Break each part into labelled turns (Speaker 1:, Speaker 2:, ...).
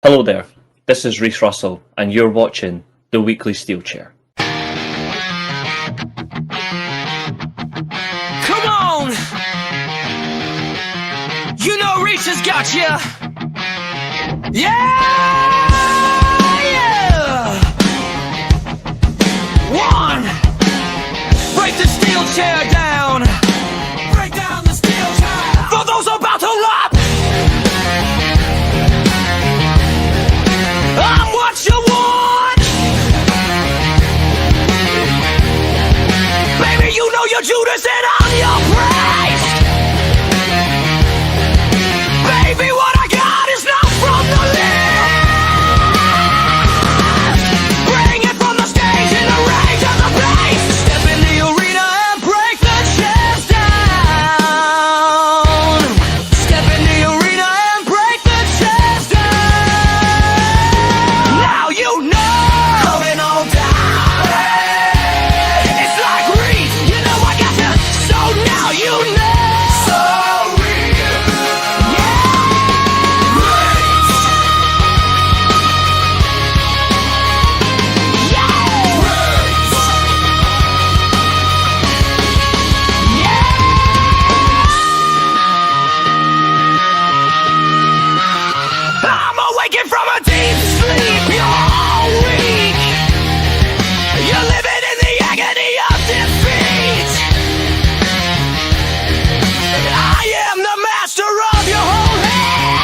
Speaker 1: Hello there, this is Reece Russell, and you're watching the Weekly Steelchair.
Speaker 2: Come on! You know Reece has got ya! Yeah! One! Break the steel chair down! Break down the steel chair! For those about to lap! I'm what you want! Baby, you know you're Judas and I'm your praise! Baby, what I got is not from the left! Bring it from the stage in the rage of the bass! Step in the arena and break the chairs down! Step in the arena and break the chairs down! Now you know! Coming on down! It's like Reece, you know I got you, so now you know! So real! Yeah! Reece! Yeah! Reece! Yeah! I'm awakened from a deep sleep, you're all weak! You're living in the agony of defeat! I am the master of your whole head!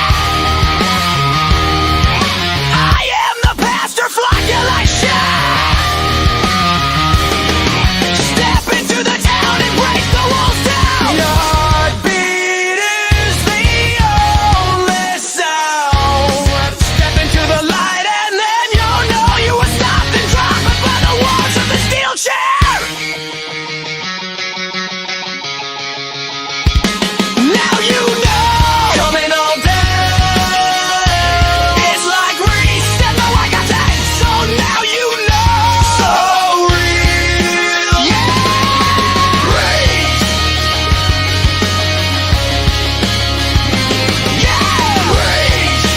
Speaker 2: I am the pastor flocculation! Step into the town and break the walls down! Your heartbeat is the only sound! Step into the light and then you'll know you were stopped and dropped by the walls of the steel chair! Now you know! Coming on down! It's like Reece, and though I got that, so now you know! So real! Yeah! Reece! Yeah! Reece!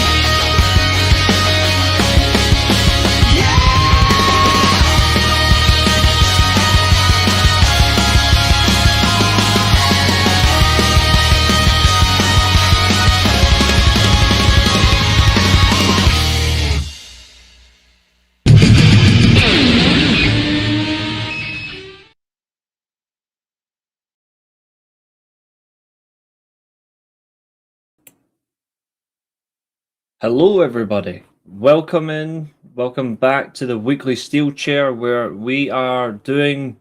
Speaker 1: Hello everybody, welcome back to the Weekly Steelchair, where we are doing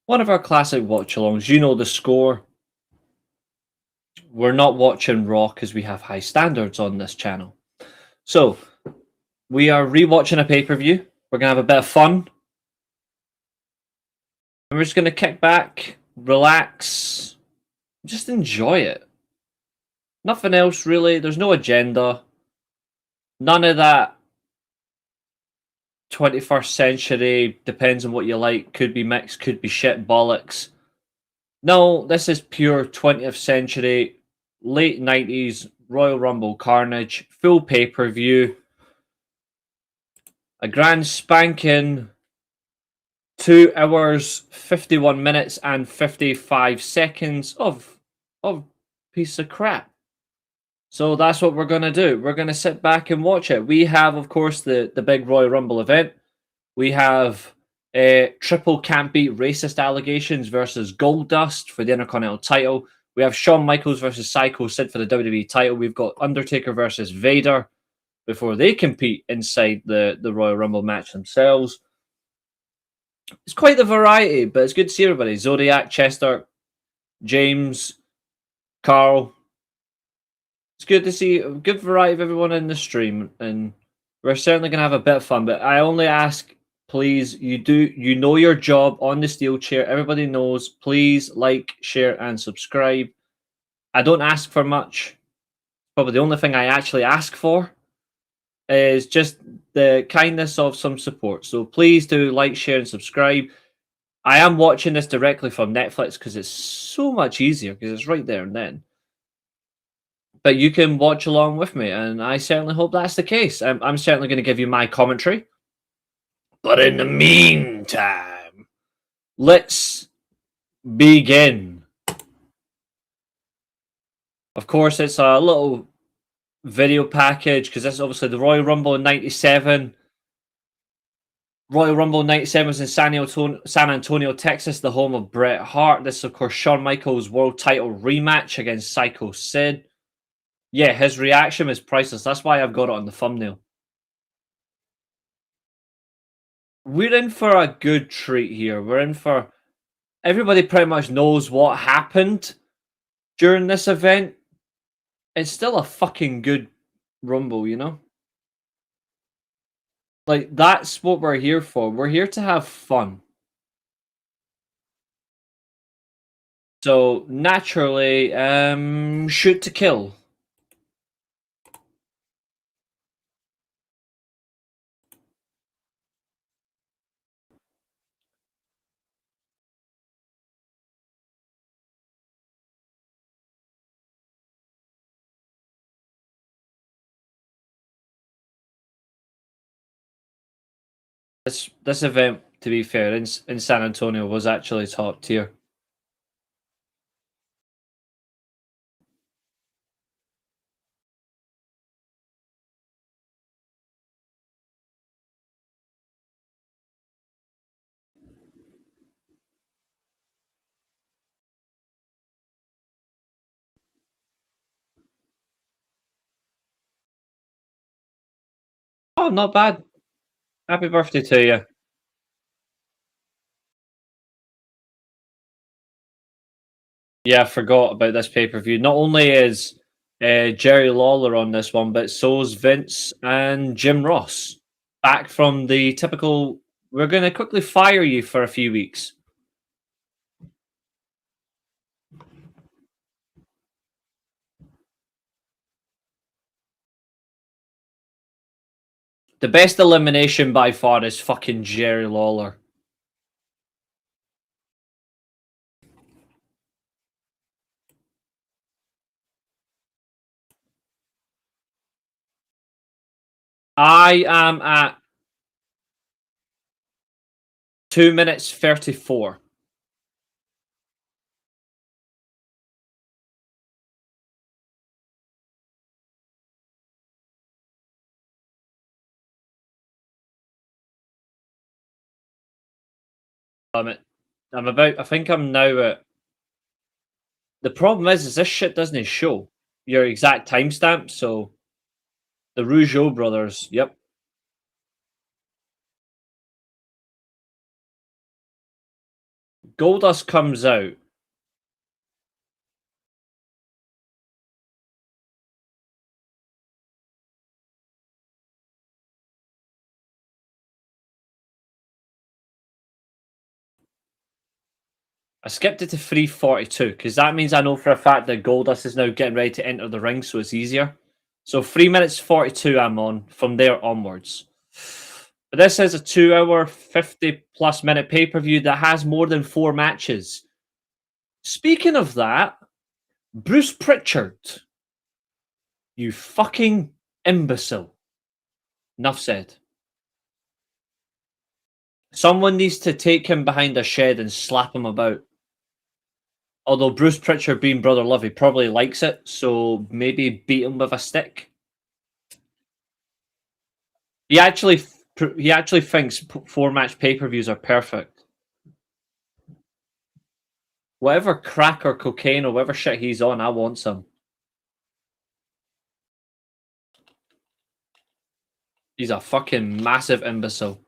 Speaker 1: one of our classic watch-alongs. You know the score. We're not watching Raw because we have high standards on this channel. So, we are re-watching a pay-per-view. We're going to have a bit of fun. And we're just going to kick back, relax, just enjoy it. Nothing else really. There's no agenda. None of that 21st century, depends on what you like, could be mixed, could be shit bollocks. No, this is pure 20th century, late 90s Royal Rumble carnage, full pay-per-view. A grand spanking 2 hours, 51 minutes and 55 seconds of piece of crap. So that's what we're going to do. We're going to sit back and watch it. We have, of course, the big Royal Rumble event. We have triple can't beat racist allegations versus Goldust for the Intercontinental title. We have Shawn Michaels versus Psycho Sid for the WWE title. We've got Undertaker versus Vader before they compete inside the Royal Rumble match themselves. It's quite the variety, but it's good to see everybody. Zodiac, Chester, James, Carl. It's good to see a good variety of everyone in the stream, and we're certainly going to have a bit of fun. But I only ask, please, you know your job on the Steelchair. Everybody knows. Please like, share, and subscribe. I don't ask for much. Probably the only thing I actually ask for is just the kindness of some support. So please do like, share, and subscribe. I am watching this directly from Netflix because it's so much easier because it's right there and then. but you can watch along with me, and I certainly hope that's the case. I'm certainly going to give you my commentary. But in the meantime, let's begin. Of course, it's a little video package because this is obviously the Royal Rumble in '97. Royal Rumble 97 was in San Antonio, Texas, the home of Bret Hart. This is, of course, Shawn Michaels' world title rematch against Psycho Sid. Yeah, his reaction was priceless. That's why I've got it on the thumbnail. We're in for a good treat here. We're in for... Everybody pretty much knows what happened during this event. It's still a fucking good Rumble, you know? Like, that's what we're here for. We're here to have fun. So, naturally, shoot to kill. This event, to be fair, in San Antonio was actually top tier. Oh, not bad. Happy birthday to you. Yeah, I forgot about this pay-per-view. Not only is Jerry Lawler on this one, but so's Vince and Jim Ross. Back from the typical, we're going to quickly fire you for a few weeks. The best elimination by far is fucking Jerry Lawler. I am at 2 minutes 34. I think I'm now at... The problem is this shit doesn't show your exact timestamp, so the Rougeau brothers, yep. Goldust comes out. I skipped it to 3:42 because that means I know for a fact that Goldust is now getting ready to enter the ring, so it's easier. So 3 minutes 42 I'm on from there onwards. But this is a 2-hour, 50+ minute pay-per-view that has more than 4 matches. Speaking of that, Bruce Pritchard, you fucking imbecile. Enough said. Someone needs to take him behind a shed and slap him about. Although Bruce Pritchard being Brother Love, he probably likes it, so maybe beat him with a stick. He actually thinks 4-match pay-per-views are perfect. Whatever crack or cocaine or whatever shit he's on, I want some. He's a fucking massive imbecile.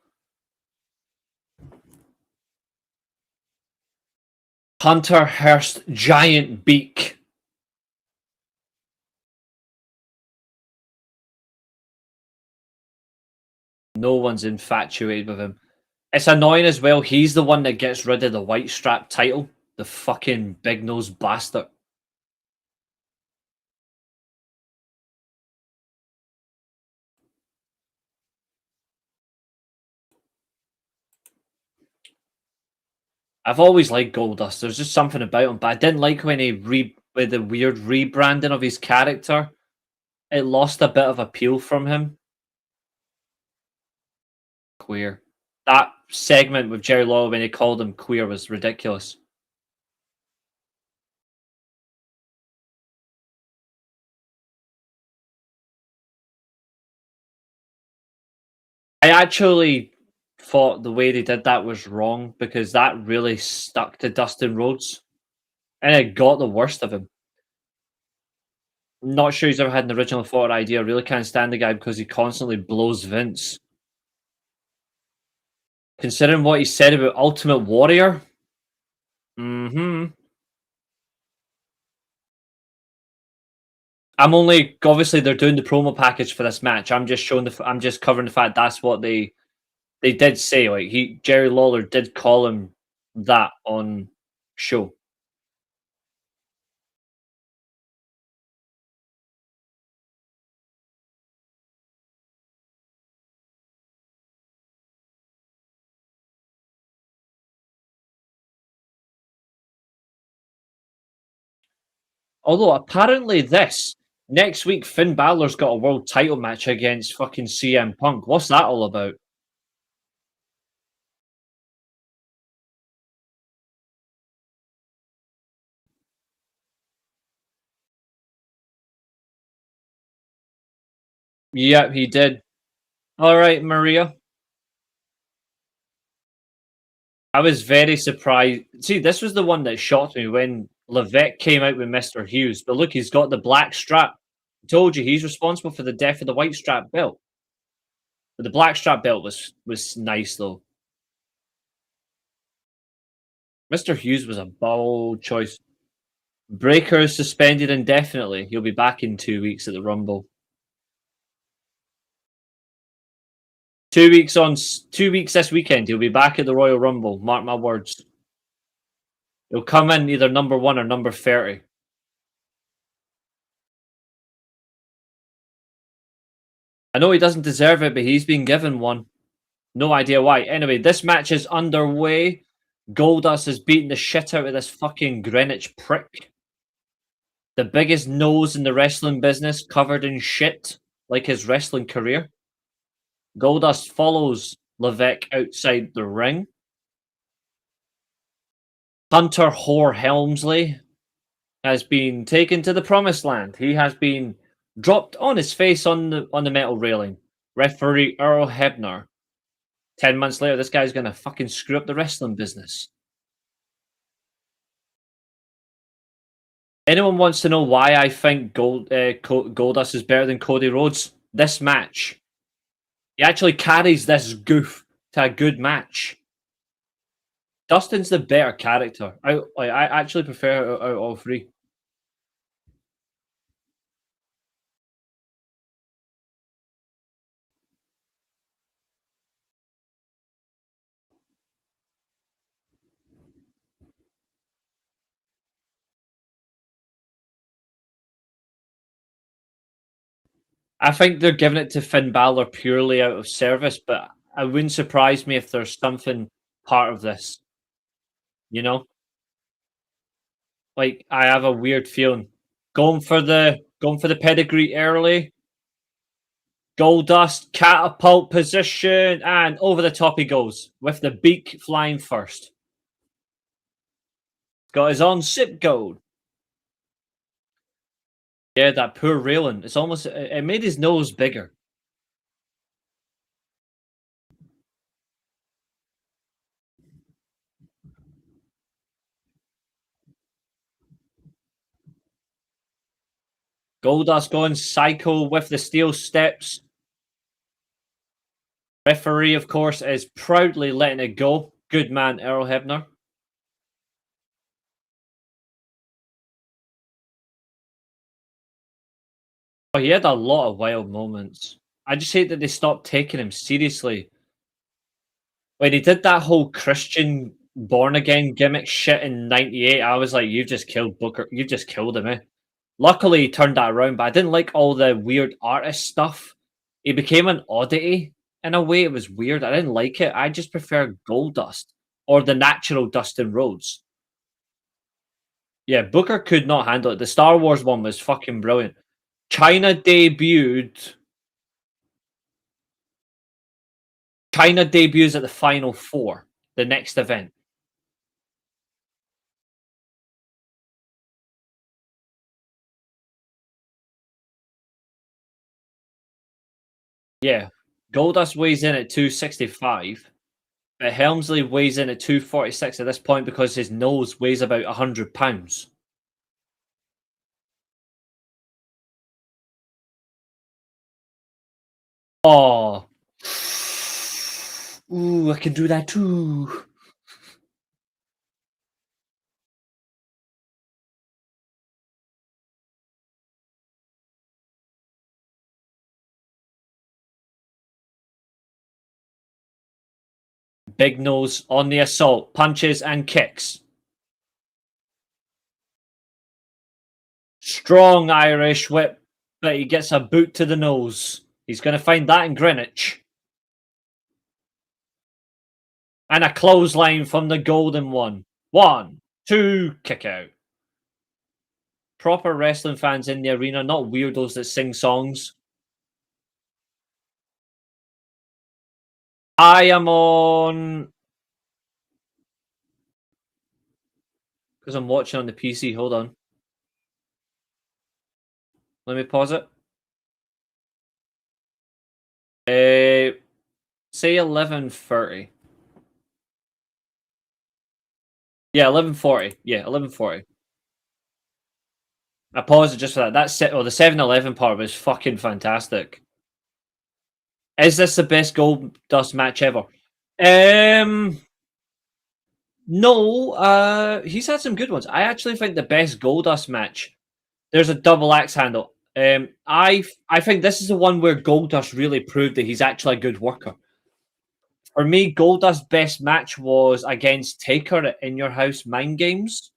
Speaker 1: Hunter Hearst giant beak. No one's infatuated with him. It's annoying as well. He's the one that gets rid of the white strap title. The fucking big-nosed bastard. I've always liked Goldust. There's just something about him, but I didn't like when he with the weird rebranding of his character, it lost a bit of appeal from him. Queer. That segment with Jerry Lawler when he called him queer was ridiculous. I actually thought the way they did that was wrong because that really stuck to Dustin Rhodes and it got the worst of him. Not sure he's ever had an original thought or idea. Really can't stand the guy because he constantly blows Vince. Considering what he said about Ultimate Warrior. Mm-hmm. I'm only obviously they're doing the promo package for this match. I'm just showing I'm just covering the fact that's what they did say. Like Jerry Lawler did call him that on show. Although apparently this next week Finn Balor's got a world title match against fucking CM Punk. What's that all about? Yep, he did. All right, Maria. I was very surprised. See, this was the one that shocked me when Levesque came out with Mr. Hughes. But look, he's got the black strap. I told you he's responsible for the death of the white strap belt. But the black strap belt was nice though. Mr. Hughes was a bold choice. Breaker is suspended indefinitely. He'll be back in 2 weeks at the Rumble. 2 weeks this weekend. He'll be back at the Royal Rumble. Mark my words. He'll come in either number 1 or number 30. I know he doesn't deserve it, but he's been given one. No idea why. Anyway, this match is underway. Goldust is beating the shit out of this fucking Greenwich prick. The biggest nose in the wrestling business, covered in shit, like his wrestling career. Goldust follows Levesque outside the ring. Hunter Whore Helmsley has been taken to the promised land. He has been dropped on his face on the metal railing. Referee Earl Hebner. 10 months later, this guy's gonna fucking screw up the wrestling business. Anyone wants to know why I think Goldust is better than Cody Rhodes? This match. He actually carries this goof to a good match. Dustin's the better character. I actually prefer out of all three. I think they're giving it to Finn Balor purely out of service, but it wouldn't surprise me if there's something part of this. You know? Like I have a weird feeling. Going for the pedigree early. Goldust, catapult position, and over the top he goes with the beak flying first. Got his own sip gold. Yeah, that poor railing. It's almost it made his nose bigger. Goldust going psycho with the steel steps. Referee, of course, is proudly letting it go. Good man, Earl Hebner. Oh, he had a lot of wild moments. I just hate that they stopped taking him seriously. When he did that whole Christian born again gimmick shit in '98, I was like, you've just killed Booker. You've just killed him, eh? Luckily, he turned that around, but I didn't like all the weird artist stuff. He became an oddity in a way. It was weird. I didn't like it. I just prefer Goldust or the natural Dustin Rhodes. Yeah, Booker could not handle it. The Star Wars one was fucking brilliant. China debuted. China debuts at the Final Four, the next event. Yeah. Goldust weighs in at 265, but Helmsley weighs in at 246 at this point because his nose weighs about 100 pounds. Oh. Ooh, I can do that too. Big nose on the assault, punches and kicks. Strong Irish whip, but he gets a boot to the nose. He's going to find that in Greenwich. And a clothesline from the golden one. 1, 2, kick out. Proper wrestling fans in the arena, not weirdos that sing songs. I am on... Because I'm watching on the PC. Hold on. Let me pause it. Say 11:30. Yeah, 11:40. Yeah, 11:40. I paused it just for that. That's it. Oh, the 7-Eleven part was fucking fantastic. Is this the best Gold Dust match ever? No. He's had some good ones. I actually think the best Goldust match. There's a double axe handle. I think this is the one where Goldust really proved that he's actually a good worker. For me, Goldust's best match was against Taker at In Your House Mind Games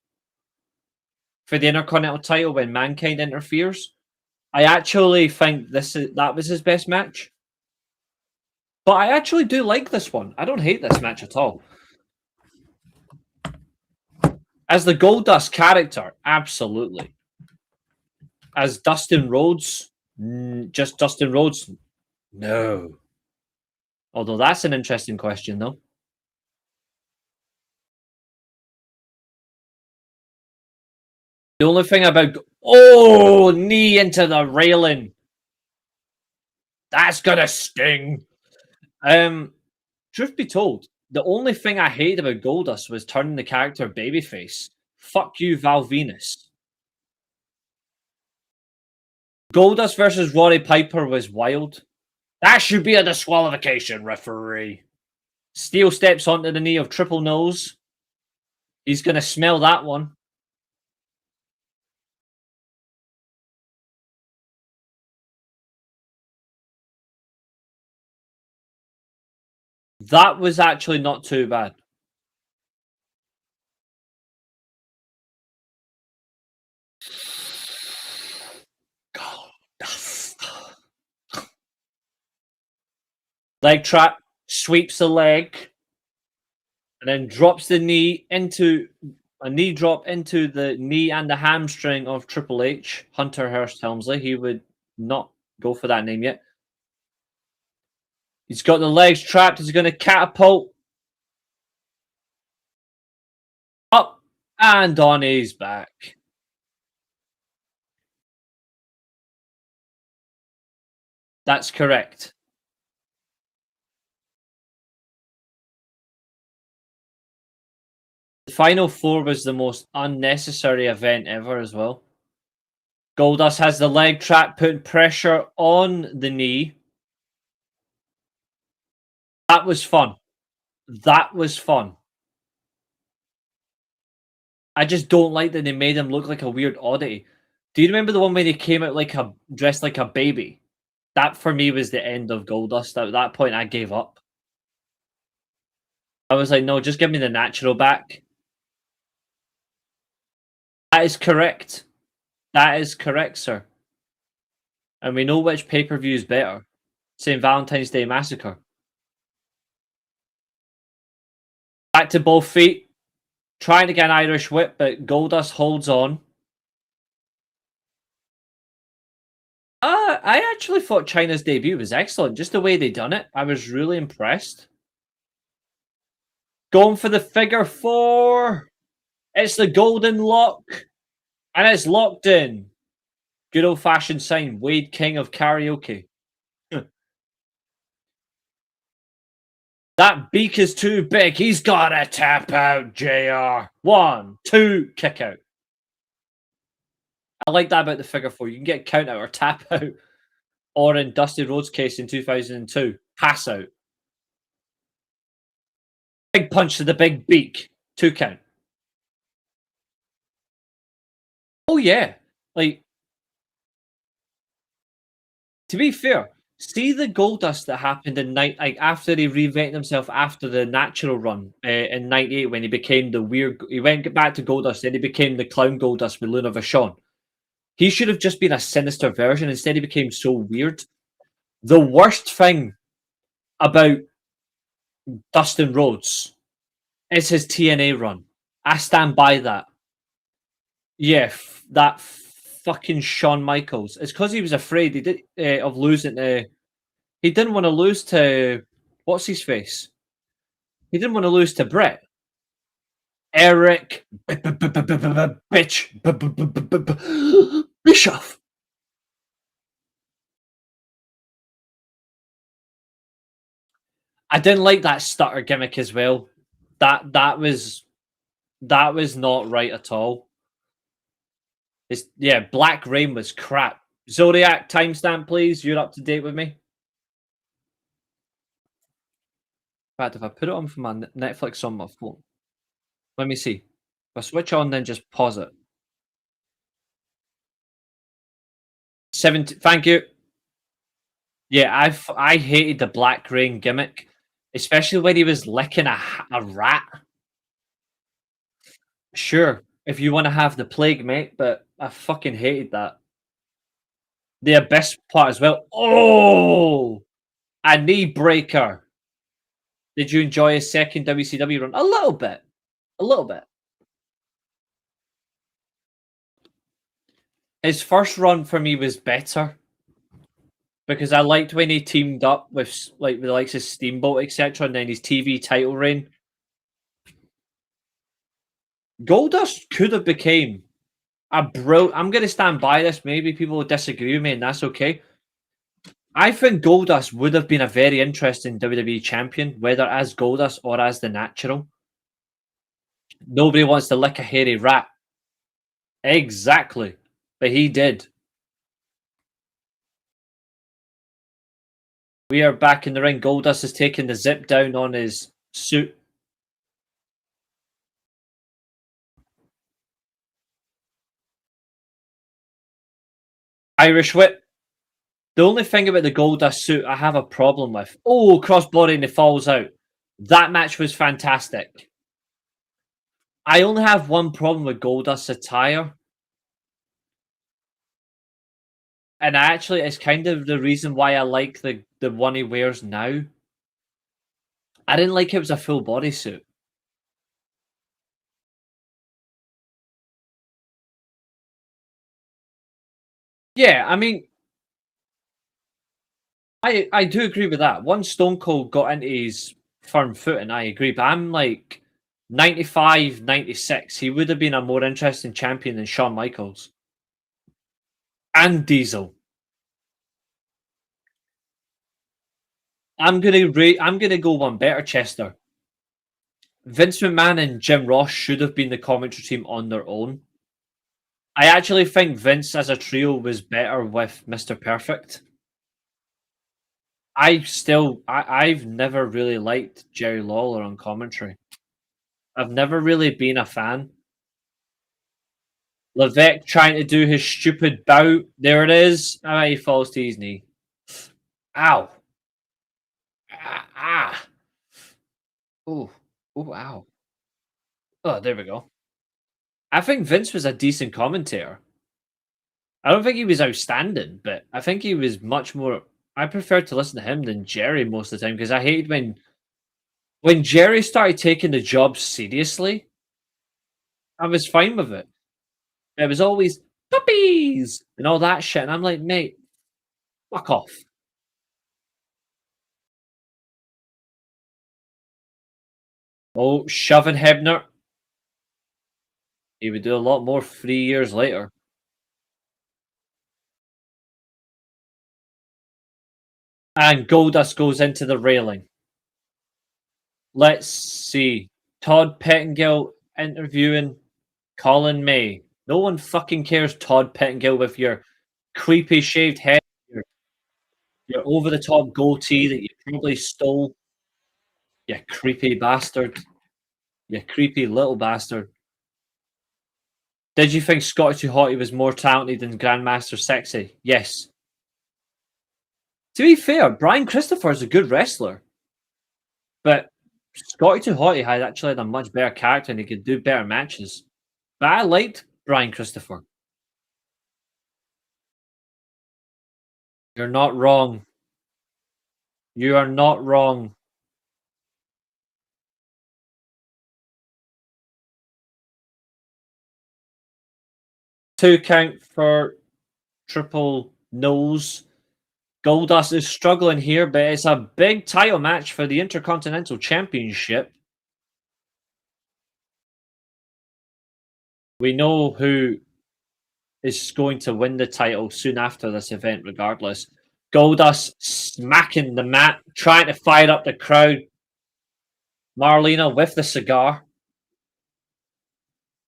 Speaker 1: for the Intercontinental title when Mankind interferes. I actually think that was his best match. But I actually do like this one. I don't hate this match at all. As the Goldust character, absolutely. As Dustin Rhodes, just Dustin Rhodes, no. Although that's an interesting question, though. The only thing about knee into the railing. That's gonna sting. Truth be told, the only thing I hated about Goldust was turning the character babyface. Fuck you, Val Venus. Goldust versus Roddy Piper was wild. That should be a disqualification, referee. Steel steps onto the knee of Triple Nose. He's going to smell that one. That was actually not too bad. Leg trap, sweeps the leg, and then drops the knee into a knee drop into the knee and the hamstring of Triple H, Hunter Hearst Helmsley. He would not go for that name yet. He's got the legs trapped. He's going to catapult up and on his back. That's correct. The Final Four was the most unnecessary event ever as well. Goldust has the leg trap, putting pressure on the knee. That was fun. That was fun. I just don't like that they made him look like a weird oddity. Do you remember the one where he came out like dressed like a baby? That for me was the end of Goldust. At that point, I gave up. I was like, no, just give me the natural back. That is correct. That is correct, sir. And we know which pay-per-view is better. St. Valentine's Day Massacre. Back to both feet. Trying to get an Irish whip, but Goldust holds on. I actually thought China's debut was excellent. Just the way they done it, I was really impressed. Going for the figure four. It's the golden lock, and it's locked in. Good old fashioned sign, Wade King of karaoke. That beak is too big. He's got to tap out, JR. 1, 2, kick out. I like that about the figure four. You can get count out or tap out. Or in Dusty Rhodes' case in 2002, pass out. Big punch to the big beak. 2 count. Oh, yeah. Like, to be fair, see the Goldust that happened in like after he reinvented himself after the natural run in '98 when he became the weird. He went back to Goldust, then he became the clown Goldust with Luna Vachon. He should have just been a sinister version. Instead, he became so weird. The worst thing about Dustin Rhodes is his TNA run. I stand by that. Yeah, that fucking Shawn Michaels. It's because he was afraid he did of losing to. He didn't want to lose to what's his face. He didn't want to lose to Brett. Eric bitch Bischoff. I didn't like that stutter gimmick as well. That was not right at all. Yeah, Black Rain was crap. Zodiac timestamp, please. You're up to date with me. In fact, if I put it on from my Netflix on my phone, let me see. If I switch on, then just pause it. 70. Thank you. Yeah, I hated the Black Rain gimmick, especially when he was licking a rat. Sure, if you want to have the plague, mate, but I fucking hated that. The Abyss part as well. Oh, a knee breaker. Did you enjoy his second WCW run? A little bit. A little bit. His first run for me was better because I liked when he teamed up with like the likes of Steamboat, etc., and then his TV title reign. Goldust could have became a bro. I'm going to stand by this. Maybe people will disagree with me, and that's okay. I think Goldust would have been a very interesting WWE champion, whether as Goldust or as the Natural. Nobody wants to lick a hairy rat. Exactly. But he did. We are back in the ring. Goldust is taking the zip down on his suit. Irish whip. The only thing about the Goldust suit I have a problem with. Oh, crossbody and he falls out. That match was fantastic. I only have one problem with Goldust's attire. And actually, it's kind of the reason why I like the one he wears now. I didn't like it was a full bodysuit. Yeah, I mean, I do agree with that. Once Stone Cold got into his firm footing, I agree. But I'm like 95, 96. He would have been a more interesting champion than Shawn Michaels. And Diesel. I'm gonna go one better, Chester. Vince McMahon and Jim Ross should have been the commentary team on their own. I actually think Vince as a trio was better with Mr. Perfect. I've never really liked Jerry Lawler on commentary. I've never really been a fan. Levesque trying to do his stupid bow. There it is. Ah, he falls to his knee. Ow. Ah. Oh. Oh, ow. Oh, there we go. I think Vince was a decent commentator. I don't think he was outstanding, but I think he was much more. I preferred to listen to him than Jerry most of the time because I hated when Jerry started taking the job seriously. I was fine with it. It was always puppies and all that shit, and I'm like, mate, fuck off. Oh, shoving Hebner. He would do a lot more 3 years later. And Goldust goes into the railing. Let's see. Todd Pettingill interviewing Colin May. No one fucking cares, Todd Pettingill, with your creepy shaved head, your over the top goatee that you probably stole. You creepy bastard. You creepy little bastard. Did you think Scotty 2 Hotty was more talented than Grandmaster Sexy? Yes. To be fair, Brian Christopher is a good wrestler, but Scotty 2 Hotty had actually had a much better character and he could do better matches. But I liked Brian Christopher. You're not wrong. You are not wrong. Two count for triple nose. Goldust is struggling here, but it's a big title match for the Intercontinental Championship. We know who is going to win the title soon after this event, regardless. Goldust smacking the mat, trying to fire up the crowd. Marlena with the cigar.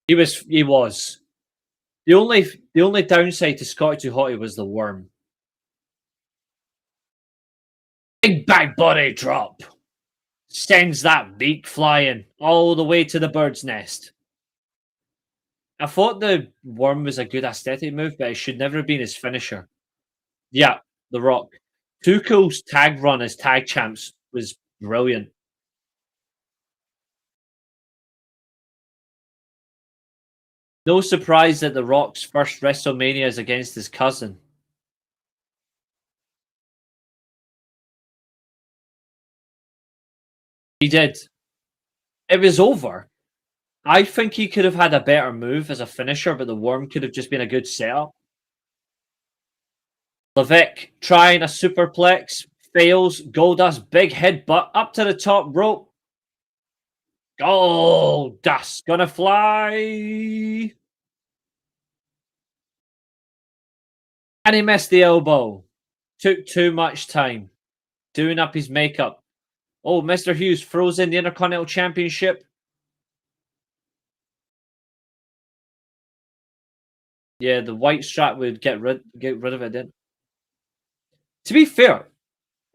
Speaker 1: He was. The only downside to Scotty 2 Hotty was the worm. Big back body drop. Sends that beak flying all the way to the bird's nest. I thought the worm was a good aesthetic move, but it should never have been his finisher. Yeah, The Rock. Tuchel's tag run as tag champs was brilliant. No surprise that The Rock's first WrestleMania is against his cousin. He did. It was over. I think he could have had a better move as a finisher, but the worm could have just been a good setup. Levick trying a superplex, fails. Goldust big headbutt up to the top rope. Goldust gonna fly. And he missed the elbow. Took too much time. Doing up his makeup. Oh, Mr. Hughes throws in the Intercontinental Championship. Yeah, the white strap would get rid of it then. To be fair,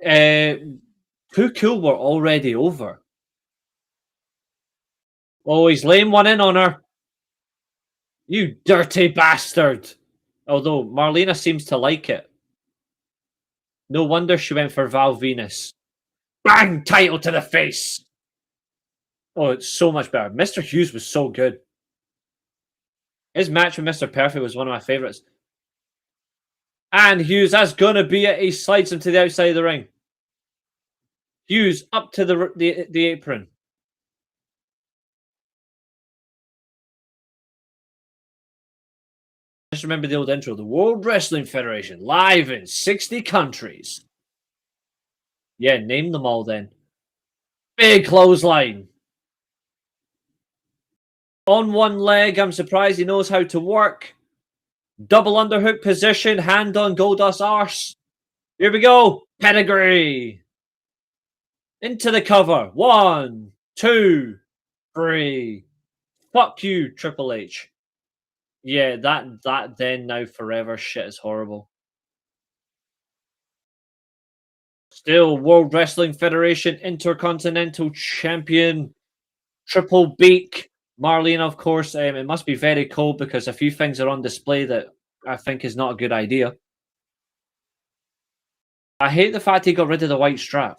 Speaker 1: Too Cool were already over. Oh, he's laying one in on her. You dirty bastard. Although Marlena seems to like it. No wonder she went for Val Venus. Bang! Title to the face. Oh, it's so much better. Mr. Hughes was so good. His match with Mr. Perfect was one of my favourites. And Hughes, that's going to be it. He slides him to the outside of the ring. Hughes up to the apron. Just remember the old intro. The World Wrestling Federation, live in 60 countries. Yeah, name them all then. Big clothesline. On one leg, I'm surprised he knows how to work. Double underhook position, hand on Goldust's arse. Here we go. Pedigree. Into the cover. 1, 2, 3. Fuck you, Triple H. Yeah, that then now forever shit is horrible. Still World Wrestling Federation Intercontinental Champion. Triple Beak. Marlene, of course, it must be very cold because a few things are on display that I think is not a good idea. I hate the fact he got rid of the white strap.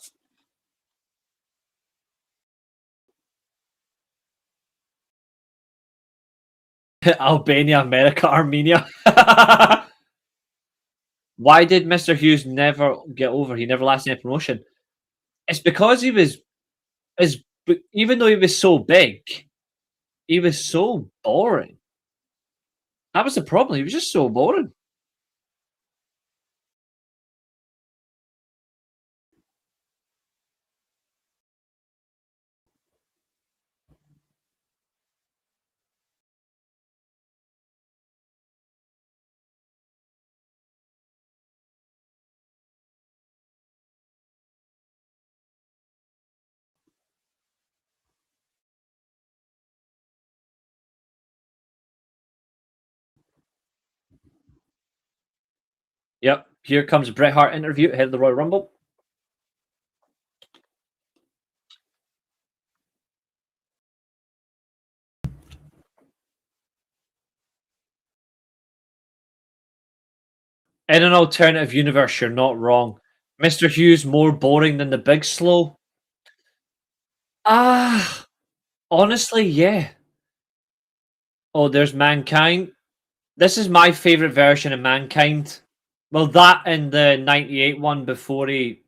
Speaker 1: Albania, America, Armenia. Why did Mr. Hughes never get over? He never lasted in promotion. It's because he was, even though he was so big, He was so boring. That was the problem. He was just so boring. Yep. Here comes Bret Hart interview ahead of the Royal Rumble. In an alternative universe, you're not wrong. Mr. Hughes more boring than the Big Slow. Ah, honestly, yeah. Oh, there's Mankind. This is my favorite version of Mankind. Well, that and the '98 one before he,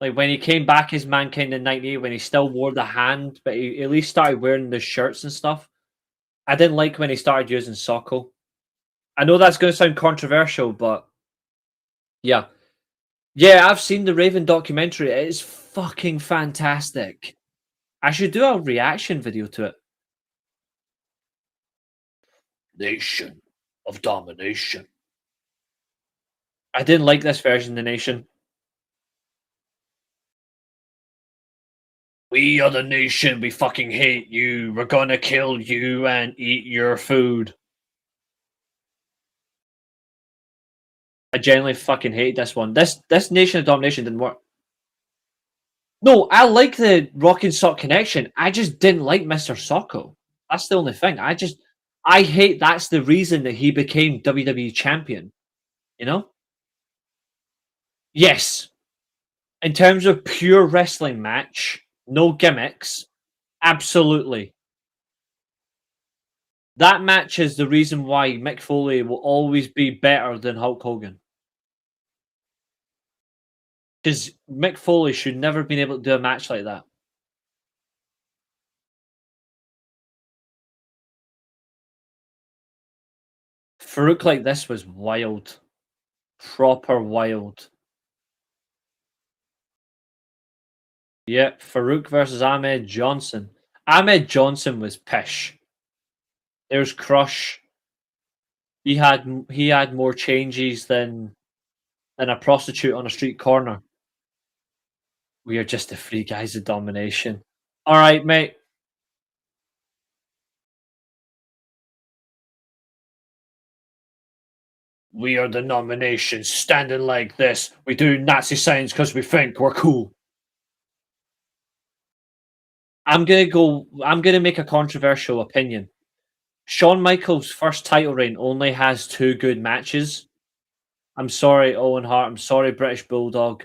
Speaker 1: like when he came back as Mankind in '98, when he still wore the hand, but he at least started wearing the shirts and stuff. I didn't like when he started using Socko. I know that's going to sound controversial, but yeah. Yeah, I've seen the Raven documentary. It is fucking fantastic. I should do a reaction video to it. Nation of Domination. I didn't like this version of the Nation. We are the Nation. We fucking hate you. We're gonna kill you and eat your food. I genuinely fucking hate this one. This Nation of Domination didn't work. No, I like the Rock and Sock connection. I just didn't like Mr. Socko. That's the only thing. I hate that's the reason that he became WWE champion. You know? Yes. In terms of pure wrestling match, no gimmicks, absolutely. That match is the reason why Mick Foley will always be better than Hulk Hogan. Because Mick Foley should never have been able to do a match like that. Farouk like this was wild. Proper wild. Yep, Farouk versus Ahmed Johnson. Ahmed Johnson was pish. There's Crush. He had more changes than a prostitute on a street corner. We are just the three guys of domination. All right, mate. We are the nomination, standing like this. We do Nazi signs because we think we're cool. I'm gonna make a controversial opinion. Shawn Michaels' first title reign only has two good matches. I'm sorry, Owen Hart. I'm sorry, British Bulldog.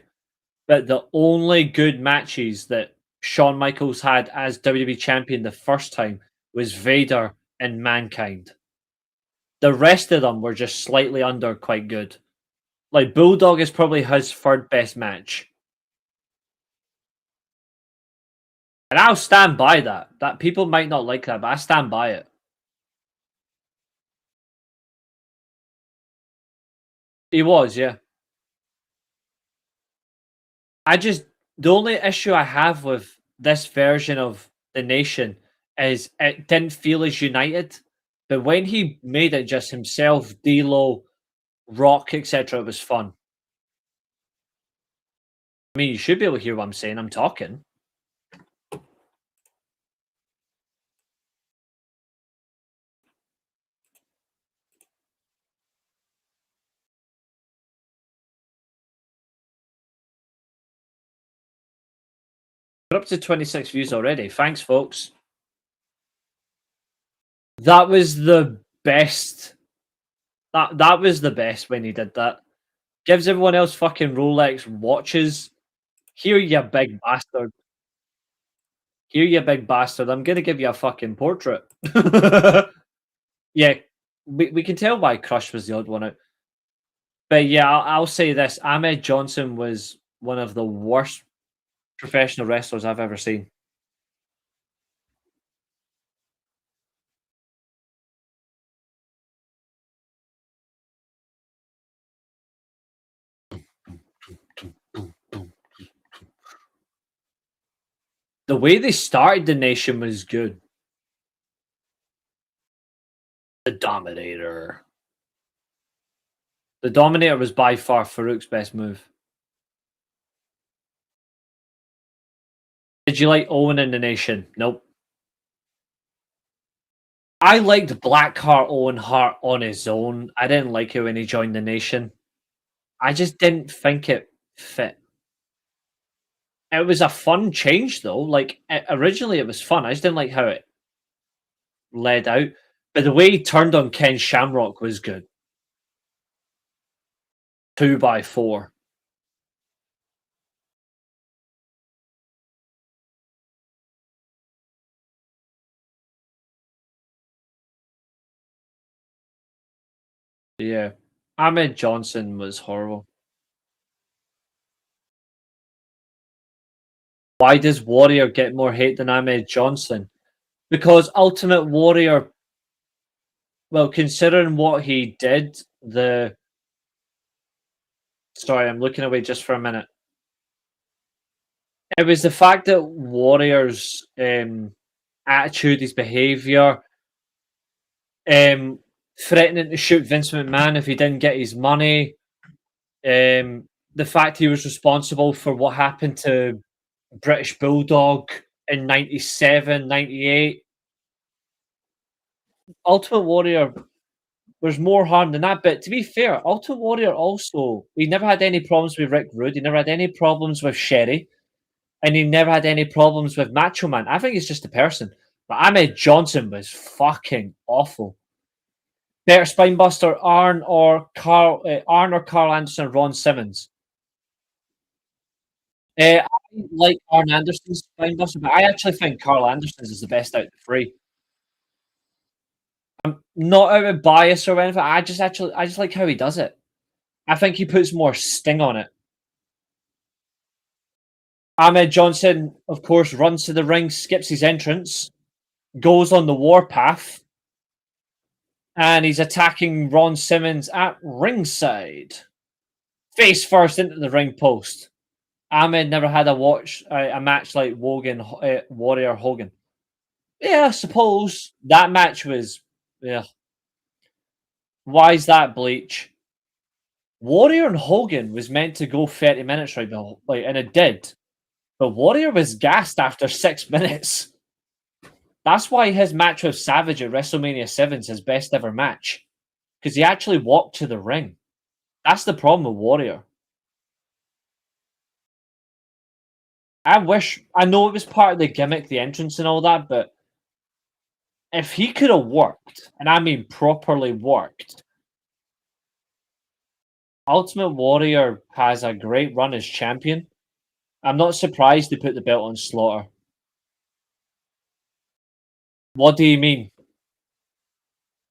Speaker 1: But the only good matches that Shawn Michaels had as WWE champion the first time was Vader and Mankind. The rest of them were just slightly under quite good. Like Bulldog is probably his third best match. And I'll stand by that. That people might not like that, but I stand by it. He was, yeah. I just the only issue I have with this version of the nation is it didn't feel as united. But when he made it just himself, D'Lo, Rock, etc., it was fun. I mean, you should be able to hear what I'm saying. I'm talking. We're up to 26 views already. Thanks, folks. That was the best. That was the best when he did that. Gives everyone else fucking Rolex watches. Here, you big bastard. Here, you big bastard. I'm gonna give you a fucking portrait. Yeah, we can tell why Crush was the odd one out. But yeah, I'll say this: Ahmed Johnson was one of the worst professional wrestlers I've ever seen. The way they started the nation was good. The Dominator. The Dominator was by far Farouk's best move. Did you like Owen in the nation? Nope. I liked Blackheart Owen Hart on his own. I didn't like it when he joined the nation. I just didn't think it fit. It was a fun change though. Like originally it was fun. I just didn't like how it led out. But the way he turned on Ken Shamrock was good. 2x4. Yeah. Ahmed Johnson was horrible. Why does Warrior get more hate than Ahmed Johnson? Because Ultimate Warrior, well, considering what he did, sorry, I'm looking away just for a minute. It was the fact that Warrior's attitude, his behavior, threatening to shoot Vince McMahon if he didn't get his money, the fact he was responsible for what happened to British Bulldog in 97, 98. Ultimate Warrior, there's more harm than that. But to be fair, Ultimate Warrior also, he never had any problems with Rick Rude. He never had any problems with Sherry. And he never had any problems with Macho Man. I think he's just a person. But Ahmed Johnson was fucking awful. Better Spinebuster, Arn or Carl Anderson, Ron Simmons. I like Arn Anderson's Spinebuster, but I actually think Carl Anderson's is the best out of the three. I'm not out of bias or anything. I just like how he does it. I think he puts more sting on it. Ahmed Johnson, of course, runs to the ring, skips his entrance, goes on the warpath, and he's attacking Ron Simmons at ringside. Face first into the ring post. Ahmed never had a match like Warrior Hogan. Yeah, I suppose that match was. Yeah. Why is that, Bleach? Warrior and Hogan was meant to go 30 minutes right now, and it did. But Warrior was gassed after 6 minutes. That's why his match with Savage at WrestleMania 7 is his best ever match. Because he actually walked to the ring. That's the problem with Warrior. I know it was part of the gimmick, the entrance and all that, but if he could have worked, and I mean properly worked, Ultimate Warrior has a great run as champion. I'm not surprised they put the belt on Slaughter. What do you mean?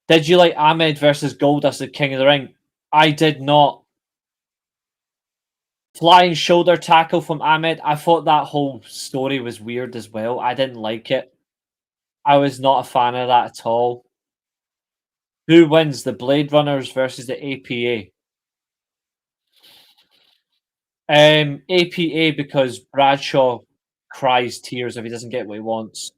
Speaker 1: Did you like Ahmed versus Goldust at King of the Ring? I did not. Flying shoulder tackle from Ahmed. I thought that whole story was weird as well. I didn't like it. I was not a fan of that at all. Who wins, the Blade Runners versus the APA? APA, because Bradshaw cries tears if he doesn't get what he wants.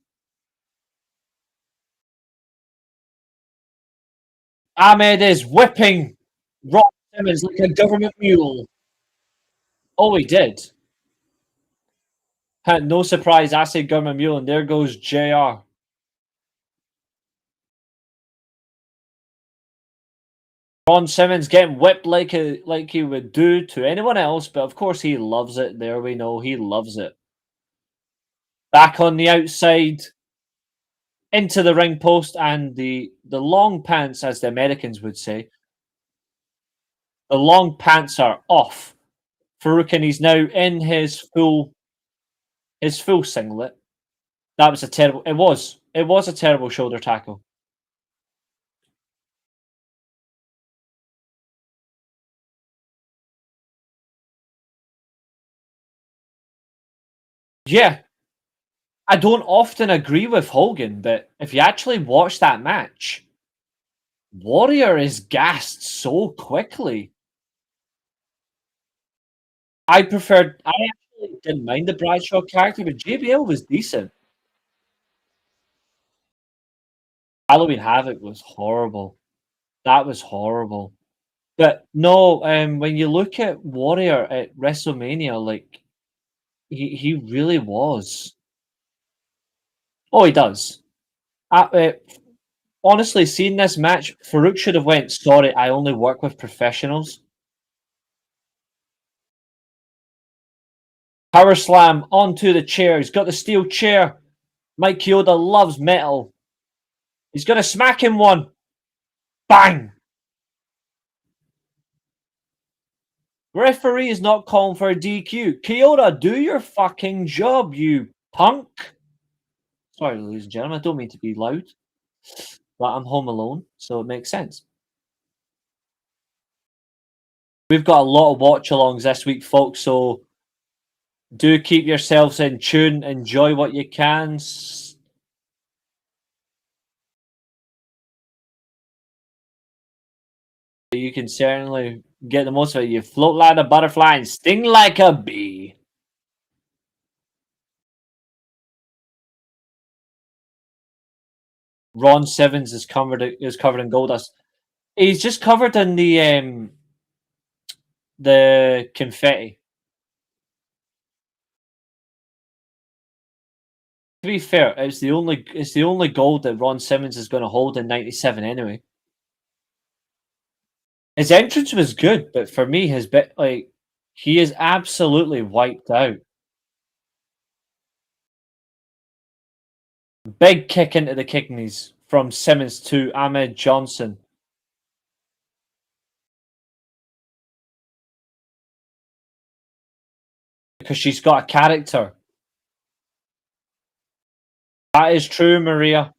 Speaker 1: Ahmed is whipping Ron Simmons like a government mule. Oh, he did. No surprise, I say government mule, and there goes JR. Ron Simmons getting whipped like he would do to anyone else, but of course he loves it. There we know he loves it. Back on the outside, into the ring post, and the long pants, as the Americans would say. The long pants are off. Farouk, and he's now in his full singlet. That was a terrible. It was a terrible shoulder tackle. Yeah, I don't often agree with Hogan, but if you actually watch that match, Warrior is gassed so quickly. I actually really didn't mind the Bradshaw character, but JBL was decent. Halloween Havoc was horrible. That was horrible. But no, when you look at Warrior at WrestleMania, like he really was. Oh, he does. Honestly, seeing this match, Farouk should have went. Sorry, I only work with professionals. Power slam onto the chair. He's got the steel chair. Mike Chioda loves metal. He's gonna smack him one. Bang! Referee is not calling for a DQ. Chioda, do your fucking job, you punk. Sorry, ladies and gentlemen, I don't mean to be loud, but I'm home alone, so it makes sense. We've got a lot of watch-alongs this week, folks, so do keep yourselves in tune. Enjoy what you can. You can certainly get the most of it. You float like a butterfly and sting like a bee. Ron Simmons is covered in gold dust. He's just covered in the confetti. To be fair, it's the only gold that Ron Simmons is going to hold in '97 anyway. His entrance was good, but for me, his bit he is absolutely wiped out. Big kick into the kidneys from Simmons to Ahmed Johnson. Because she's got a character. That is true, Maria.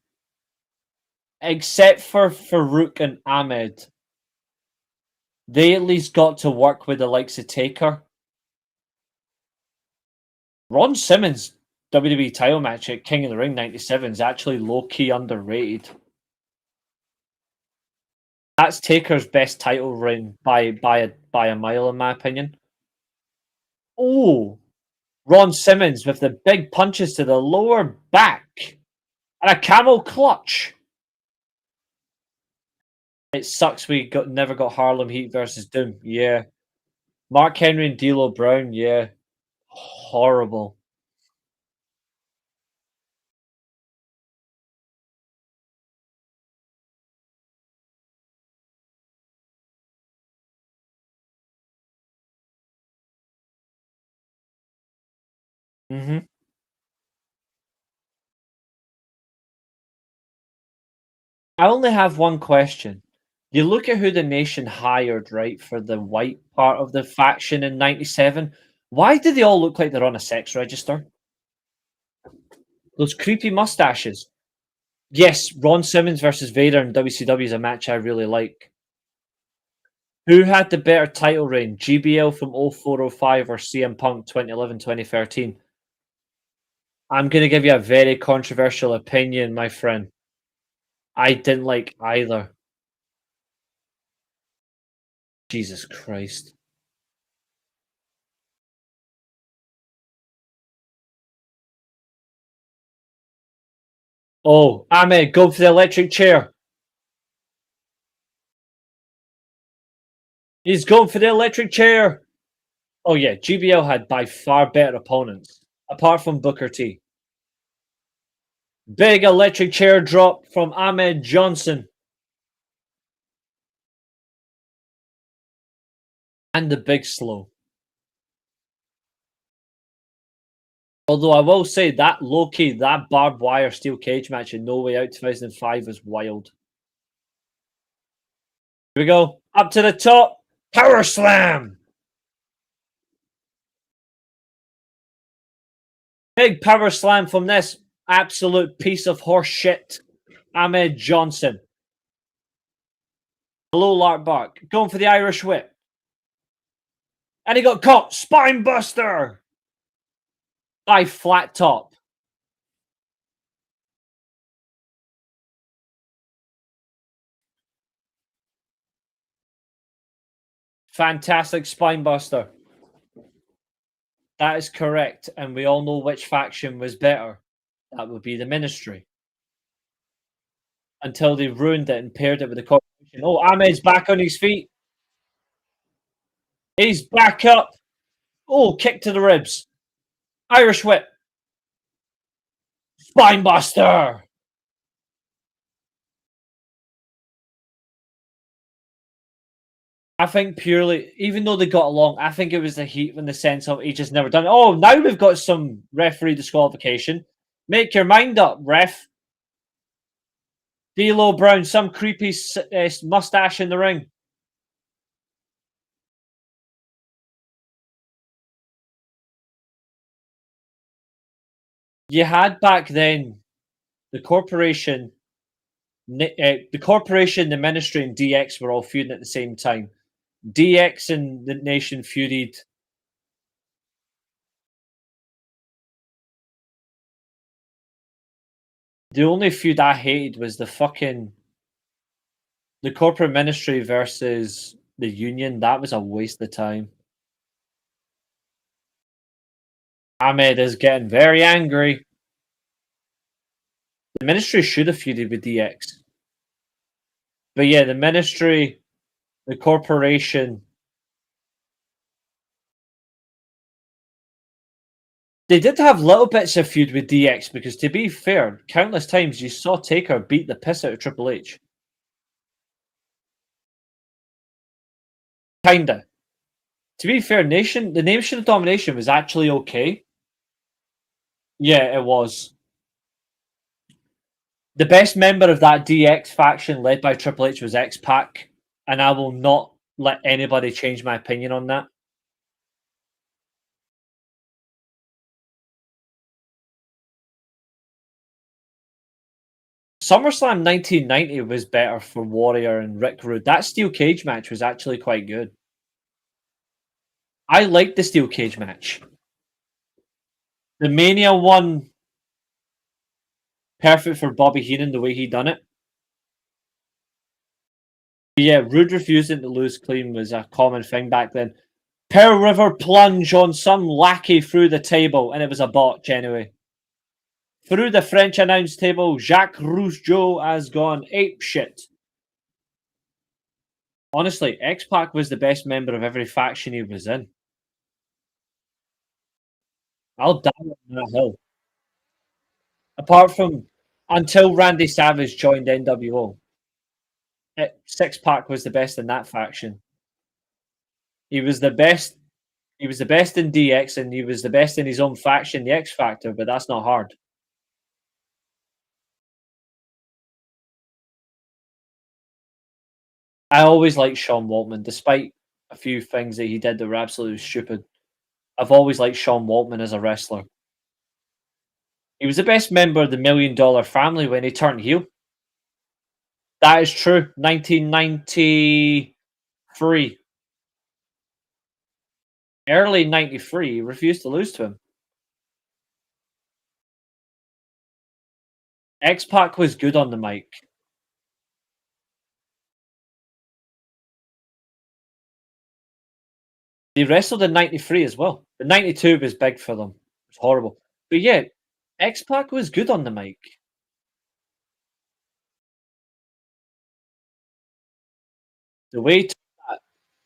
Speaker 1: Except for Farouk and Ahmed. They at least got to work with the likes of Taker. Ron Simmons' WWE title match at King of the Ring '97 is actually low-key underrated. That's Taker's best title reign by a mile, in my opinion. Oh, Ron Simmons with the big punches to the lower back and a camel clutch. It sucks we never got Harlem Heat versus Doom. Yeah. Mark Henry and D'Lo Brown. Yeah. Horrible. Mm-hmm. I only have one question. You look at who the nation hired, right, for the white part of the faction in '97. Why do they all look like they're on a sex register? Those creepy mustaches. Yes, Ron Simmons versus Vader in WCW is a match I really like. Who had the better title reign? GBL from 0405 or CM Punk 2011 2013? I'm going to give you a very controversial opinion, my friend. I didn't like either. Jesus Christ. Oh, Ahmed, go for the electric chair. He's going for the electric chair. Oh, yeah, GBL had by far better opponents, apart from Booker T. Big electric chair drop from Ahmed Johnson. And the big slow. Although I will say that low-key, that barbed wire steel cage match in No Way Out 2005 was wild. Here we go. Up to the top. Power slam. Big power slam from this absolute piece of horse shit, Ahmed Johnson. Hello, Lark Bark. Going for the Irish whip. And he got caught. Spine buster. High flat top. Fantastic spine buster. That is correct, and we all know which faction was better. That would be the Ministry. Until they ruined it and paired it with the corporation. Oh, Ahmed's back on his feet. He's back up. Oh, kick to the ribs. Irish whip. Spinebuster. I think purely, even though they got along, I think it was the heat in the sense of he just never done it. Oh, now we've got some referee disqualification. Make your mind up, ref. D'Lo Brown, some creepy mustache in the ring. You had back then the corporation, the Ministry, and DX were all feuding at the same time. DX and the Nation feuded. The only feud I hated was the corporate ministry versus the union. That was a waste of time. Ahmed is getting very angry. The ministry should have feuded with DX. But yeah, the ministry, the corporation, they did have little bits of feud with DX because, to be fair, countless times you saw Taker beat the piss out of Triple H. Kinda. To be fair, the Nation of Domination was actually okay. Yeah, it was. The best member of that DX faction led by Triple H was X-Pac, and I will not let anybody change my opinion on that. SummerSlam 1990 was better for Warrior and Rick Rude. That steel cage match was actually quite good. I liked the steel cage match. The Mania one, perfect for Bobby Heenan the way he done it. Yeah, Rude refusing to lose clean was a common thing back then. Pearl River plunge on some lackey through the table, and it was a botch anyway. Through the French announce table, Jacques Rougeau has gone ape shit. Honestly, X-Pac was the best member of every faction he was in. I'll die on that hill. Apart from until Randy Savage joined NWO, Six Pack was the best in that faction. He was the best. He was the best in DX, and he was the best in his own faction, the X Factor. But that's not hard. I always liked Sean Waltman, despite a few things that he did that were absolutely stupid. I've always liked Sean Waltman as a wrestler. He was the best member of the Million Dollar Family when he turned heel. That is true. 1993. Early 93, he refused to lose to him. X-Pac was good on the mic. They wrestled in 93 as well. But 92 was big for them. It was horrible. But yeah, X-Pac was good on the mic. The way to that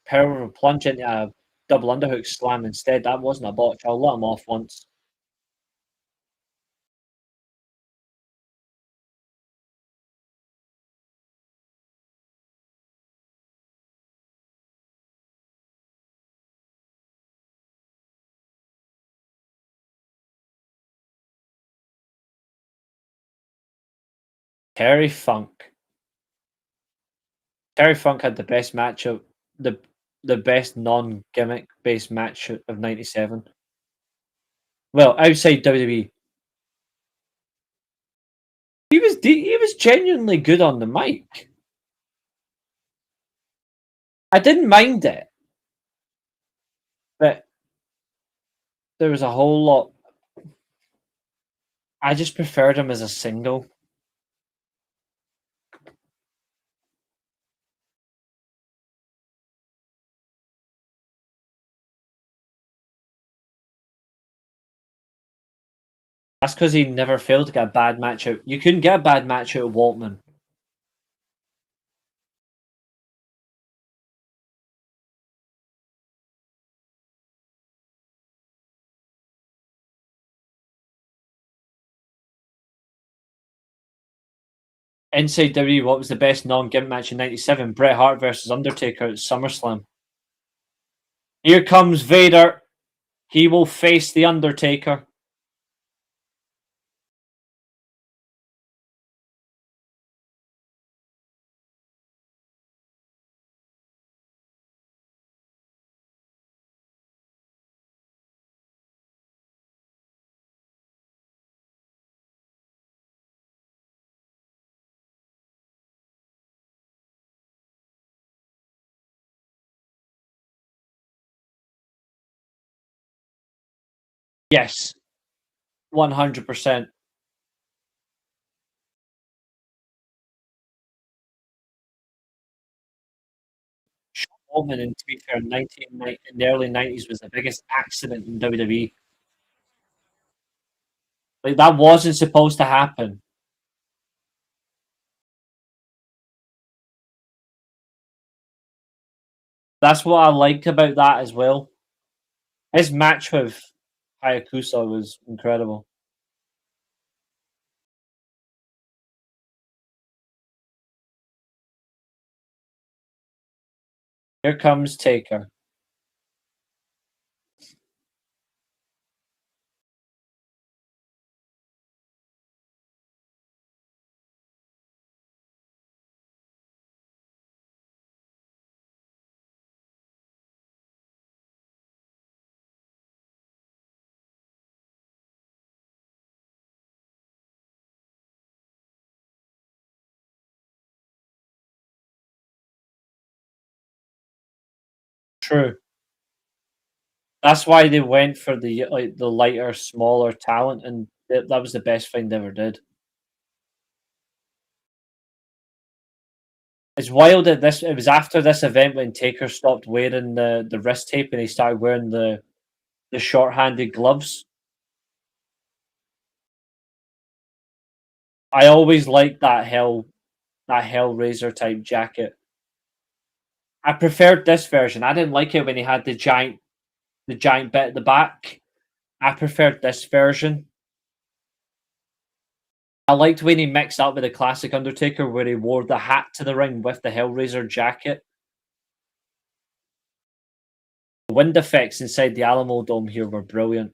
Speaker 1: power of plunge into a double underhook slam instead, that wasn't a botch. I'll let him off once. Terry Funk. Terry Funk had the best match of the best non-gimmick based match of '97. Well, outside WWE, he was genuinely good on the mic. I didn't mind it, but there was a whole lot. I just preferred him as a single. That's because he never failed to get a bad match out. You couldn't get a bad match out of Waltman. Inside WWE, what was the best non-gimp match in '97? Bret Hart versus Undertaker at SummerSlam. Here comes Vader. He will face the Undertaker. Yes, 100%. Waltman, and to be fair, in the early '90s was the biggest accident in WWE. Like that wasn't supposed to happen. That's what I liked about that as well. His match with Hayakusa was incredible. Here comes Taker. True. That's why they went for the lighter, smaller talent, and that was the best thing they ever did. It's wild that this. It was after this event when Taker stopped wearing the wrist tape and he started wearing the short-handed gloves. I always liked that Hellraiser type jacket. I preferred this version. I didn't like it when he had the giant bit at the back. I preferred this version. I liked when he mixed up with the classic Undertaker where he wore the hat to the ring with the Hellraiser jacket. The wind effects inside the Alamo Dome here were brilliant.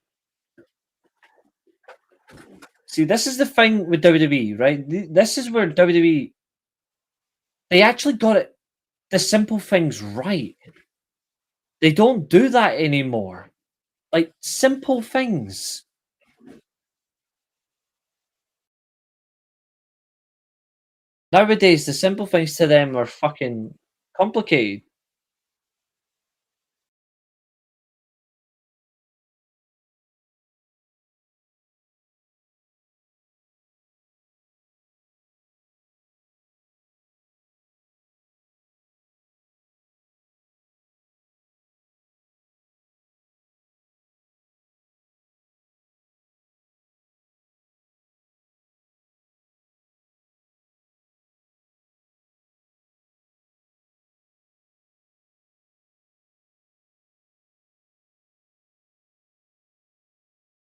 Speaker 1: See, this is the thing with WWE, right? This is where WWE they actually got it the simple things right. They don't do that anymore. Like simple things. Nowadays, the simple things to them are fucking complicated.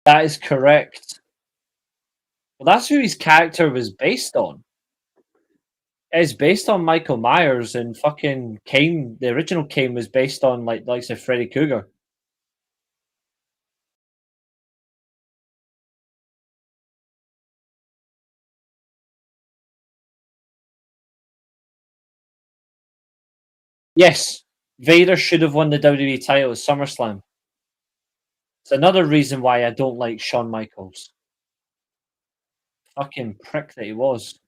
Speaker 1: That is correct. Well, that's who his character was based on. It's based on Michael Myers and fucking Kane. The original Kane was based on like say Freddy Krueger. Yes, Vader should have won the WWE title at SummerSlam. It's another reason why I don't like Shawn Michaels. Fucking prick that he was.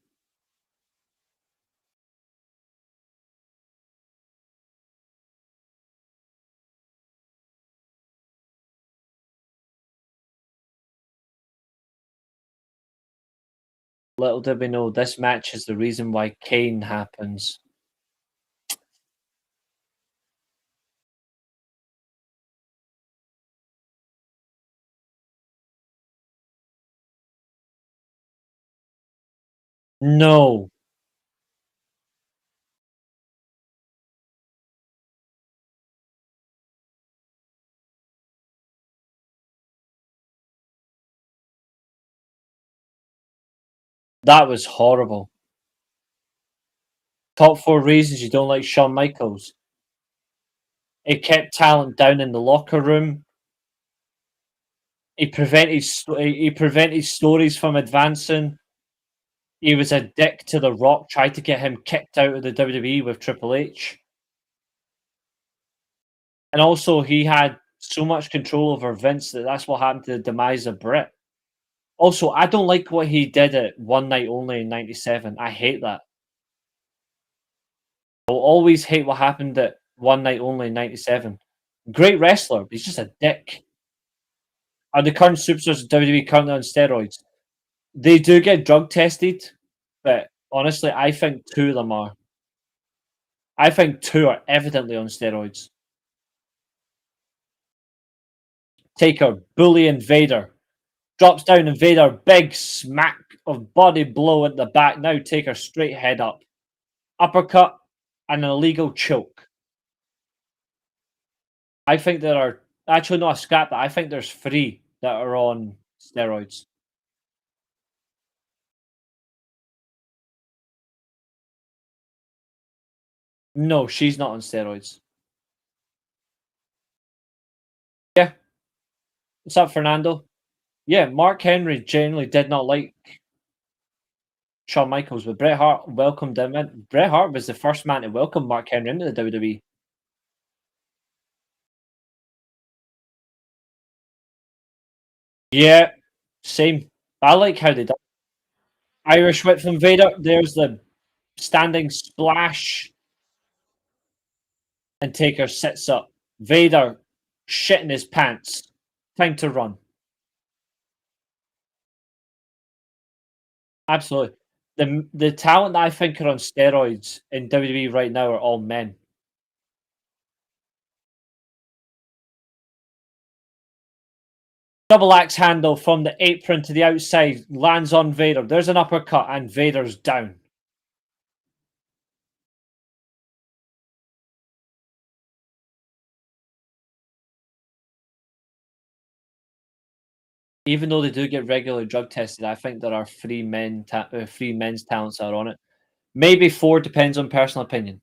Speaker 1: Little did we know this match is the reason why Kane happens. No, that was horrible. Top 4 reasons you don't like Shawn Michaels. He kept talent down in the locker room. He prevented stories from advancing. He was a dick to The Rock, tried to get him kicked out of the WWE with Triple H. And also, he had so much control over Vince that that's what happened to the demise of Bret. Also, I don't like what he did at One Night Only in '97. I hate that. I'll always hate what happened at One Night Only in '97. Great wrestler, but he's just a dick. Are the current superstars of WWE currently on steroids? They do get drug tested, but honestly, I think 2 of them are. I think 2 are evidently on steroids. Taker, bully Invader. Drops down Invader, big smack of body blow at the back. Now Taker straight head up. Uppercut and an illegal choke. I think there are actually not a scrap that I think there's 3 that are on steroids. No, she's not on steroids. Yeah. What's up, Fernando? Yeah, Mark Henry generally did not like Shawn Michaels, but Bret Hart welcomed him in. Bret Hart was the first man to welcome Mark Henry into the WWE. Yeah, same. I like how they done Irish whip from Vader. There's the standing splash, and Taker sits up. Vader shitting his pants. Time to run. Absolutely. The talent that I think are on steroids in WWE right now are all men. Double axe handle from the apron to the outside lands on Vader. There's an uppercut, and Vader's down. Even though they do get regularly drug tested, I think there are 3 men's talents that are on it. Maybe 4, depends on personal opinion.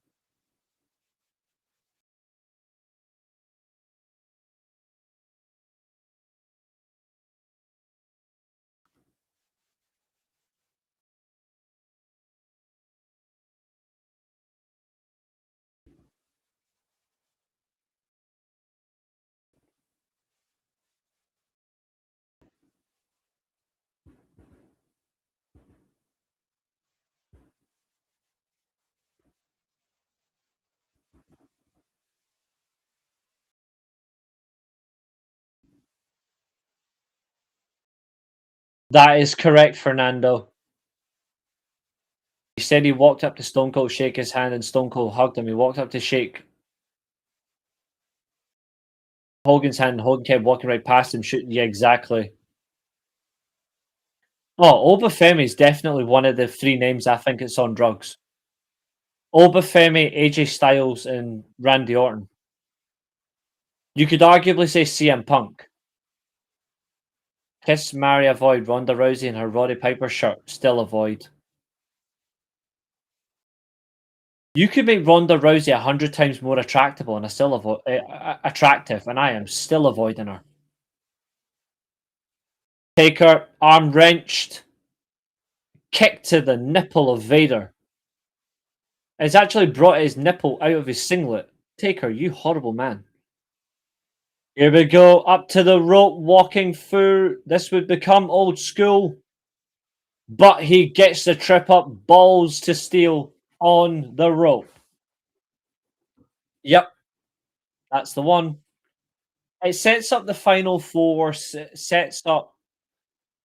Speaker 1: That is correct, Fernando. He said he walked up to Stone Cold, shake his hand, and Stone Cold hugged him. He walked up to shake Hogan's hand, and Hogan kept walking right past him, shooting. Yeah, exactly. Oh, Obafemi is definitely one of the 3 names I think it's on drugs. Obafemi, AJ Styles, and Randy Orton. You could arguably say CM Punk. Kiss, marry, avoid. Ronda Rousey and her Roddy Piper shirt. Still avoid. You could make Ronda Rousey 100 times more attractable and I still attractive, and I am still avoiding her. Taker, arm wrenched, kick to the nipple of Vader. It's actually brought his nipple out of his singlet. Taker, you horrible man. Here we go, up to the rope, walking through. This would become old school. But he gets the trip up, balls to steel on the rope. Yep, that's the one. It sets up the final 4, sets up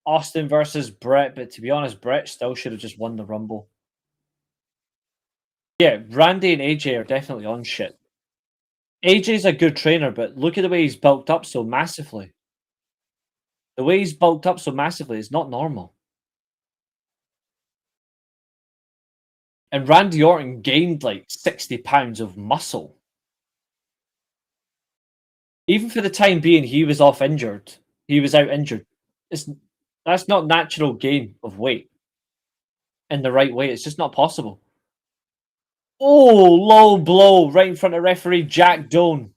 Speaker 1: Austin versus Brett, but to be honest, Brett still should have just won the Rumble. Yeah, Randy and AJ are definitely on shit. AJ's a good trainer, but look at the way he's bulked up so massively. The way he's bulked up so massively is not normal. And Randy Orton gained like 60 pounds of muscle. Even for the time being, he was off injured. He was out injured. It's that's not natural gain of weight in the right way. It's just not possible. Oh, low blow right in front of referee Jack Doan.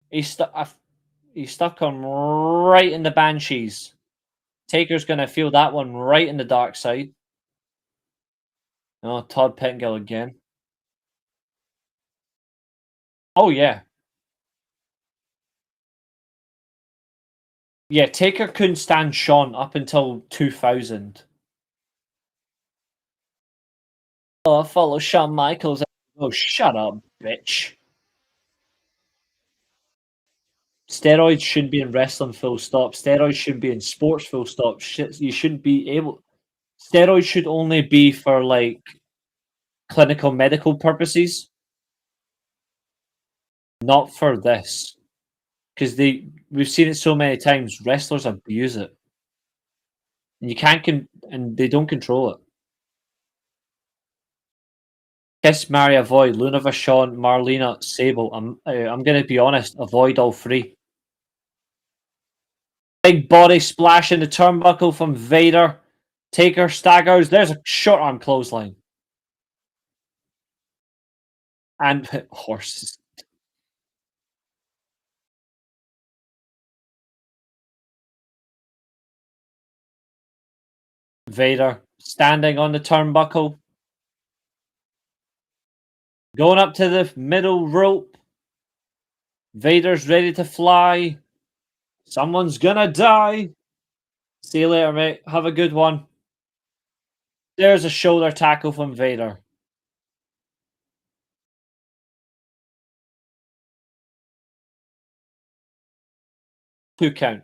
Speaker 1: He stuck. He stuck him right in the banshees. Taker's gonna feel that one right in the dark side. Oh, Todd Pettengill again. Oh yeah, yeah. Taker couldn't stand Shawn up until 2000. Oh, I follow Shawn Michaels. Oh, shut up, bitch. Steroids shouldn't be in wrestling, full stop. Steroids shouldn't be in sports, full stop. Shit, you shouldn't be able. Steroids should only be for like clinical medical purposes, not for this. Because we've seen it so many times. Wrestlers abuse it, and you can't and they don't control it. Kiss, marry, avoid. Luna Vachon, Marlena, Sable. I'm gonna be honest. Avoid all three. Big body splash in the turnbuckle from Vader. Taker staggers. There's a short arm clothesline. And horses. Vader standing on the turnbuckle. Going up to the middle rope. Vader's ready to fly. Someone's gonna die. See you later, mate. Have a good one. There's a shoulder tackle from Vader. Two count.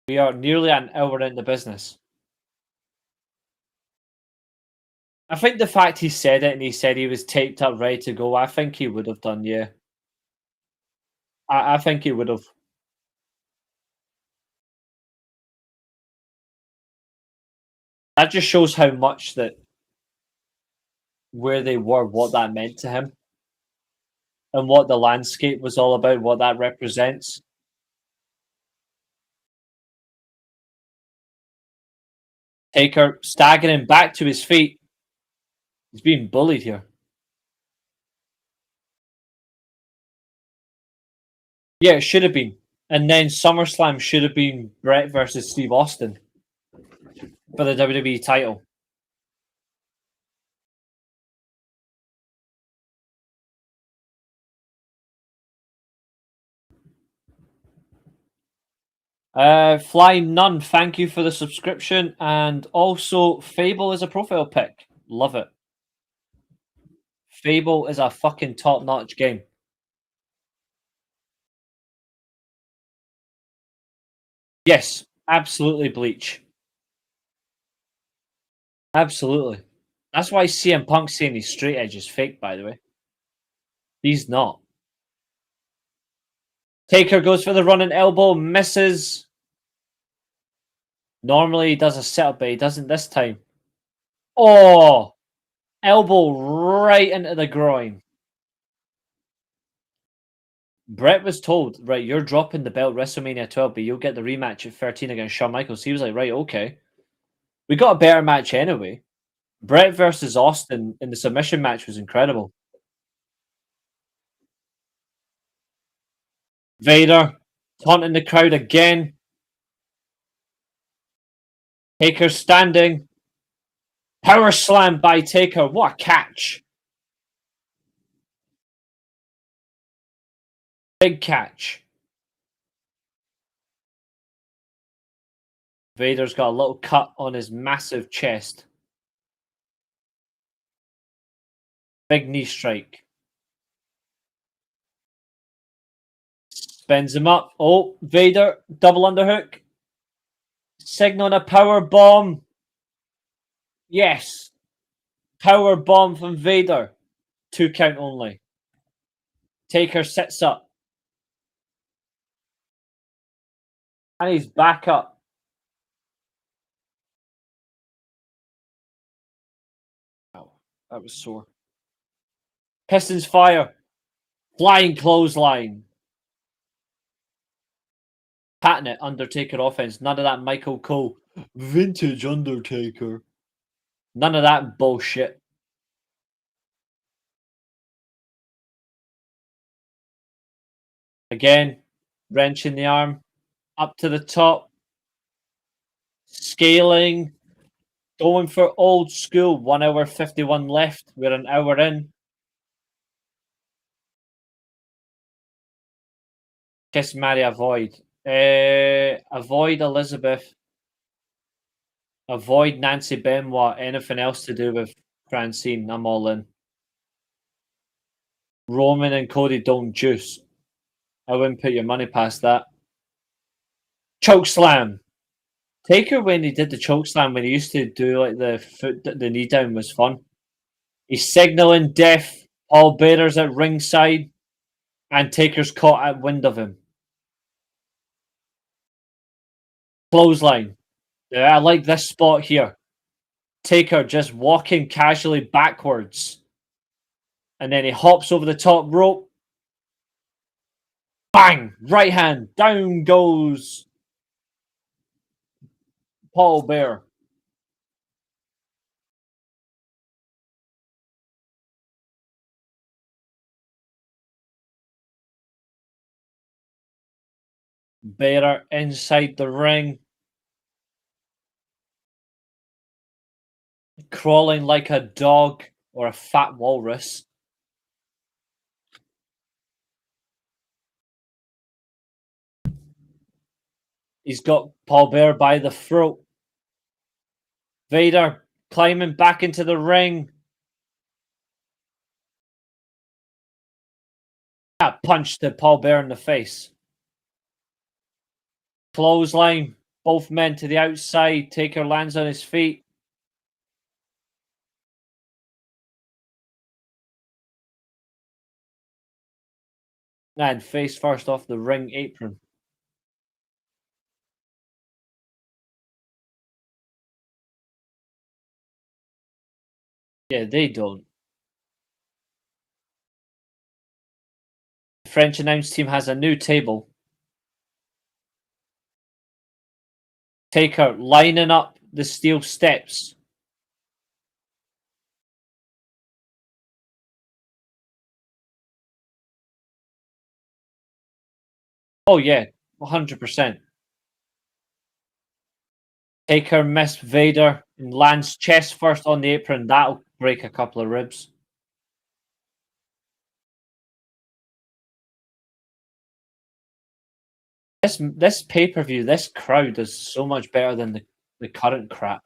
Speaker 1: We are nearly an hour into business. I think the fact he said it and he said he was taped up, ready to go, I think he would have done, yeah. I think he would have. That just shows how much that where they were, what that meant to him, and what the landscape was all about, what that represents. Taker staggering back to his feet. He's being bullied here. Yeah, it should have been. And then SummerSlam should have been Brett versus Steve Austin for the WWE title. Flying Nun, thank you for the subscription. And also, Fable is a profile pick. Love it. Fable is a fucking top-notch game. Yes, absolutely Bleach. Absolutely. That's why CM Punk's saying he's straight edge is fake, by the way. He's not. Taker goes for the running elbow, misses. Normally he does a setup, but he doesn't this time. Oh! Elbow right into the groin. Brett was told, right, you're dropping the belt WrestleMania 12, but you'll get the rematch at 13 against Shawn Michaels. He was like, right, okay. We got a better match anyway. Brett versus Austin in the submission match was incredible. Vader taunting the crowd again. Taker standing. Power slam by Taker. What a catch. Big catch. Vader's got a little cut on his massive chest. Big knee strike. Spins him up. Oh, Vader. Double underhook. Signaling a power bomb. Yes. Power bomb from Vader. 2 count only. Taker sits up. And he's back up. Wow, that was sore. Pistons fire. Flying clothesline. Patting it, Undertaker offense. None of that Michael Cole. Vintage Undertaker. None of that bullshit. Again, wrenching the arm. Up to the top. Scaling. Going for old school. 1 hour 51 left. We're an hour in. Kiss, marry, avoid. Avoid Elizabeth. Avoid Nancy Benoit. Anything else to do with Francine, I'm all in. Roman and Cody don't juice. I wouldn't put your money past that. Choke slam. Taker, when he did the choke slam, when he used to do like the knee down, was fun. He's signaling death. Paul Bearer's at ringside, and Taker's caught at wind of him. Clothesline. Yeah, I like this spot here. Taker just walking casually backwards, and then he hops over the top rope. Bang! Right hand. Down goes Paul Bearer. Bearer inside the ring. Crawling like a dog or a fat walrus. He's got Paul Bearer by the throat. Vader climbing back into the ring. Punch to Paul Bearer in the face. Clothesline. Both men to the outside. Taker lands on his feet. And face first off the ring apron. Yeah, they don't. The French announce team has a new table. Taker lining up the steel steps. Oh yeah, 100%. Taker missed Vader and lands chest first on the apron. That'll break a couple of ribs. This pay-per-view, this crowd is so much better than the current crap.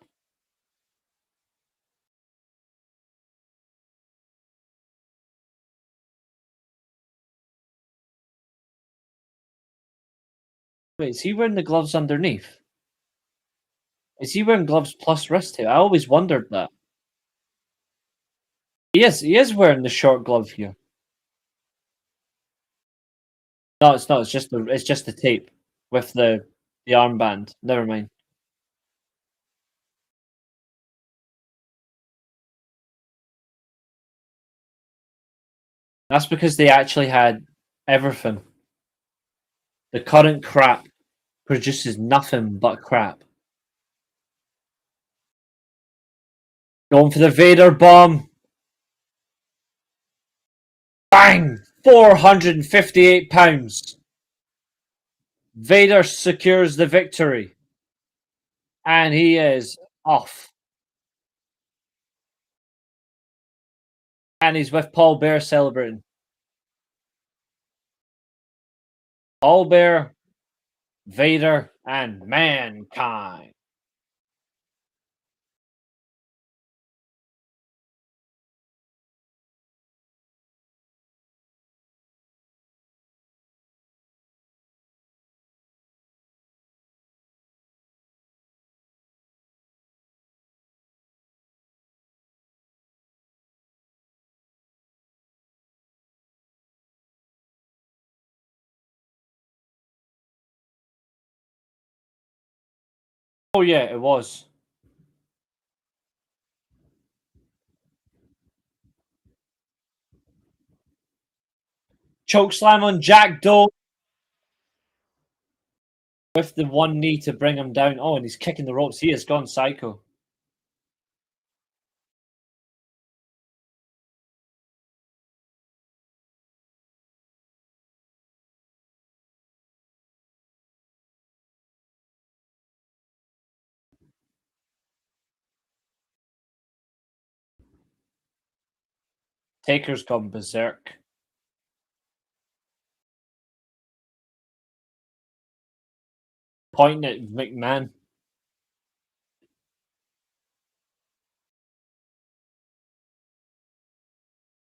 Speaker 1: Wait, is he wearing the gloves underneath? Is he wearing gloves plus wrist tape? I always wondered that. He is wearing the short glove here. No, it's not. It's just the tape with the armband. Never mind. That's because they actually had everything. The current crap produces nothing but crap. Going for the Vader bomb. Bang! 458 pounds. Vader secures the victory. And he is off. And he's with Paul Bearer celebrating. Paul Bearer, Vader, and Mankind. Oh yeah, it was. Choke slam on Jack Doe with the one knee to bring him down. Oh, and he's kicking the ropes. He has gone psycho. Taker's gone berserk. Pointing at McMahon.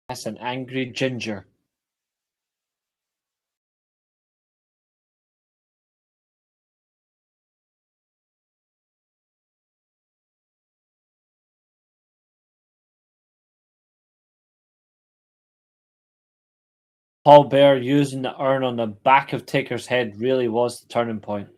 Speaker 1: That's an angry ginger. Paul Bear using the urn on the back of Taker's head really was the turning point.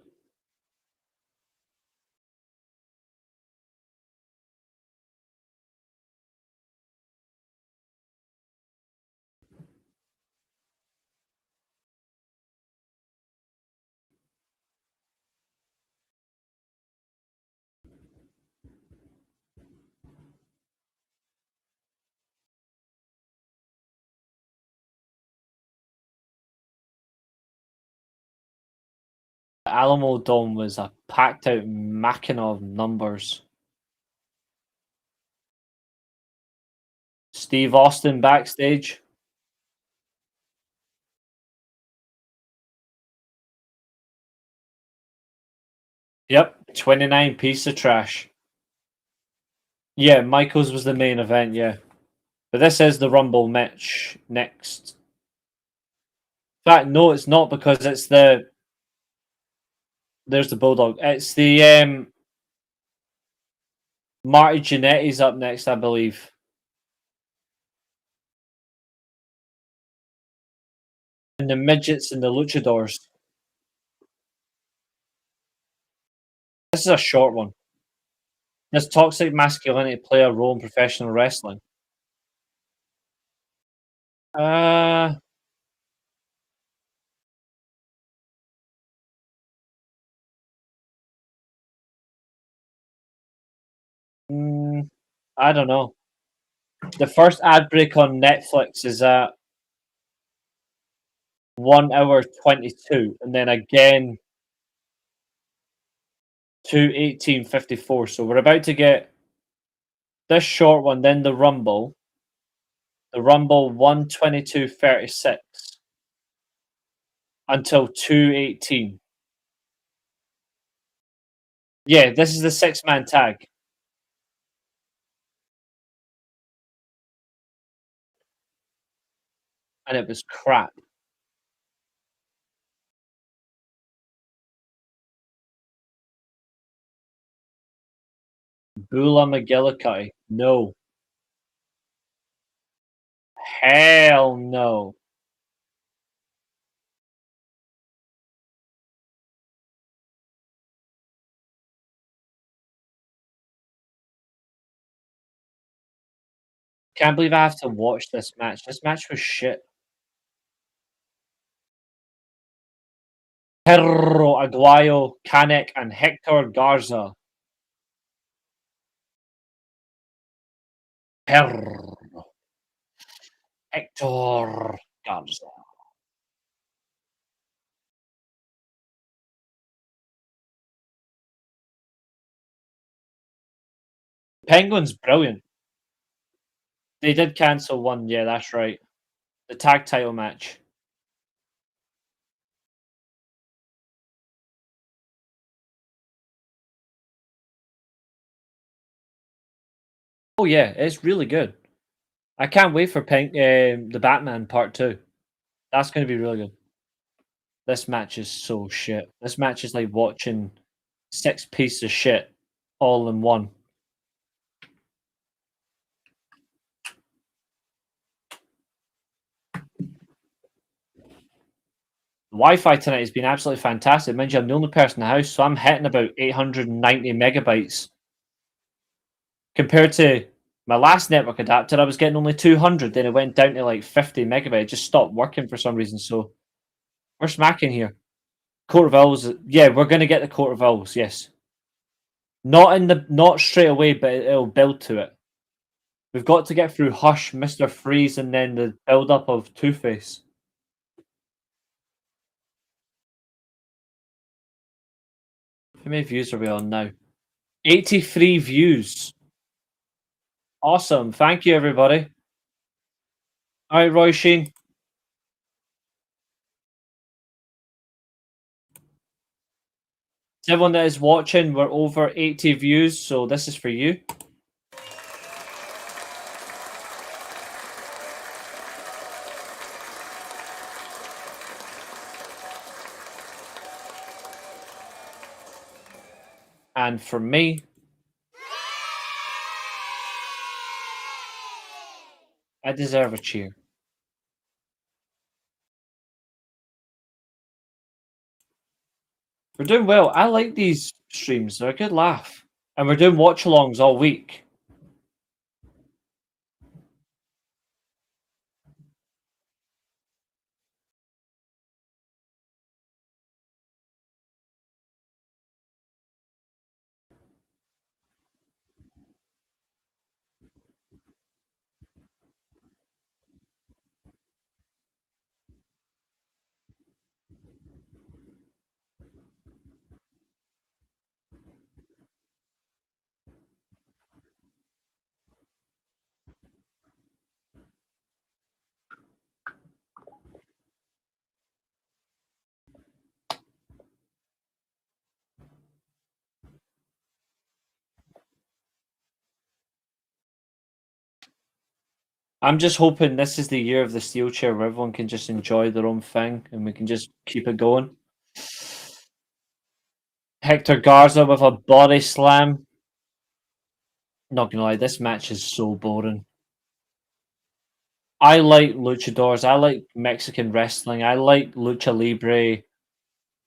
Speaker 1: The Alamo Dome was a packed out machina of numbers. Steve Austin backstage. Yep, 29 piece of trash. Yeah, Michaels was the main event, yeah. But this is the Rumble match next. In fact, no, it's not because it's the there's the Bulldog. It's the Marty Jannetty's up next, I believe. And the midgets and the luchadors. This is a short one. Does toxic masculinity play a role in professional wrestling? Uh, I don't know. The first ad break on Netflix is at 1 hour 22, and then again 2:18:54. So we're about to get this short one, then the Rumble. The Rumble 1:22:36 until 2:18. Yeah, this is the 6-man tag. And it was crap. Bula McGillicuddy. No. Hell no. Can't believe I have to watch this match. This match was shit. Perro Aguayo, Canek, and Hector Garza. Perro. Hector Garza. Penguin's brilliant. They did cancel one, yeah, that's right. The tag title match. Oh yeah, it's really good. I can't wait for the Batman part 2. That's going to be really good. This match is so shit. This match is like watching 6 pieces of shit all in one. Wi-Fi tonight has been absolutely fantastic. Mind you, I'm the only person in the house, so I'm hitting about 890 megabytes. Compared to my last network adapter, I was getting only 200, then it went down to like 50 megabytes. It just stopped working for some reason, so we're smacking here. Court of Owls, yeah, we're going to get the Court of Owls, yes. Not straight away, but it'll build to it. We've got to get through Hush, Mr. Freeze, and then the build-up of Two-Face. How many views are we on now? 83 views. Awesome. Thank you, everybody. All right, Roy Sheen. To everyone that is watching, we're over 80 views, so this is for you. And for me, I deserve a cheer. We're doing well. I like these streams. They're a good laugh. And we're doing watch-alongs all week. I'm just hoping this is the year of the Steelchair where everyone can just enjoy their own thing and we can just keep it going. Hector Garza with a body slam. Not gonna lie, this match is so boring. I like luchadors. I like Mexican wrestling. I like lucha libre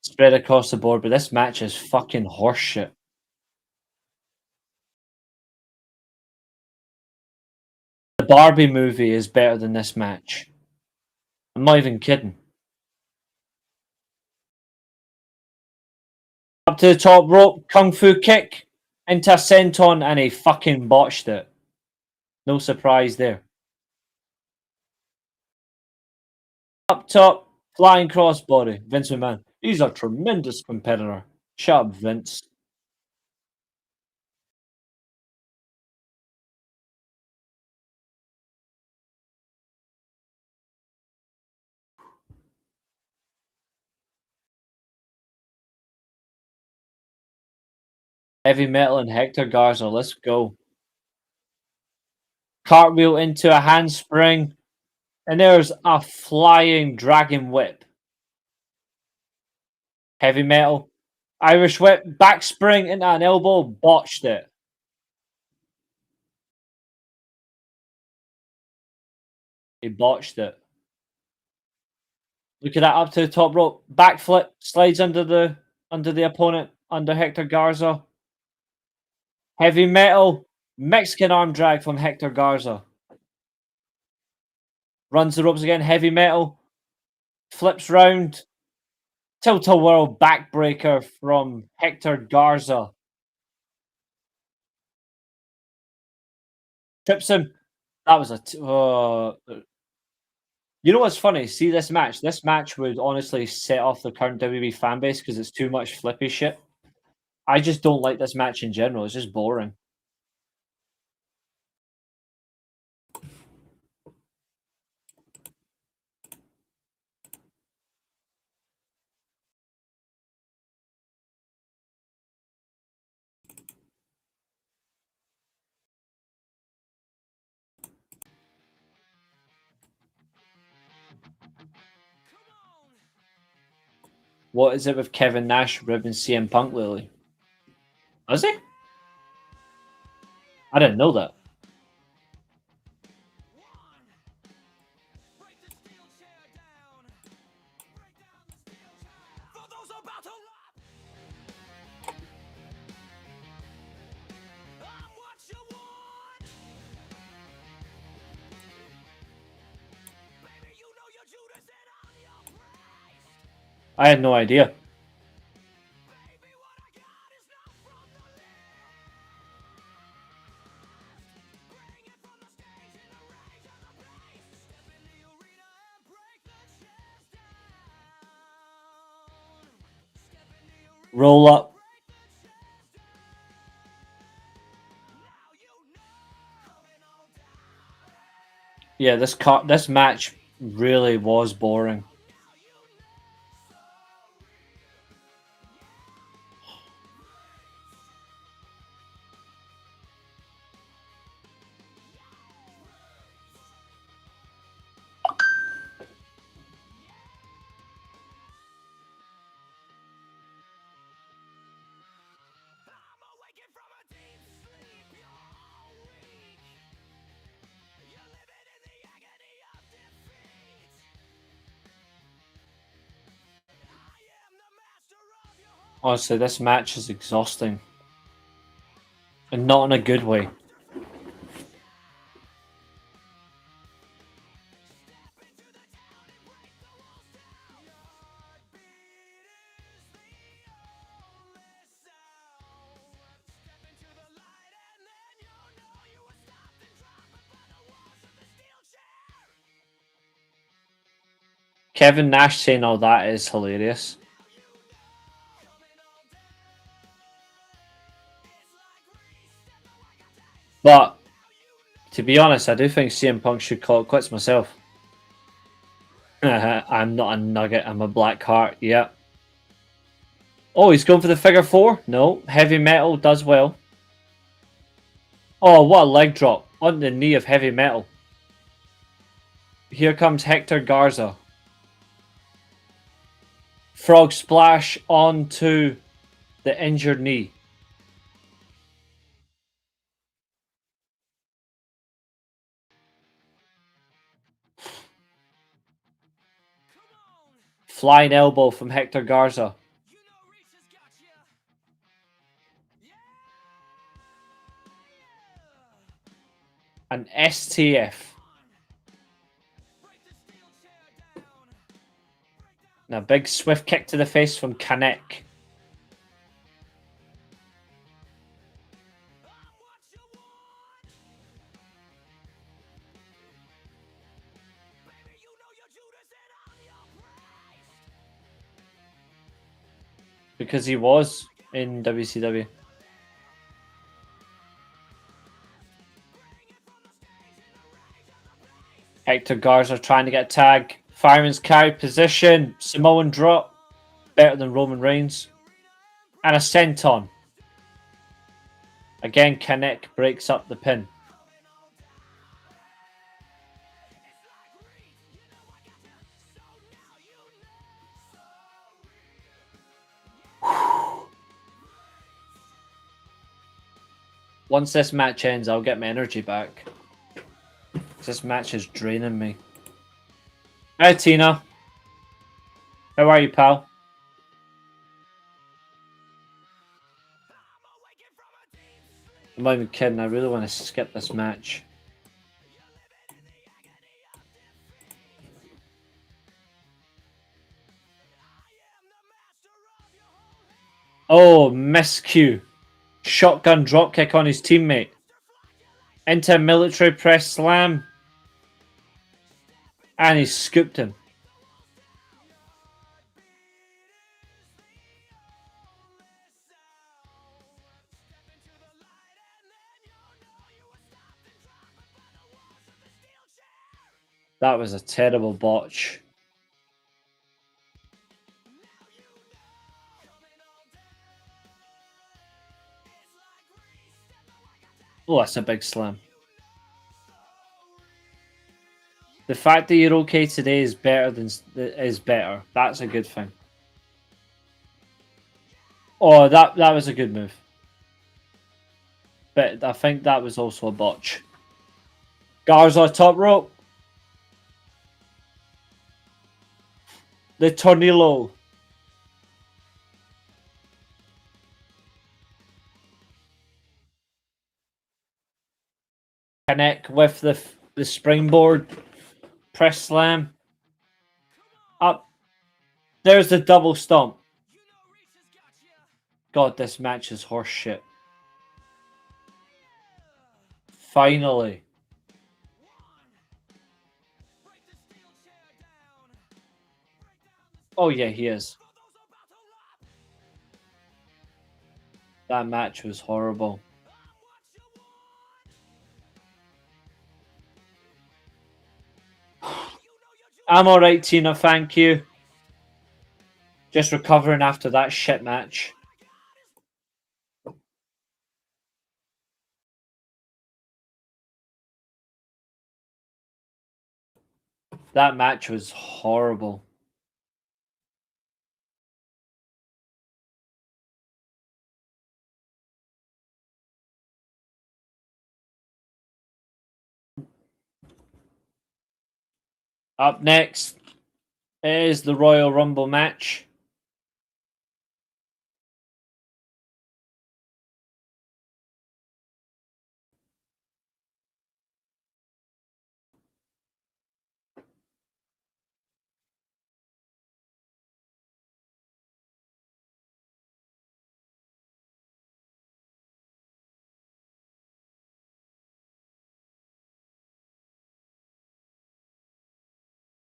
Speaker 1: spread across the board, but this match is fucking horseshit. The Barbie movie is better than this match. I'm not even kidding. Up to the top rope, kung fu kick into a senton, and he fucking botched it. No surprise there. Up top, flying crossbody. Vince McMahon. He's a tremendous competitor. Shut up, Vince. Heavy Metal and Hector Garza. Let's go. Cartwheel into a handspring. And there's a flying dragon whip. Heavy Metal. Irish whip. Back spring into an elbow. Botched it. He botched it. Look at that up to the top rope. Backflip. Slides under the opponent. Under Hector Garza. Heavy Metal. Mexican arm drag from Hector Garza. Runs the ropes again. Heavy Metal. Flips round. Tilt-a-whirl backbreaker from Hector Garza. Trips him. That was you know what's funny? See this match? This match would honestly set off the current WWE fan base because it's too much flippy shit. I just don't like this match in general. It's just boring. What is it with Kevin Nash ribbing CM Punk lately? Is he? I didn't know that. I had no idea. Roll up. Yeah, this match really was boring. Honestly, this match is exhausting. And not in a good way. Kevin Nash saying all that is hilarious. But to be honest, I do think CM Punk should call it quits myself. I'm not a nugget, I'm a black heart. Yeah. Oh, he's going for the figure four? No. Heavy Metal does well. Oh, what a leg drop on the knee of Heavy Metal. Here comes Hector Garza. Frog splash onto the injured knee. Flying elbow from Hector Garza. An STF. And a big swift kick to the face from Kanek. Because he was in WCW. Hector Garza trying to get a tag. Fireman's carry position. Samoan drop. Better than Roman Reigns. And a senton. Again, Kanek breaks up the pin. Once this match ends, I'll get my energy back. This match is draining me. Hi, Tina. How are you, pal? I'm not even kidding. I really want to skip this match. Oh, miscue. Shotgun dropkick on his teammate. Into a military press slam. And he scooped him. That was a terrible botch. Oh, that's a big slam. The fact that you're okay today is better. That's a good thing. Oh, that was a good move. But I think that was also a botch. Garza top rope. The Tornillo. Connect with the springboard. Press slam. Up. There's the double stomp. God, this match is horse shit. Finally. Oh yeah, he is. That match was horrible. I'm alright, Tina, thank you. Just recovering after that shit match. That match was horrible. Up next is the Royal Rumble match.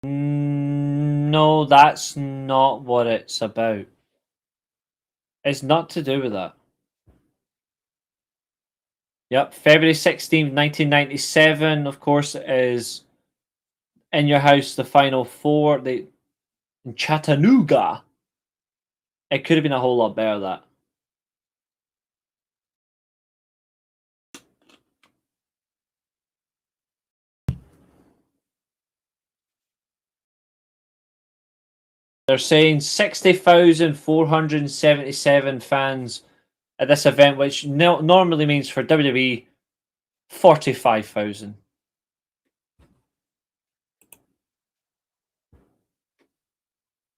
Speaker 1: No, that's not what it's about. It's not to do with that. Yep, February 16th, 1997, of course, is In Your House, the Final Four. In Chattanooga. It could have been a whole lot better, that. They're saying 60,477 fans at this event, which normally means for WWE 45,000.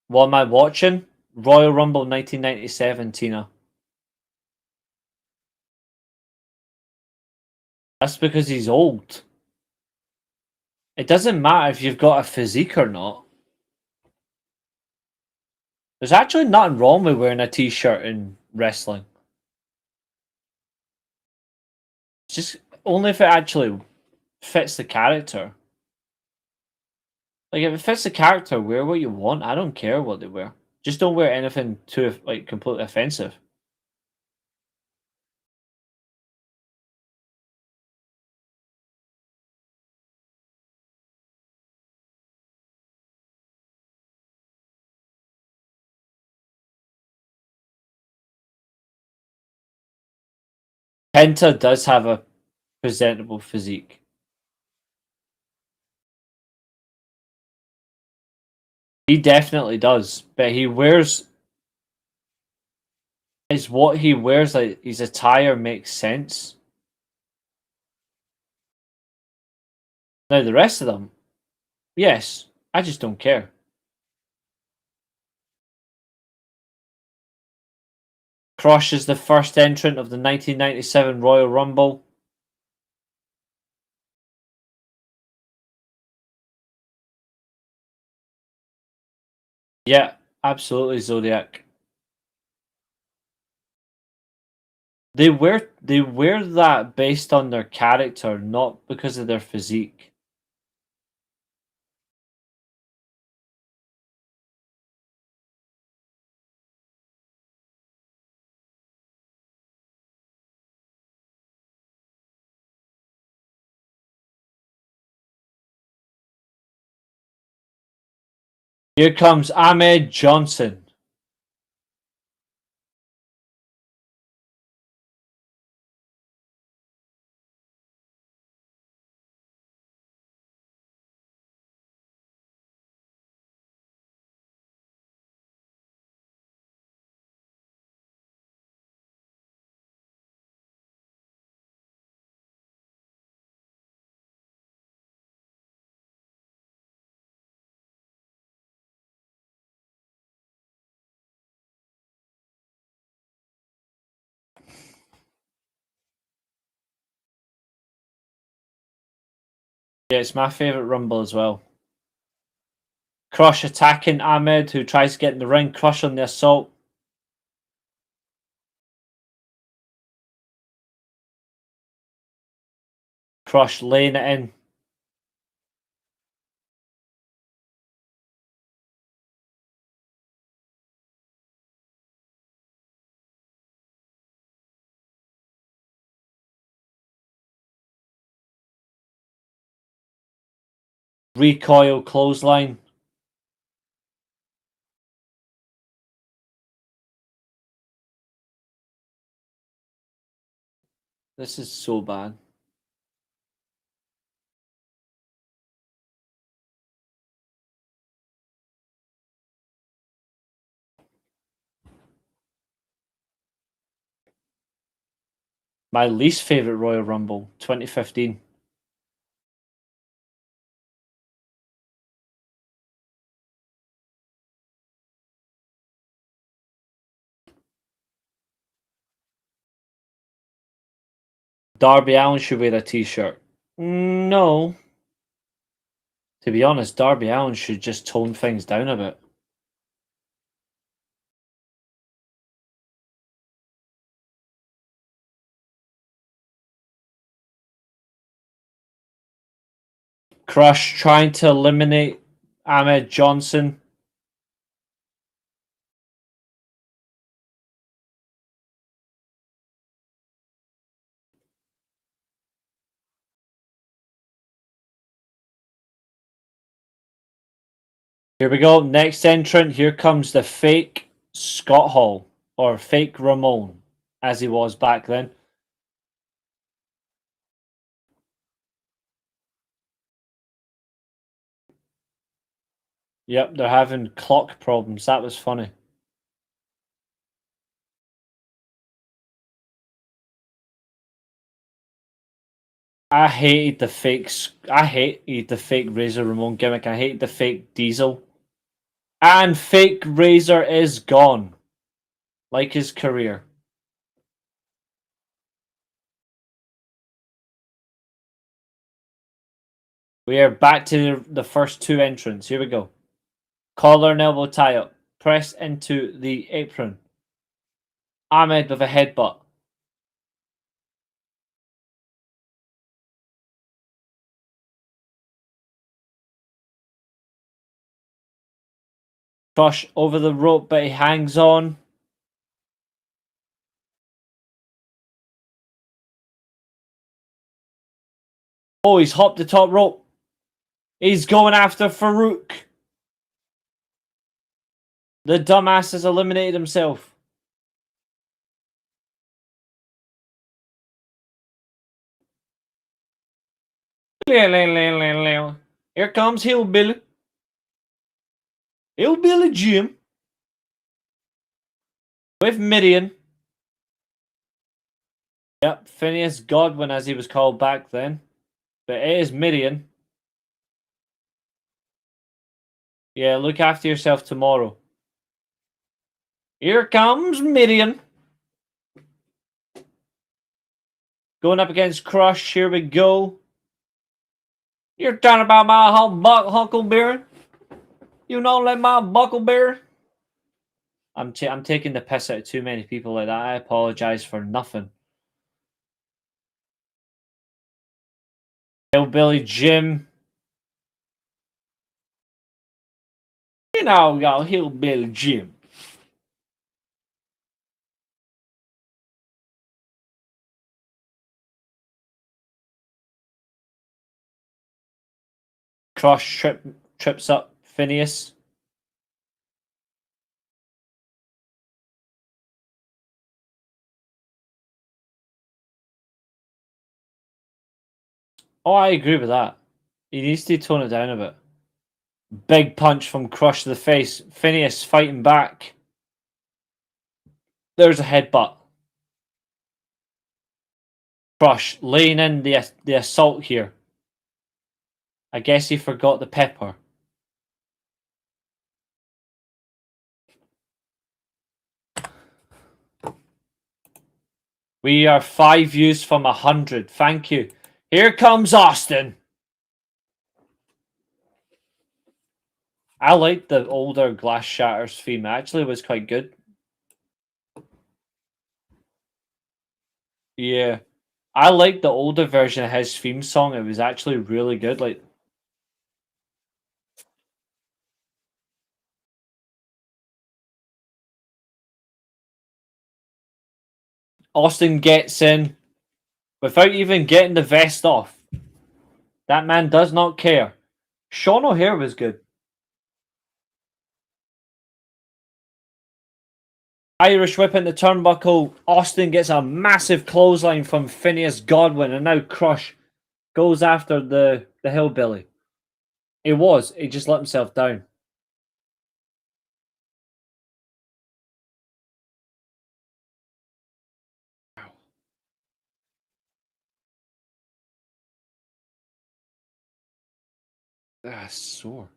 Speaker 1: What am I watching? Royal Rumble 1997, Tina. That's because he's old. It doesn't matter if you've got a physique or not. There's actually nothing wrong with wearing a t-shirt in wrestling. It's just only if it actually fits the character. Like if it fits the character, wear what you want. I don't care what they wear. Just don't wear anything too like completely offensive. Penta does have a presentable physique. He definitely does, but he wears is what he wears. Like his attire makes sense. Now the rest of them, yes, I just don't care. Crush is the first entrant of the 1997 Royal Rumble. Yeah, absolutely, Zodiac. They wear that based on their character, not because of their physique. Here comes Ahmed Johnson. Yeah, it's my favorite Rumble as well. Crush attacking Ahmed, who tries to get in the ring. Crush on the assault. Crush laying it in. Recoil clothesline. This is so bad. My least favorite Royal Rumble, 2015. Darby Allin should wear a t-shirt. No. To be honest, Darby Allin should just tone things down a bit. Crush trying to eliminate Ahmed Johnson. Here we go. Next entrant. Here comes the fake Scott Hall. Or fake Ramon, as he was back then. Yep, they're having clock problems. That was funny. I hated the fake Razor Ramon gimmick. I hate the fake Diesel. And fake Razor is gone. Like his career. We are back to the first two entrants. Here we go. Collar and elbow tie up. Press into the apron. Ahmed with a headbutt. Crush over the rope, but he hangs on. Oh, he's hopped the top rope. He's going after Farouk. The dumbass has eliminated himself. Here comes Hillbilly. Hillbilly Jim. With Midian. Yep, Phineas Godwin as he was called back then. But it is Midian. Yeah, look after yourself tomorrow. Here comes Midian. Going up against Crush. Here we go. You're talking about my huckleberry? You don't let my buckleberry? I'm taking the piss out of too many people like that. I apologize for nothing. Hillbilly Jim. You know, y'all, Hillbilly Jim. Crush trips up Phineas. Oh, I agree with that. He needs to tone it down a bit. Big punch from Crush to the face. Phineas fighting back. There's a headbutt. Crush laying in the assault here. I guess he forgot the pepper. We are 5 views from 100. Thank you. Here comes Austin. I liked the older Glass Shatters theme. It actually was quite good. Yeah. I liked the older version of his theme song. It was actually really good. Like, Austin gets in without even getting the vest off. That man does not care. Sean O'Hare was good. Irish whip in the turnbuckle. Austin gets a massive clothesline from Phineas Godwin, and now Crush goes after the hillbilly. He just let himself down. That's sore.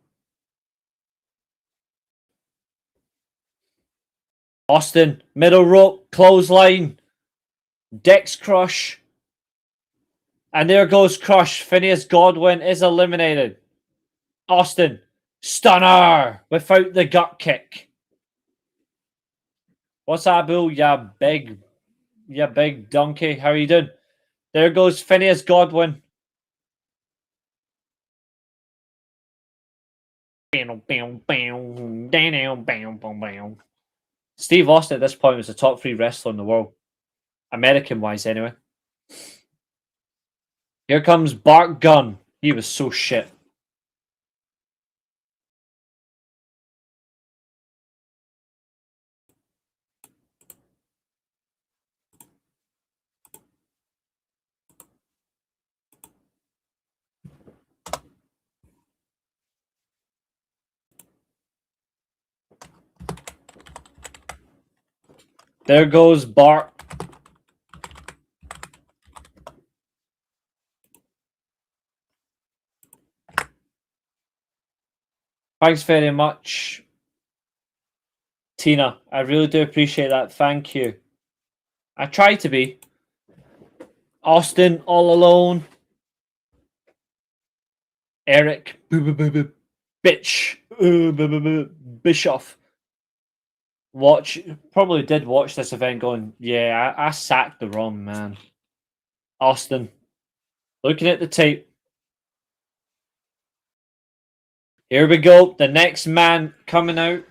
Speaker 1: Austin, middle rope, clothesline, Dex Crush. And there goes Crush. Phineas Godwin is eliminated. Austin, stunner without the gut kick. What's that, Bull? Ya big donkey. How are you doing? There goes Phineas Godwin. Steve Austin at this point was the top 3 wrestler in the world. American wise, anyway. Here comes Bart Gunn. He was so shit. There goes Bart. Thanks very much, Tina. I really do appreciate that. Thank you. I try to be. Austin all alone. Eric. Bitch. Bischoff. Probably did watch this event going, yeah, I sacked the wrong man. Austin. Looking at the tape. Here we go. The next man coming out.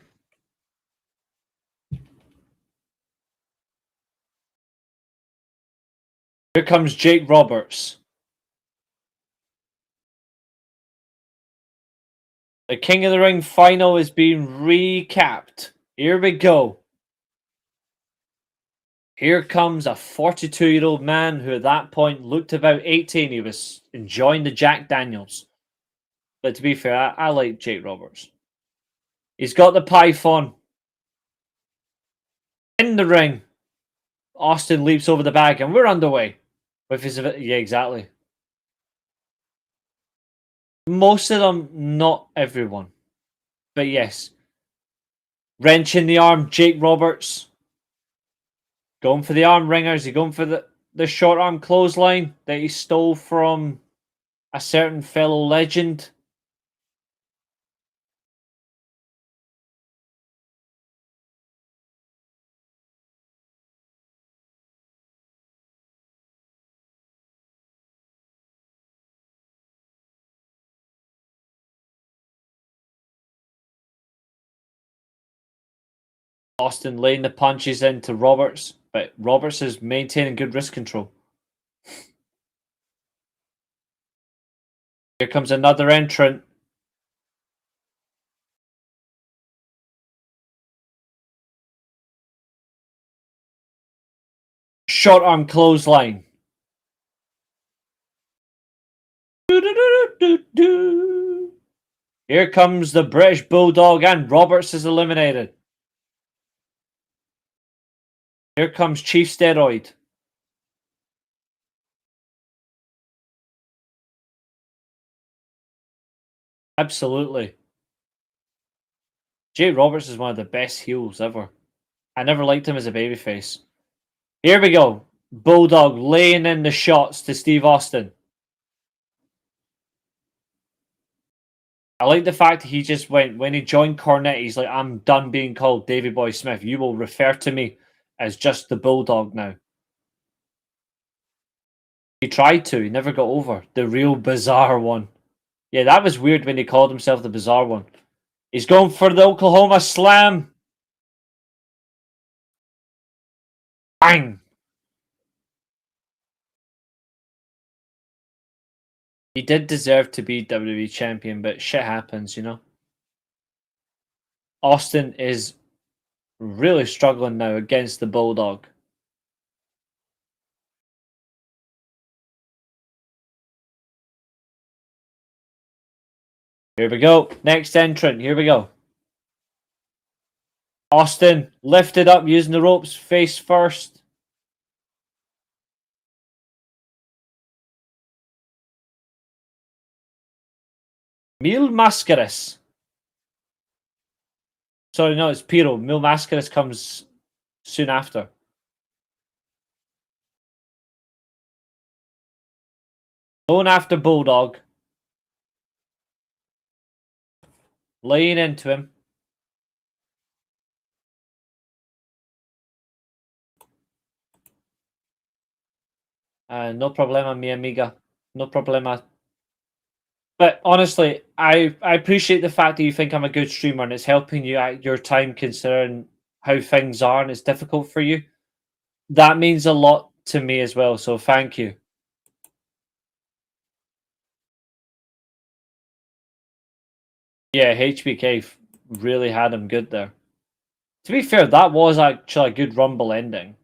Speaker 1: Here comes Jake Roberts. The King of the Ring final is being recapped. Here we go. Here comes a 42-year-old man who at that point looked about 18. He was enjoying the Jack Daniels. But to be fair, I like Jake Roberts. He's got the python. In the ring. Austin leaps over the bag and we're underway. With his, yeah, exactly. Most of them, not everyone. But yes. Wrench in the arm, Jake Roberts. Going for the arm ringers. He going for the short arm clothesline that he stole from a certain fellow legend. Austin laying the punches into Roberts, but Roberts is maintaining good wrist control. Here comes another entrant. Short arm clothesline. Here comes the British Bulldog and Roberts is eliminated. Here comes Chief Steroid. Absolutely. Jay Roberts is one of the best heels ever. I never liked him as a babyface. Here we go. Bulldog laying in the shots to Steve Austin. I like the fact that he just went, when he joined Cornette, he's like, I'm done being called Davy Boy Smith. You will refer to me as just the Bulldog now. He tried to, he never got over. The real bizarre one. Yeah, that was weird when he called himself the bizarre one. He's going for the Oklahoma Slam. Bang! He did deserve to be WWE champion, but shit happens, you know? Austin is really struggling now against the Bulldog. Here we go. Next entrant. Here we go. Austin lifted up using the ropes face first. Mil Mascaras. Sorry, no, it's Piro. Mil Mascaras comes soon after. Going after Bulldog. Laying into him. No problema, mi amiga. No problema. But honestly, I appreciate the fact that you think I'm a good streamer and it's helping you at your time considering how things are and it's difficult for you. That means a lot to me as well, so thank you. Yeah, HBK really had him good there. To be fair, that was actually a good Rumble ending.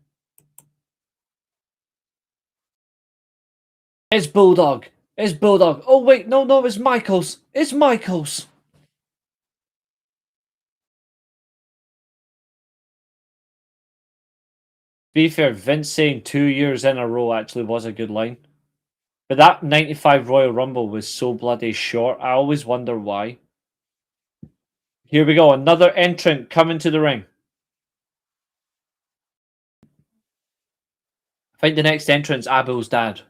Speaker 1: It's Bulldog. It's Bulldog. Oh, wait. No, it's Michaels. It's Michaels. To be fair, Vince saying 2 years in a row actually was a good line. But that 95 Royal Rumble was so bloody short. I always wonder why. Here we go. Another entrant coming to the ring. I think the next entrant's Abel's dad.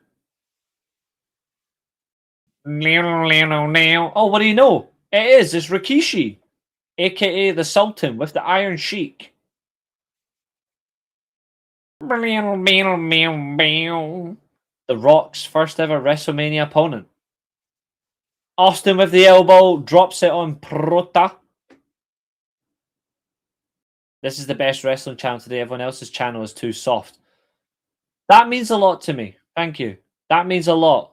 Speaker 1: Oh, what do you know? It is. It's Rikishi, aka the Sultan with the Iron Sheik. The Rock's first ever WrestleMania opponent. Austin with the elbow, drops it on Prota. This is the best wrestling channel today. Everyone else's channel is too soft. That means a lot to me. Thank you. That means a lot.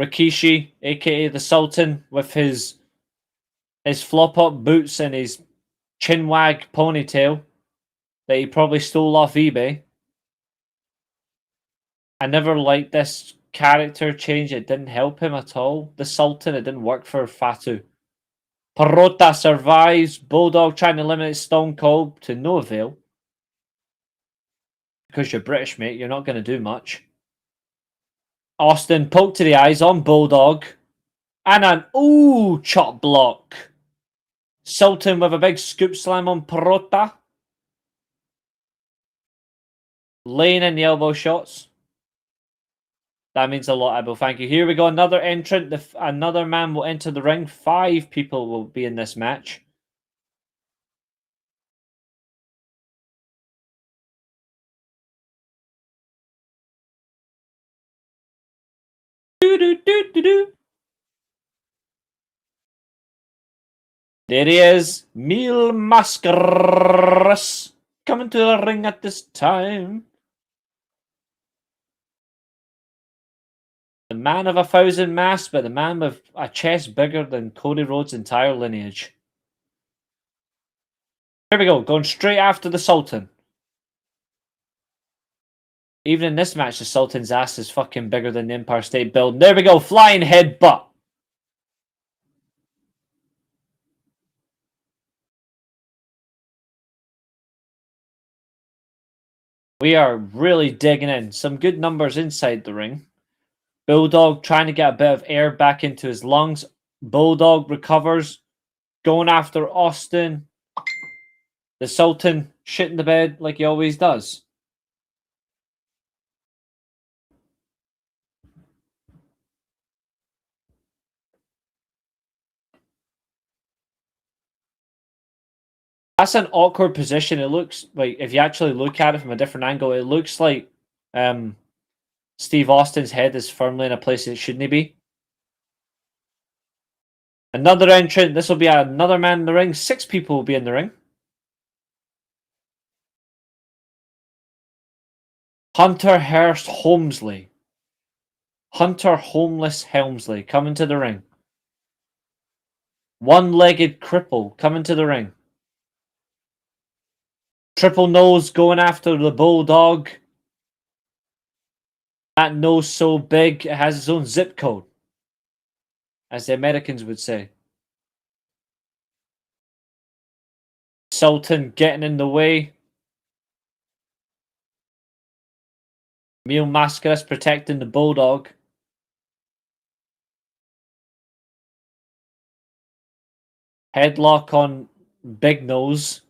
Speaker 1: Rikishi, aka the Sultan, with his flop up boots and his chinwag ponytail that he probably stole off eBay. I never liked this character change. It didn't help him at all. The Sultan, it didn't work for Fatu. Perota survives. Bulldog trying to eliminate Stone Cold to no avail. Because you're British, mate. You're not going to do much. Austin poked to the eyes on Bulldog. And an chop block. Sultan with a big scoop slam on Perota. Laying in the elbow shots. That means a lot, Abel. Thank you. Here we go. Another entrant. Another man will enter the ring. 5 people will be in this match. There he is. Mil Mascaras coming to the ring at this time. The man of 1,000 masks, but the man with a chest bigger than Cody Rhodes' entire lineage. Here we go, going straight after the Sultan. Even in this match, the Sultan's ass is fucking bigger than the Empire State Building. There we go, flying headbutt. We are really digging in. Some good numbers inside the ring. Bulldog trying to get a bit of air back into his lungs. Bulldog recovers. Going after Austin. The Sultan shitting the bed like he always does. That's an awkward position. It looks like, if you actually look at it from a different angle, it looks like Steve Austin's head is firmly in a place it shouldn't be. Another entrant. This will be another man in the ring. 6 people will be in the ring. Hunter Hearst Holmesley. Hunter Homeless Helmsley coming to the ring. One-legged cripple coming to the ring. Triple Nose going after the Bulldog. That nose so big, it has its own zip code, as the Americans would say. Sultan getting in the way. Mil Mascaras protecting the Bulldog. Headlock on Big Nose.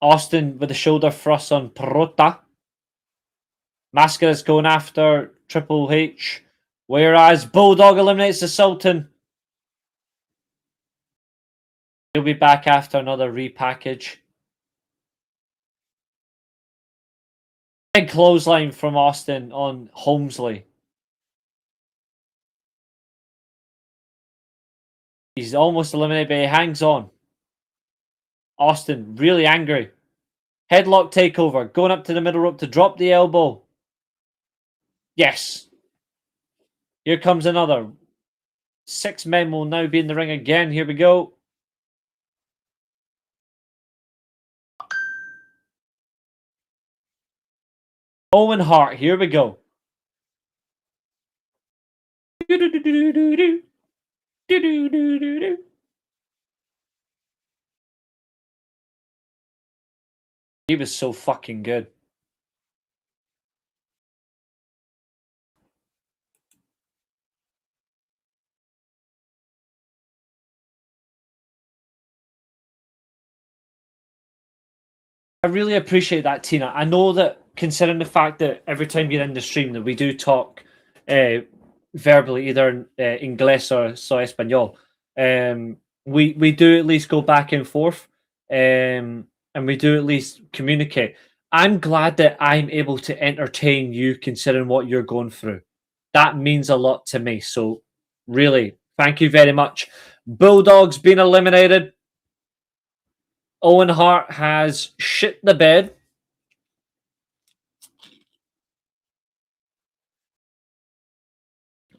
Speaker 1: Austin with the shoulder thrust on Perota. Mascaras going after Triple H. Whereas Bulldog eliminates the Sultan. He'll be back after another repackage. Big clothesline from Austin on Holmesley. He's almost eliminated, but he hangs on. Austin really angry. Headlock takeover. Going up to the middle rope to drop the elbow. Yes. Here comes another. 6 men will now be in the ring again. Here we go. Owen Hart. Here we go. He was so fucking good. I really appreciate that, Tina. I know that, considering the fact that every time you're in the stream that we do talk verbally, either in English or Espanol, we do at least go back and forth, and we do at least communicate. I'm glad that I'm able to entertain you, considering what you're going through. That means a lot to me. So, really, thank you very much. Bulldog's been eliminated. Owen Hart has shit the bed.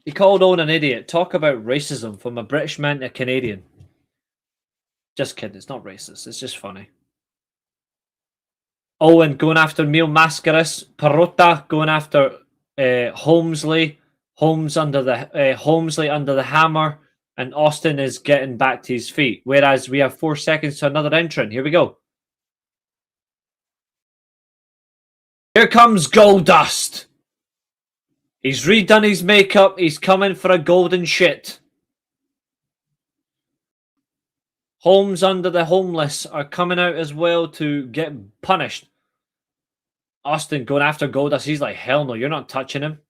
Speaker 1: He called Owen an idiot. Talk about racism from a British man to a Canadian. Just kidding. It's not racist. It's just funny. Owen going after Mil Mascaras. Perota going after Holmesley. Holmesley under the hammer. And Austin is getting back to his feet. Whereas we have 4 seconds to another entrant. Here we go. Here comes Goldust. He's redone his makeup. He's coming for a golden shit. Holmes under the homeless are coming out as well to get punished. Austin going after Goldust. He's like, hell no, you're not touching him.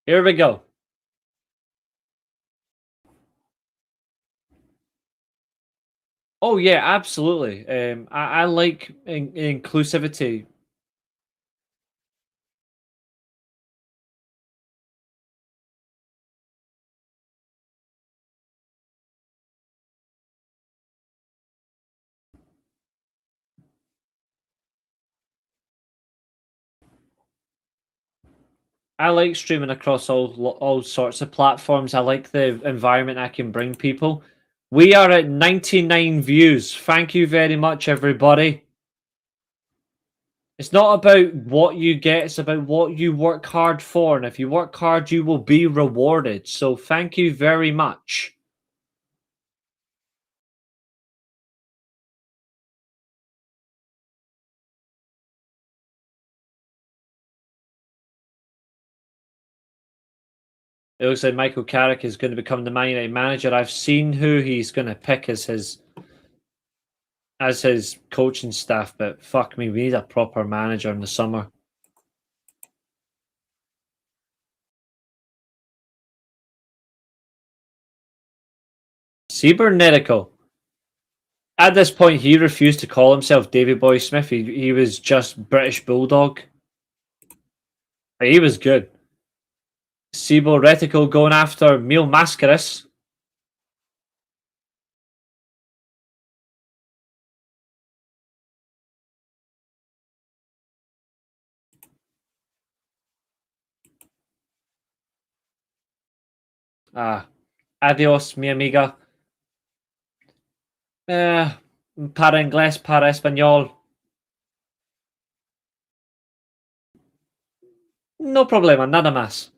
Speaker 1: Here we go. Oh yeah, absolutely. I like inclusivity. I like streaming across all sorts of platforms. I like the environment I can bring people. We are at 99 views. Thank you very much, everybody. It's not about what you get, it's about what you work hard for. And if you work hard, you will be rewarded. So thank you very much. It looks like Michael Carrick is going to become the Man United manager. I've seen who he's going to pick as his coaching staff, but fuck me, we need a proper manager in the summer. Cybernetical. At this point, he refused to call himself Davy Boy Smith. He was just British Bulldog. He was good. Sibo Reticle going after Mil Mascaris. Adios, mi amiga. Para inglés, para español. No problema, nada más.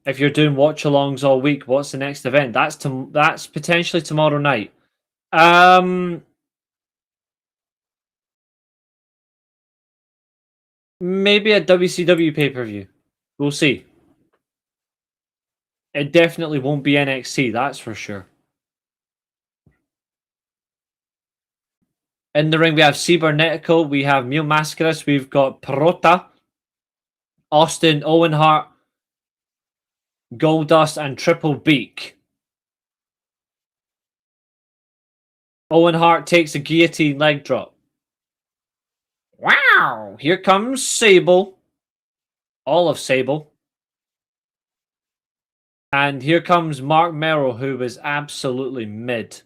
Speaker 1: If you're doing watch-alongs all week, what's the next event? That's potentially tomorrow night. Maybe a WCW pay-per-view. We'll see. It definitely won't be NXT, that's for sure. In the ring, we have Cybernetical, we have Mil Mascaris, we've got Perota, Austin, Owen Hart, Goldust, and Triple Beak. Owen Hart takes a guillotine leg drop. Wow! Here comes Sable. All of Sable. And here comes Mark Merrill, who was absolutely mid.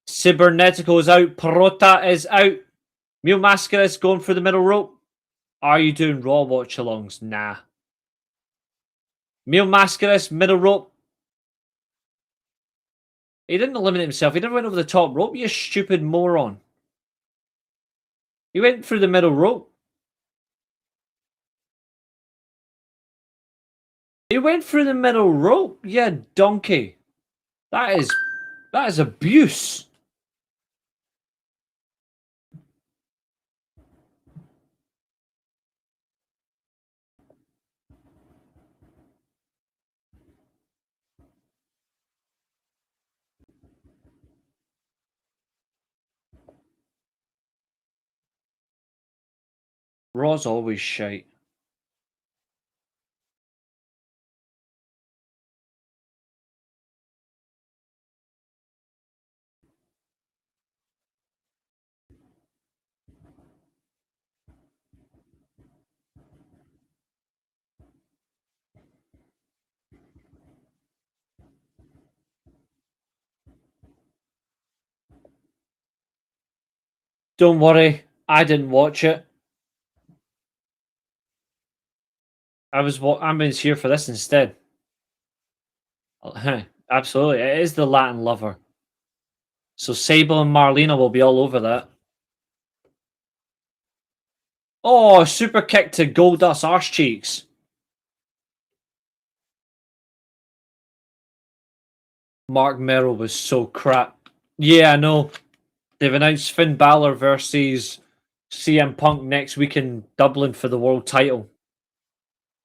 Speaker 1: Cybernetical is out. Perota is out. Mil Mascaris going for the middle rope. Are you doing Raw watch-alongs? Nah. Mil Mascaris, middle rope. He didn't eliminate himself. He never went over the top rope, you stupid moron. He went through the middle rope. He went through the middle rope, you donkey. That is abuse. Raw's always shite. Don't worry, I didn't watch it. I'm here for this instead. Absolutely, it is the Latin lover. So Sable and Marlena will be all over that. Oh, super kick to Goldust arse cheeks. Mark Merrill was so crap. Yeah, I know. They've announced Finn Balor versus CM Punk next week in Dublin for the world title.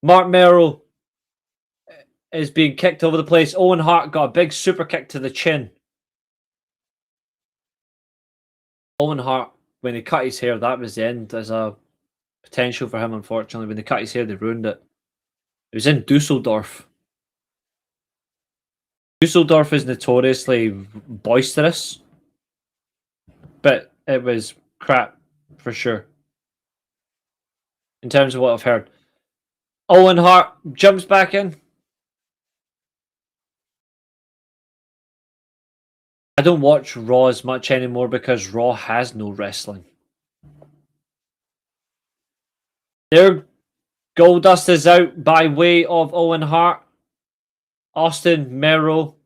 Speaker 1: Mark Merrill is being kicked over the place. Owen Hart got a big super kick to the chin. Owen Hart, when he cut his hair, that was the end. There's a potential for him, unfortunately. When they cut his hair, they ruined it. It was in Dusseldorf. Dusseldorf is notoriously boisterous, but it was crap for sure. In terms of what I've heard. Owen Hart jumps back in. I don't watch Raw as much anymore because Raw has no wrestling. There, Goldust is out by way of Owen Hart. Austin, Mero,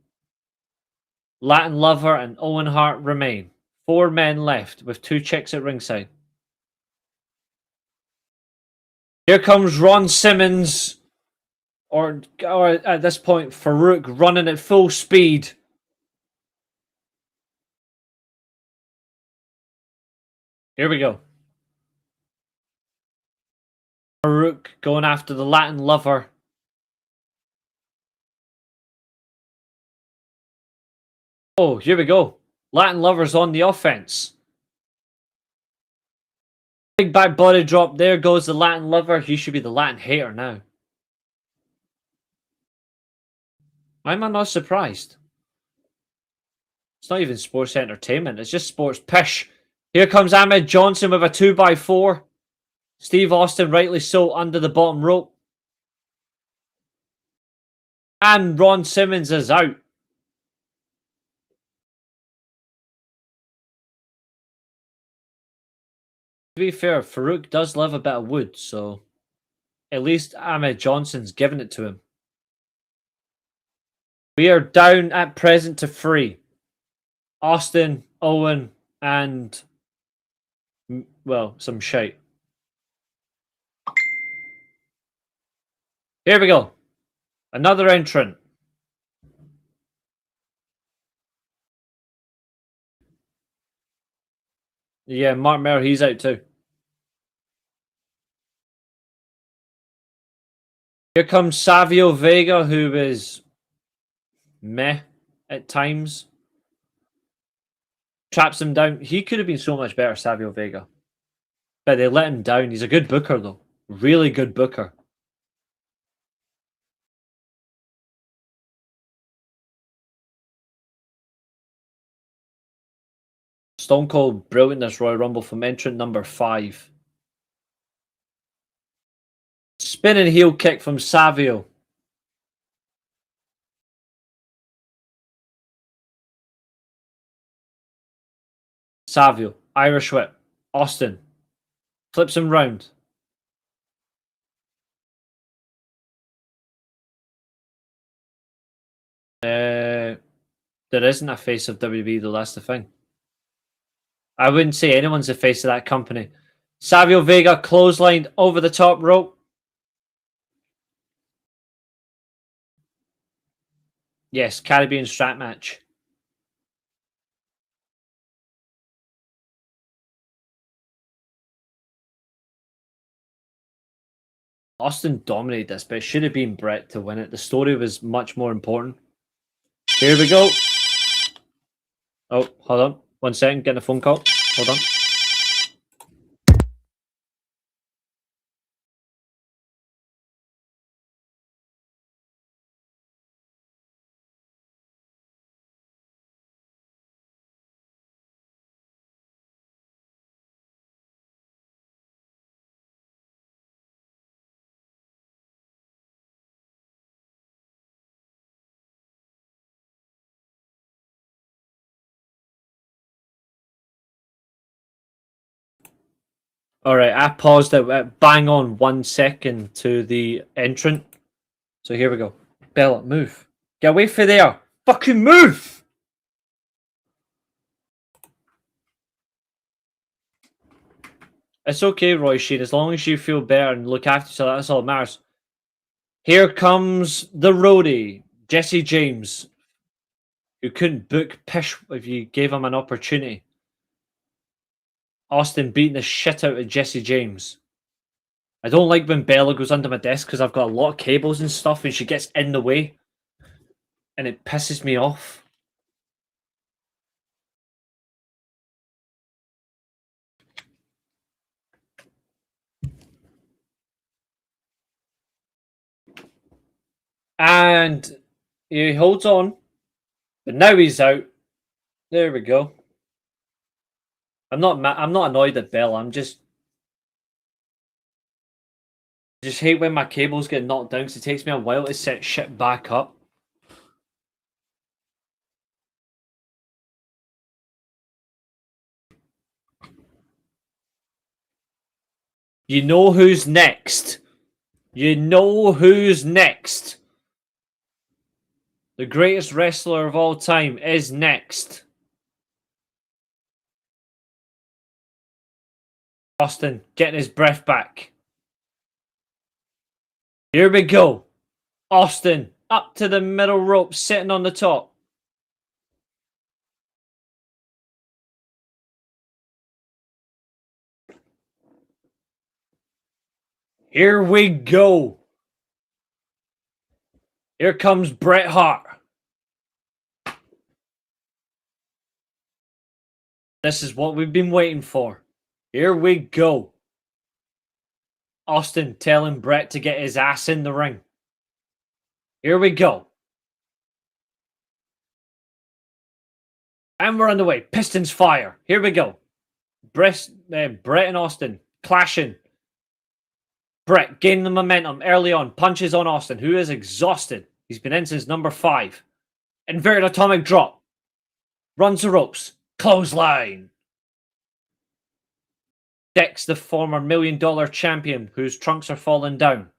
Speaker 1: Latin Lover, and Owen Hart remain. 4 men left with 2 chicks at ringside. Here comes Ron Simmons, or at this point, Farouk running at full speed. Here we go. Farouk going after the Latin Lover. Oh, here we go. Latin Lover's on the offense. Big back body drop. There goes the Latin Lover. He should be the Latin hater now. Why am I not surprised? It's not even sports entertainment. It's just sports pish. Here comes Ahmed Johnson with a 2x4. Steve Austin, rightly so, under the bottom rope. And Ron Simmons is out. To be fair, Farouk does love a bit of wood, so at least Ahmed Johnson's giving it to him. We are down at present to 3. Austin, Owen, and, well, some shite. Here we go. Another entrant. Yeah, Mark Merrill, he's out too. Here comes Savio Vega, who is meh at times. Traps him down. He could have been so much better, Savio Vega. But they let him down. He's a good booker, though. Really good booker. Stone Cold brilliantness Royal Rumble from entrant number 5. Spinning heel kick from Savio. Savio. Irish whip. Austin. Flips him round. There isn't a face of WB though, that's the thing. I wouldn't say anyone's the face of that company. Savio Vega clotheslined over the top rope. Yes, Caribbean strap match. Austin dominated this, but it should have been Brett to win it. The story was much more important. Here we go. Oh, hold on. 1 second, getting a phone call. Hold on. Alright, I paused it at bang on 1 second to the entrant. So here we go. Bella, move. Get away from there. Fucking move! It's okay, Roy Sheen, as long as you feel better and look after yourself, that's all that matters. Here comes the roadie, Jesse James, who couldn't book pish if you gave him an opportunity. Austin beating the shit out of Jesse James. I don't like when Bella goes under my desk because I've got a lot of cables and stuff and she gets in the way. And it pisses me off. And he holds on. But now he's out. There we go. I'm not annoyed at Bella. I just hate when my cables get knocked down because it takes me a while to set shit back up. You know who's next. You know who's next. The greatest wrestler of all time is next. Austin getting his breath back. Here we go. Austin up to the middle rope, sitting on the top. Here we go. Here comes Bret Hart. This is what we've been waiting for. Here we go. Austin telling Bret to get his ass in the ring. Here we go. And we're underway. Pistons fire. Here we go. Brett and Austin clashing. Brett gaining the momentum early on. Punches on Austin, who is exhausted. He's been in since number 5. Inverted atomic drop. Runs the ropes. Clothesline. Dex, the former $1 million champion, whose trunks are falling down.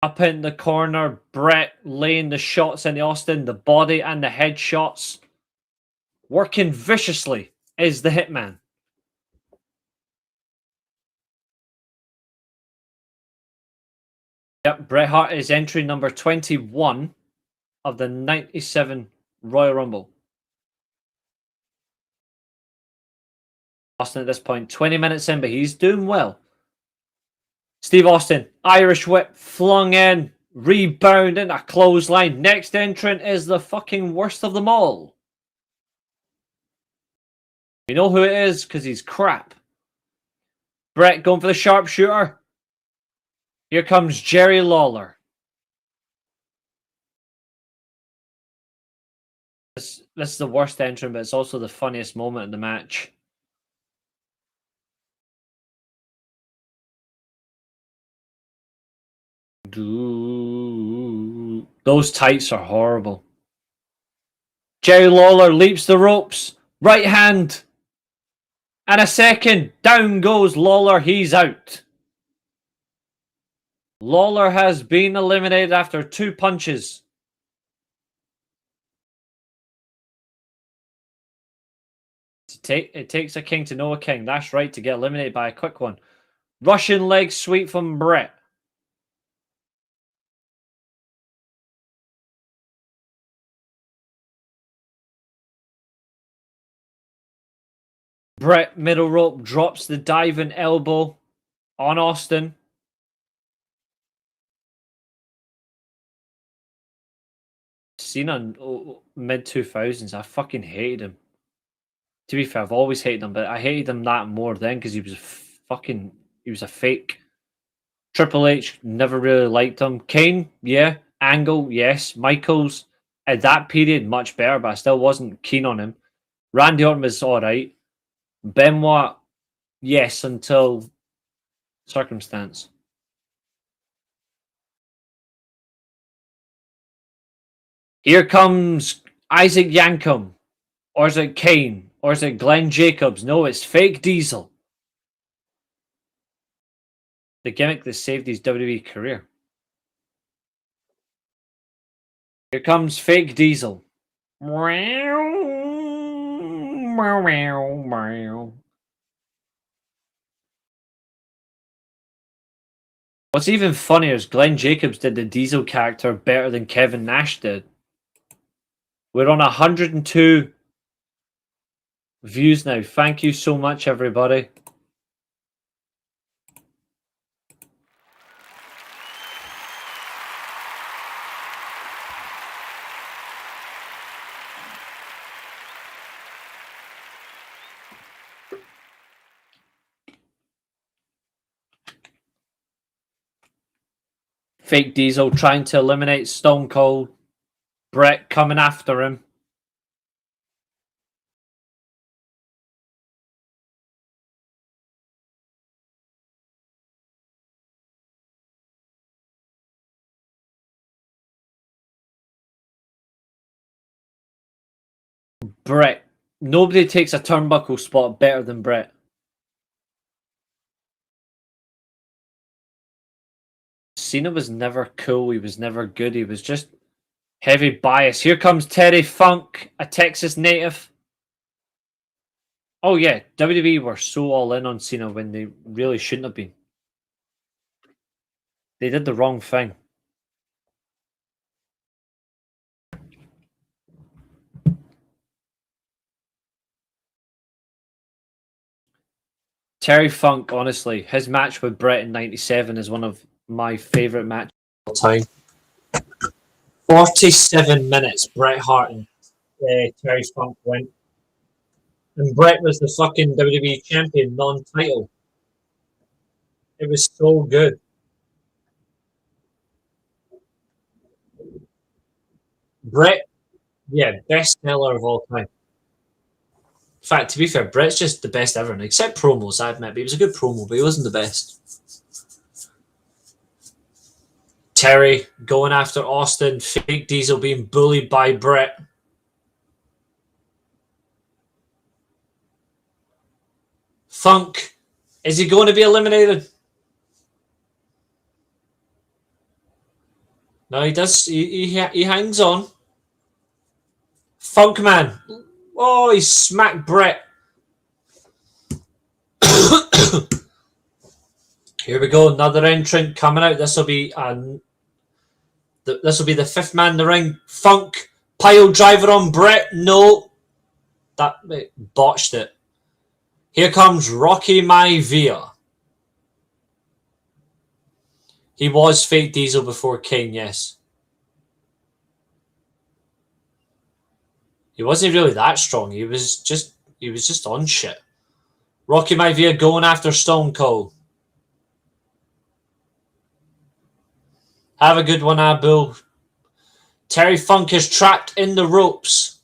Speaker 1: Up in the corner, Brett laying the shots into Austin, the body and the head shots. Working viciously is the Hitman. Yep, Bret Hart is entry number 21 of the 97 Royal Rumble. Austin at this point, 20 minutes in, but he's doing well. Steve Austin, Irish whip, flung in, rebound in a clothesline. Next entrant is the fucking worst of them all. You know who it is, because he's crap. Brett going for the sharpshooter. Here comes Jerry Lawler. This is the worst entrant, but it's also the funniest moment in the match. Those tights are horrible. Jerry Lawler leaps the ropes. Right hand. And a second. Down goes Lawler. He's out. Lawler has been eliminated after 2 punches. It takes a king to know a king. That's right, to get eliminated by a quick one. Russian leg sweep from Brett. Brett, middle rope, drops the diving elbow on Austin. Cena mid-2000s, I fucking hated him. To be fair, I've always hated him, but I hated him that more then because he was a fake. Triple H, never really liked him. Kane, yeah. Angle, yes. Michaels, at that period, much better, but I still wasn't keen on him. Randy Orton was alright. Benoit, yes, until circumstance. Here comes Isaac Yankem. Or is it Kane? Or is it Glenn Jacobs? No, it's Fake Diesel. The gimmick that saved his WWE career. Here comes Fake Diesel. What's even funnier is Glenn Jacobs did the Diesel character better than Kevin Nash did. We're on 102 views now. Thank you so much, everybody. Fake Diesel trying to eliminate Stone Cold. Brett coming after him. Brett. Nobody takes a turnbuckle spot better than Brett. Cena was never cool. He was never good. He was just heavy bias. Here comes Terry Funk, a Texas native. Oh yeah, WWE were so all in on Cena when they really shouldn't have been. They did the wrong thing. Terry Funk, honestly, his match with Brett in '97 is one of my favourite matches of all time. 47 minutes, Bret Hart and Terry Funk went. And Brett was the fucking WWE champion, non-title. It was so good. Brett, yeah, best seller of all time. In fact, to be fair, Brett's just the best ever, except promos, I admit. But he was a good promo, but he wasn't the best. Terry going after Austin. Fake Diesel being bullied by Brett. Funk, is he going to be eliminated? No, he does. He hangs on. Funk man. Oh, he smacked Brett. Here we go. Another entrant coming out. This will be the fifth man in the ring. Funk pile driver on Brett. No, that botched it. Here comes Rocky Maivia. He was Fake Diesel before Kane, yes. He wasn't really that strong. He was just on shit. Rocky Maivia going after Stone Cold. Have a good one, Abu. Terry Funk is trapped in the ropes.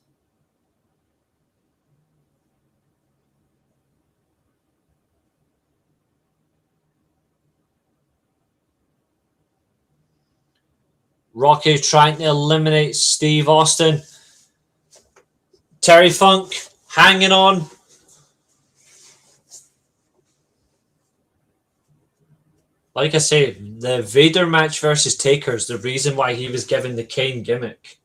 Speaker 1: Rocky trying to eliminate Steve Austin. Terry Funk hanging on. Like I say, the Vader match versus Taker is the reason why he was given the Kane gimmick.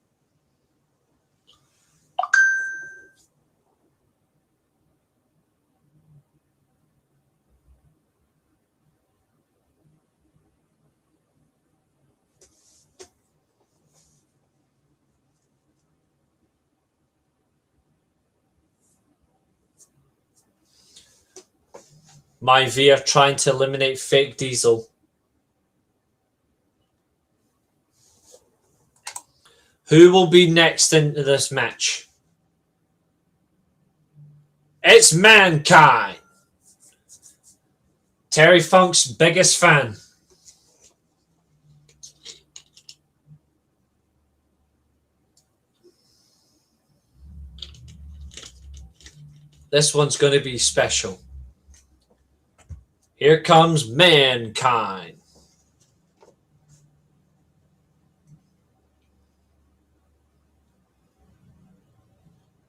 Speaker 1: Maivia trying to eliminate Fake Diesel. Who will be next into this match? It's Mankind. Terry Funk's biggest fan. This one's going to be special. Here comes Mankind.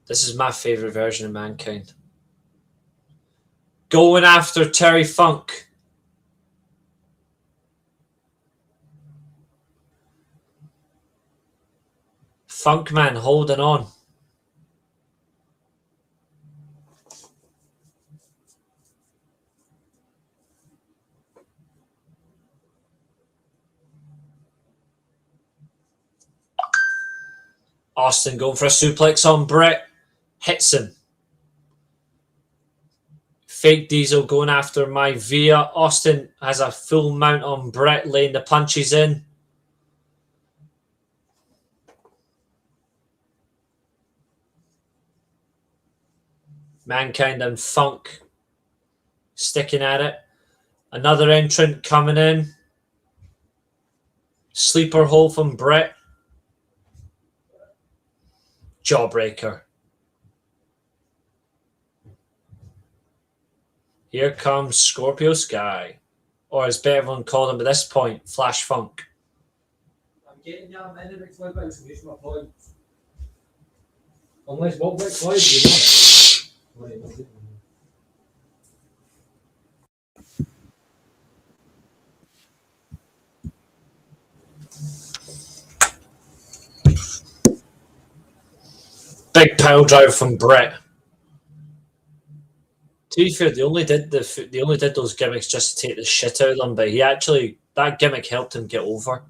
Speaker 1: This is my favorite version of Mankind. Going after Terry Funk. Funkman holding on. Austin going for a suplex on Brett. Hits him. Fake Diesel going after Maivia. Austin has a full mount on Brett, laying the punches in. Mankind and Funk sticking at it. Another entrant coming in. Sleeper hold from Brett. Jawbreaker. Here comes Scorpio Sky. Or as everyone called him at this point, Flash Funk.
Speaker 3: I'm getting you a minute before my point. Unless what Clyde do you want?
Speaker 1: Big pile driver from Brett. To be fair, they only did those gimmicks just to take the shit out of them, but that gimmick helped him get over.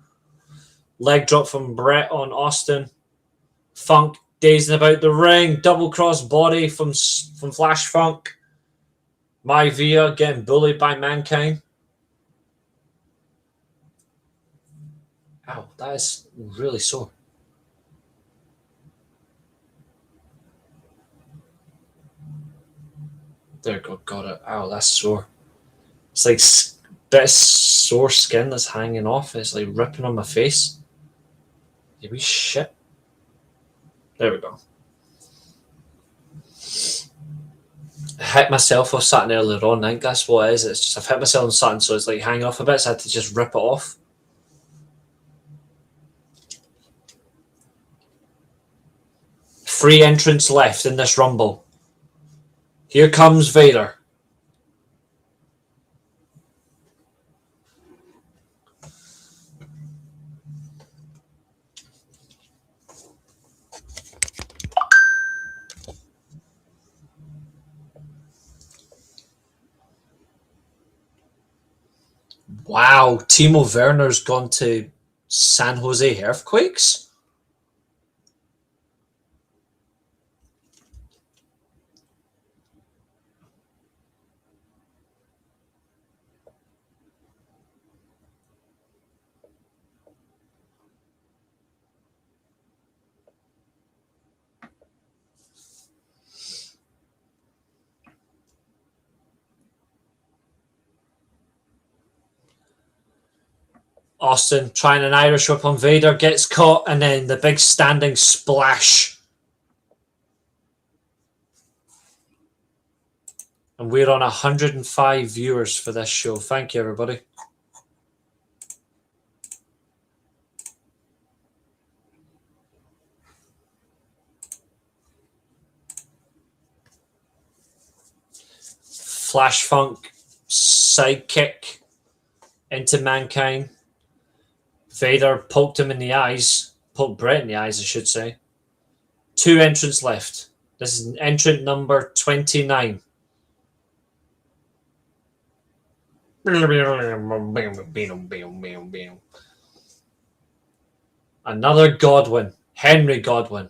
Speaker 1: Leg drop from Brett on Austin. Funk dazing about the ring. Double cross body from Flash Funk. Maivia getting bullied by Mankind. Ow, that is really sore. There we go, got it. Ow, that's sore. It's like a bit of sore skin that's hanging off. It's like ripping on my face. You wee shit. There we go. I hit myself off something earlier on. I think that's what it is. It's just I've hit myself on something, so it's like hanging off a bit, so I had to just rip it off. Three entrants left in this Rumble. Here comes Vader. Wow, Timo Werner's gone to San Jose Earthquakes? Austin trying an Irish whip on Vader, gets caught, and then the big standing splash. And we're on 105 viewers for this show. Thank you, everybody. Flash Funk sidekick into Mankind. Vader poked him in the eyes. Poked Brett in the eyes, I should say. Two entrants left. This is entrant number 29. Another Godwin. Henry Godwin.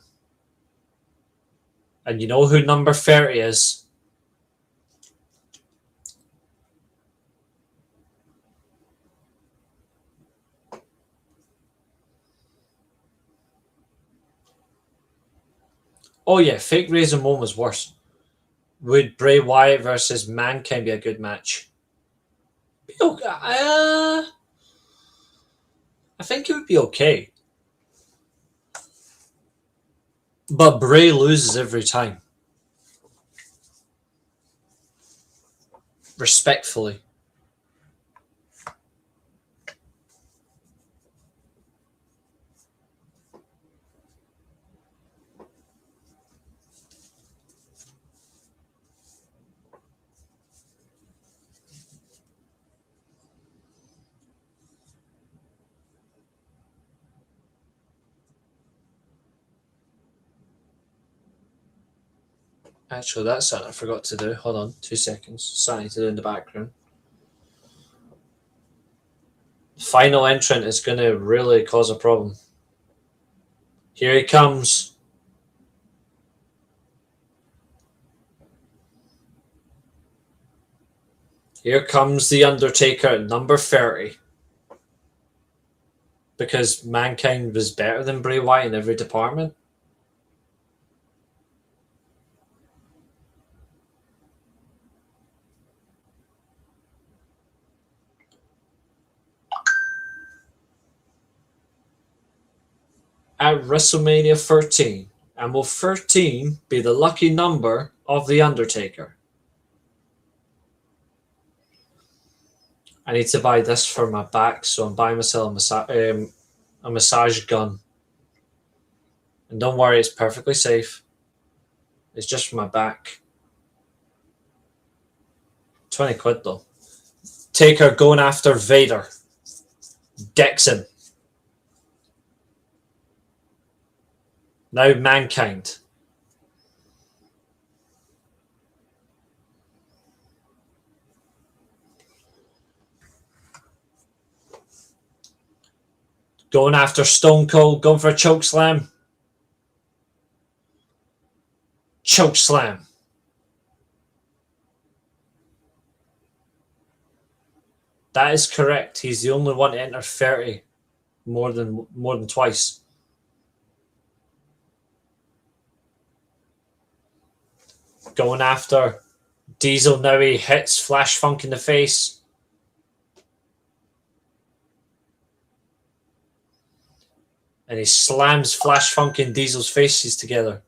Speaker 1: And you know who number 30 is? Oh yeah, Fake Razor Ramon was worse. Would Bray Wyatt versus Mankind be a good match? I think it would be okay. But Bray loses every time. Respectfully. Actually, that's something I forgot to do. Hold on, 2 seconds. Something to do in the background. Final entrant is going to really cause a problem. Here he comes. Here comes The Undertaker at number 30. Because Mankind was better than Bray Wyatt in every department. At WrestleMania 13. And will 13 be the lucky number of The Undertaker? I need to buy this for my back, so I'm buying myself a massage gun. And don't worry, it's perfectly safe. It's just for my back. 20 quid though. Taker going after Vader. Decks him. Now Mankind. Going after Stone Cold, going for a choke slam. Choke slam. That is correct. He's the only one to enter 30 more than twice. Going after Diesel. Now he hits Flash Funk in the face. And he slams Flash Funk and Diesel's faces together.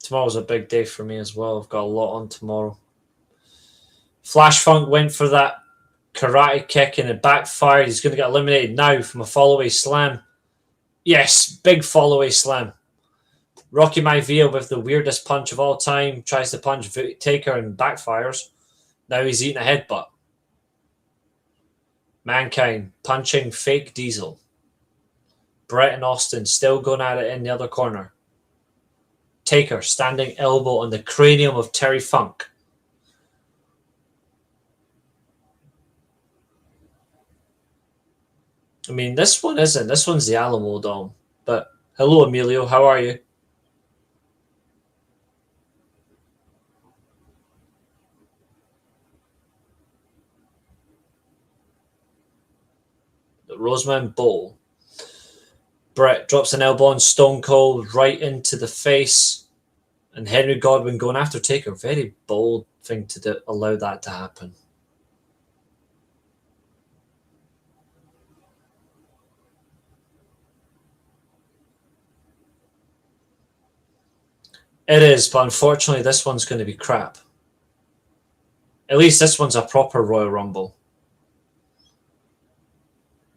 Speaker 1: Tomorrow's a big day for me as well. I've got a lot on tomorrow. Flash Funk went for that karate kick and it backfired. He's going to get eliminated now from a follow-away slam. Yes, big follow-away slam. Rocky Maivia with the weirdest punch of all time. Tries to punch Taker and backfires. Now he's eating a headbutt. Mankind punching fake Diesel. Brett and Austin still going at it in the other corner. Taker standing elbow on the cranium of Terry Funk. I mean, this one isn't. This one's the Alamo Dome. But hello, Emilio. How are you? The Roseman Bowl. Brett drops an elbow on Stone Cold right into the face. And Henry Godwin going after Taker. Very bold thing to do, allow that to happen. It is, but unfortunately this one's going to be crap. At least this one's a proper Royal Rumble.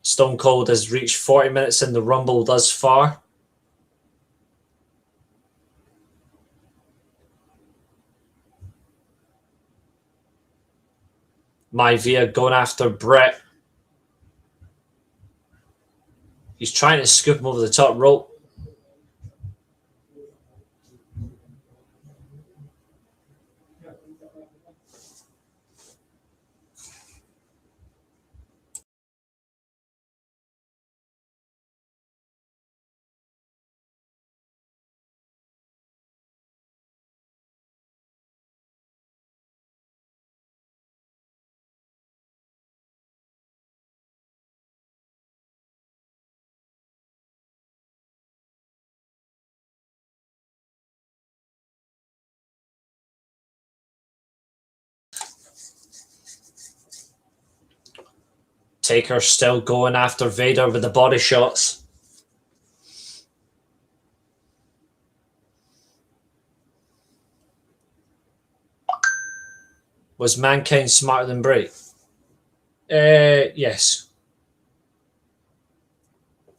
Speaker 1: Stone Cold has reached 40 minutes in the Rumble thus far. Maivia going after Brett. He's trying to scoop him over the top rope. Taker still going after Vader with the body shots. Was Mankind smarter than Bray? Yes.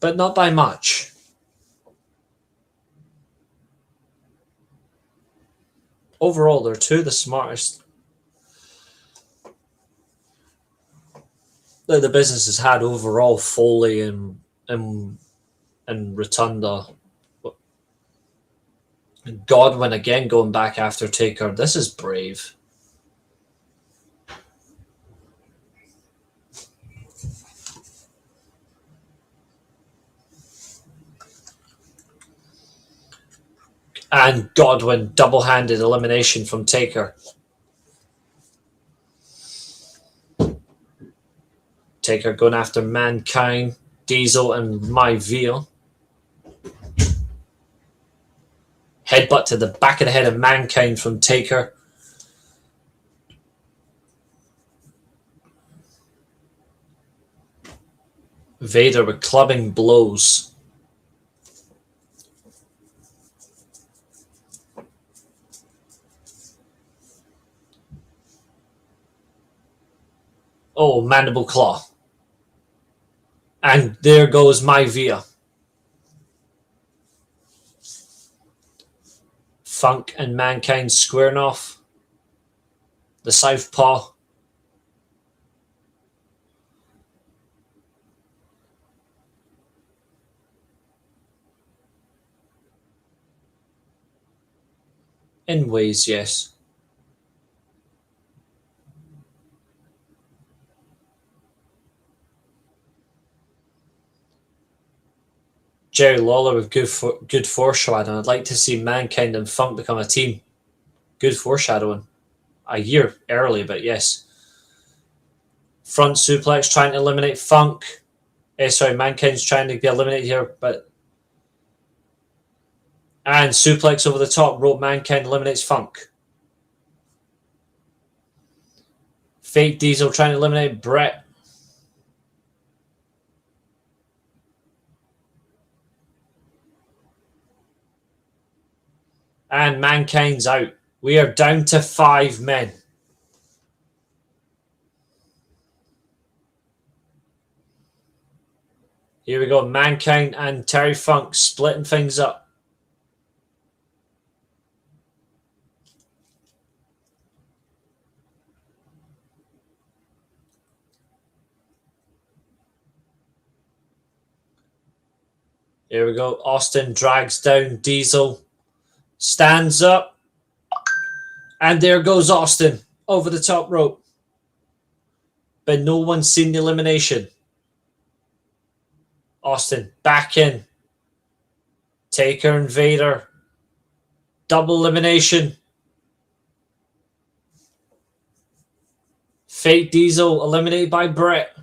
Speaker 1: But not by much. Overall, they're two of the smartest that the business has had overall. Foley and Rotunda. Godwin again going back after Taker. This is brave. And Godwin double-handed elimination from Taker. Taker going after Mankind, Diesel, and Maivia. Headbutt to the back of the head of Mankind from Taker. Vader with clubbing blows. Oh, mandible claw. And there goes Maivia. Funk and Mankind squaring off. The southpaw. In ways, yes. Jerry Lawler with good foreshadowing. I'd like to see Mankind and Funk become a team. Good foreshadowing. A year early, but yes. Front suplex trying to eliminate Funk. Mankind's trying to be eliminated here, but... And suplex over the top rope. Mankind eliminates Funk. Fake Diesel trying to eliminate Brett. And Mankind's out. We are down to 5 men. Here we go. Mankind and Terry Funk splitting things up. Here we go. Austin drags down Diesel. Stands up. And there goes Austin over the top rope. But no one's seen the elimination. Austin back in. Taker and Vader. Double elimination. Fake Diesel eliminated by Brett.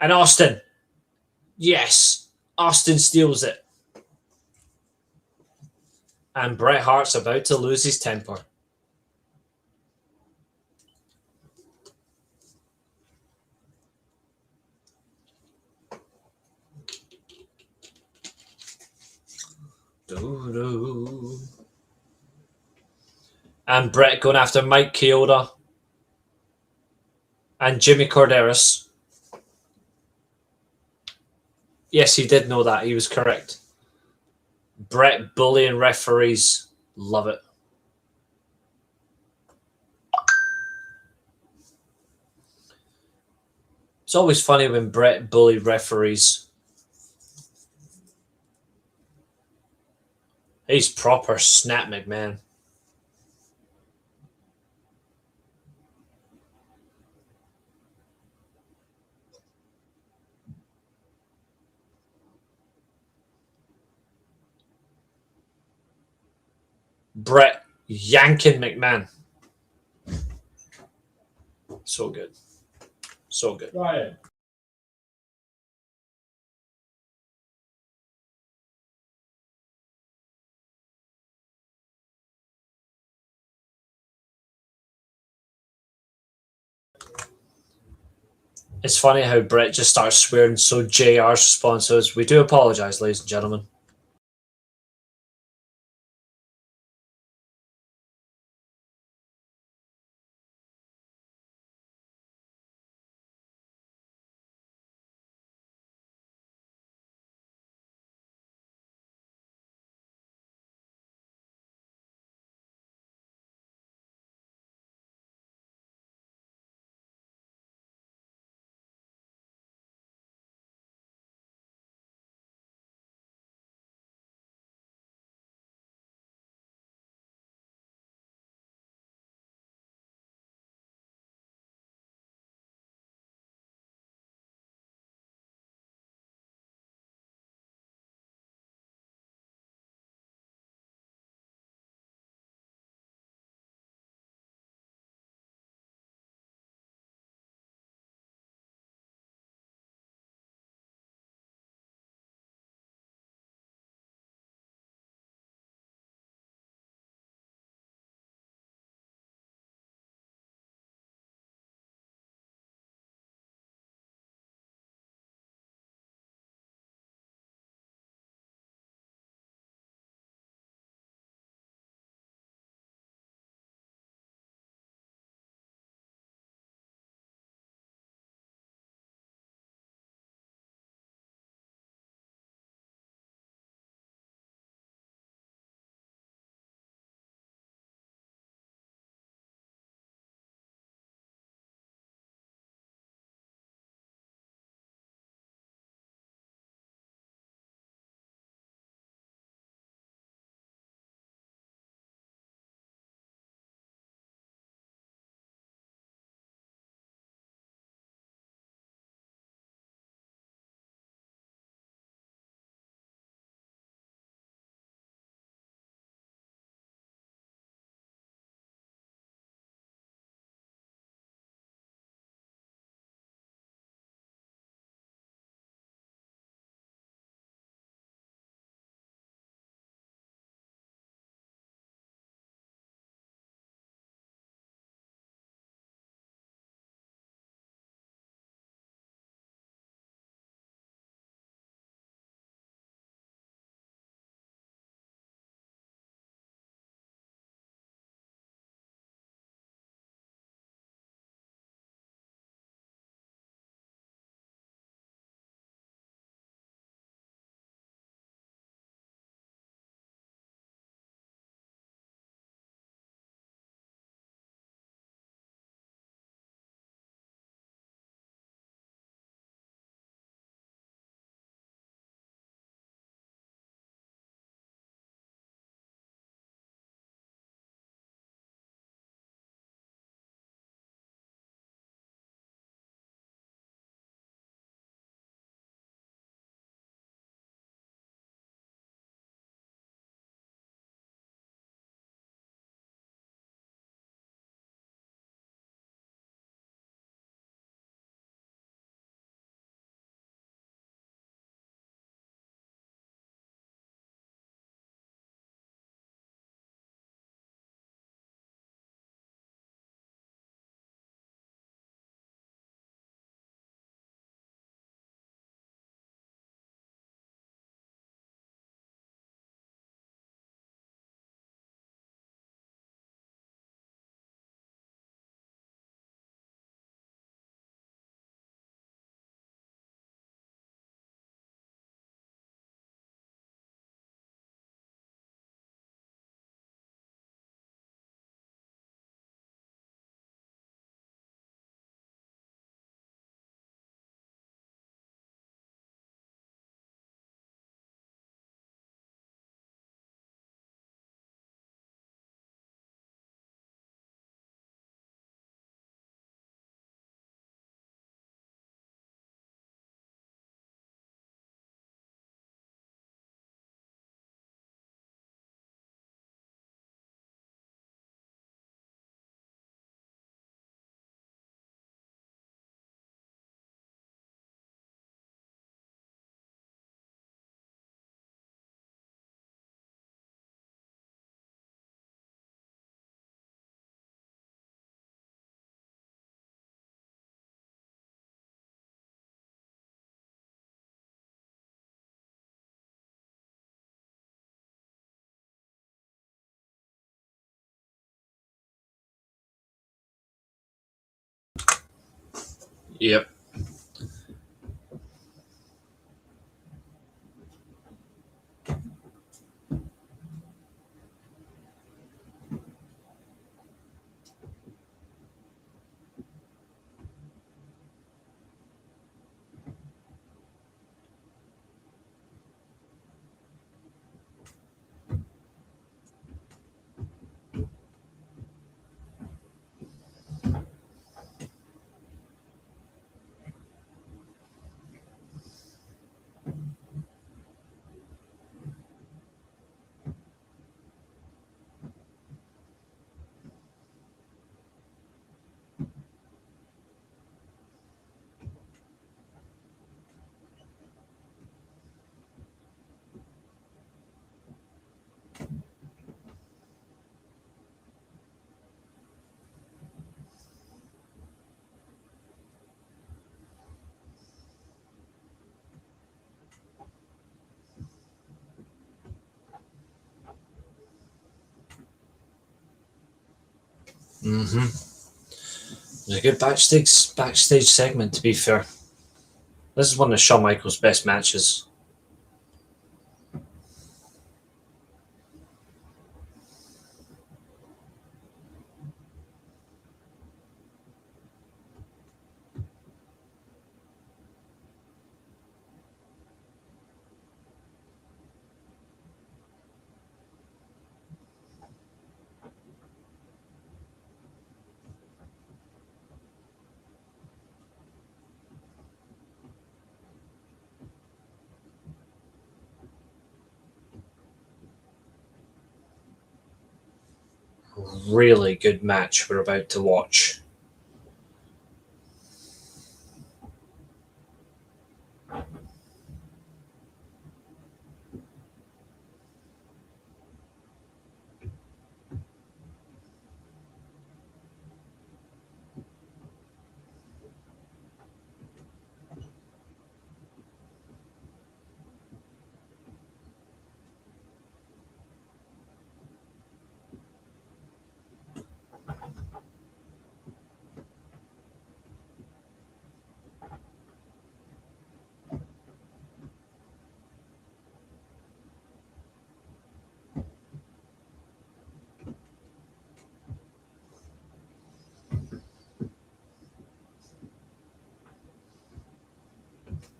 Speaker 1: And Austin. Yes. Austin steals it. And Bret Hart's about to lose his temper. Doo-doo. And Bret going after Mike Chioda. And Jimmy Corderas. Yes, he did know that. He was correct. Bret bullying referees. Love it. It's always funny when Bret bullied referees. He's proper Snap McMahon. Bret yanking McMahon. So good. So good.
Speaker 3: Ryan.
Speaker 1: It's funny how Bret just starts swearing, so JR's response is, "We do apologize, ladies and gentlemen." Yep. Mm-hmm. It was a good backstage segment, to be fair. This is one of Shawn Michaels' best matches. Really good match we're about to watch.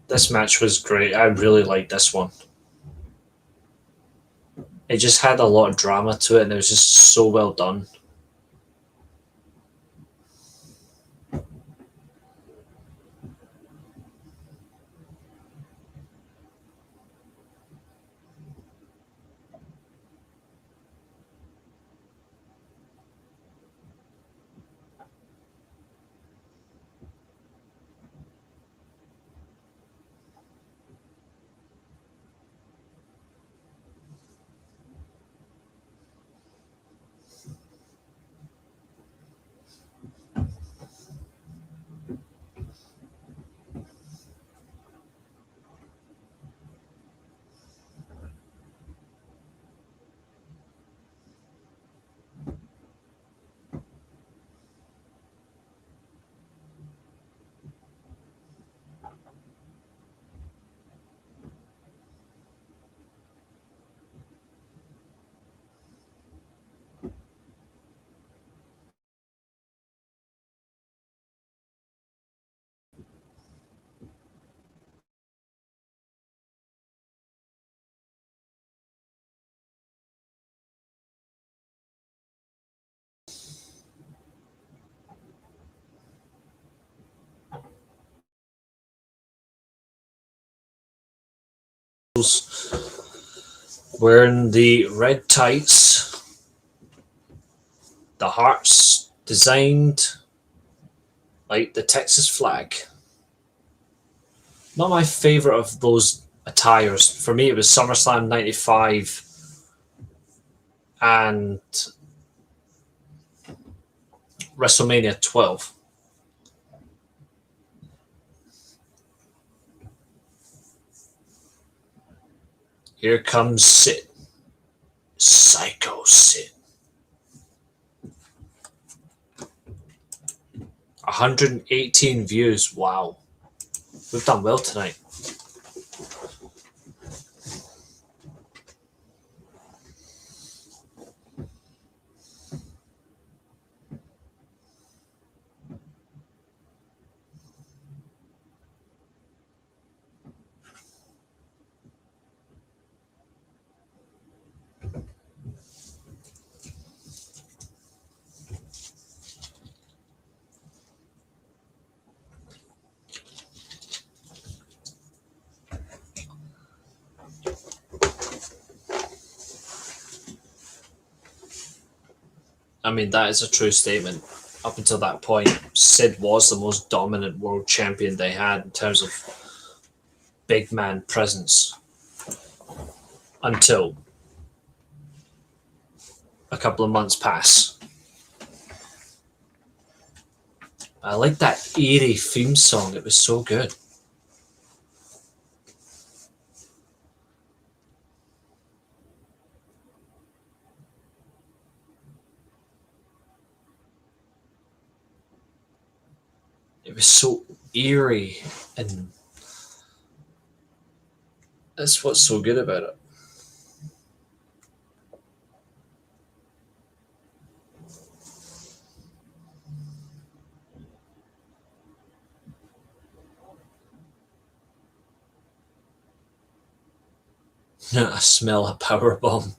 Speaker 1: This match was great. I really liked this one. It just had a lot of drama to it, and it was just so well done. Wearing the red tights, the hearts designed like the Texas flag. Not my favourite of those attires. For me, it was SummerSlam 95 and WrestleMania 12. Here comes Sid. Psycho Sid. 118 views. Wow. We've done well tonight. I mean, that is a true statement. Up until that point, Sid was the most dominant world champion they had in terms of big man presence. Until a couple of months pass. I like that eerie theme song. It was so good. It was so eerie, and that's what's so good about it. I smell a power bomb.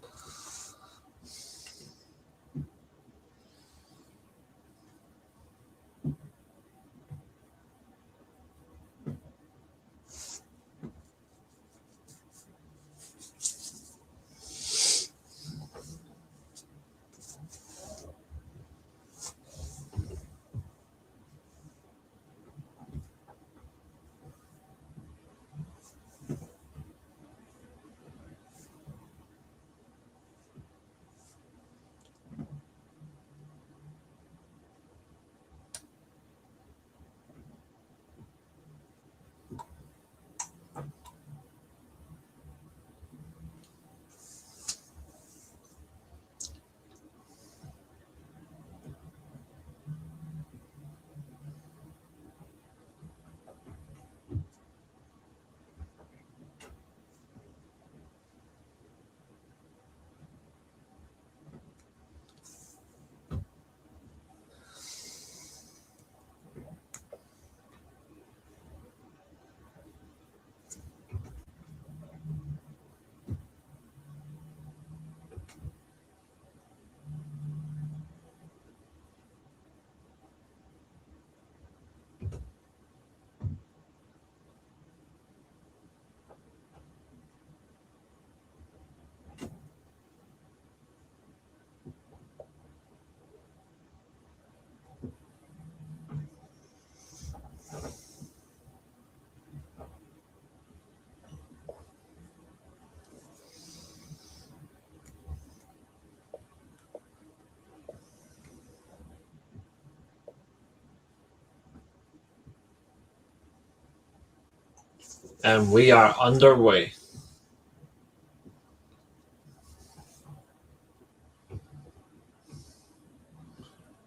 Speaker 1: And we are underway.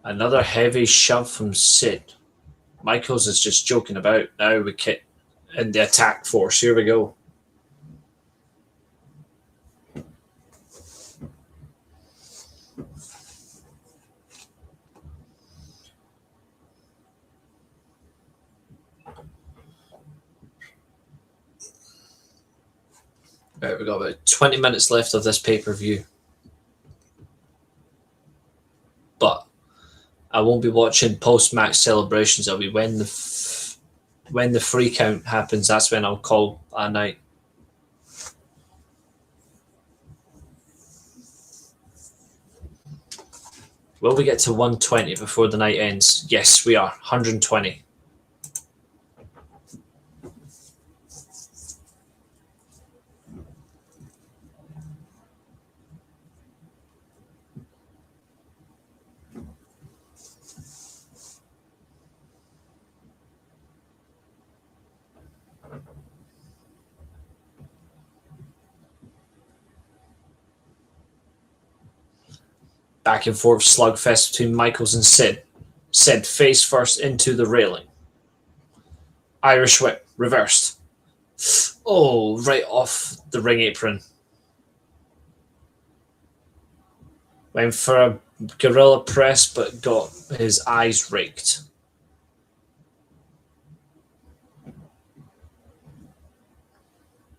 Speaker 1: Another heavy shove from Sid. Michaels is just joking about. Now we get in the attack force. Here we go. Right, we've got about 20 minutes left of this pay-per-view. But I won't be watching post-match celebrations. I'll be when the free count happens. That's when I'll call a night. Will we get to 120 before the night ends? Yes, we are. 120. Back and forth slugfest between Michaels and Sid. Sid face first into the railing. Irish whip, reversed. Oh, right off the ring apron. Went for a gorilla press, but got his eyes raked.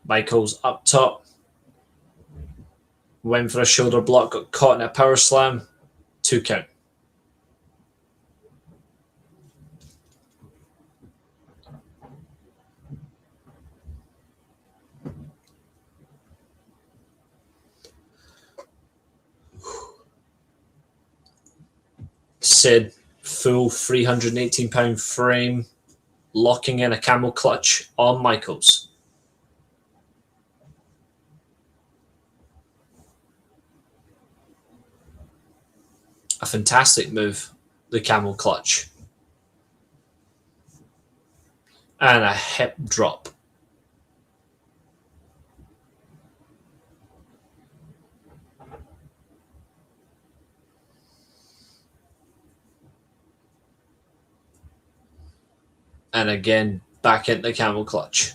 Speaker 1: Michaels up top. Went for a shoulder block, got caught in a power slam. 2 count. Sid, full 318-pound frame, locking in a camel clutch on Michaels. A fantastic move, the camel clutch. And a hip drop. And again, back into the camel clutch.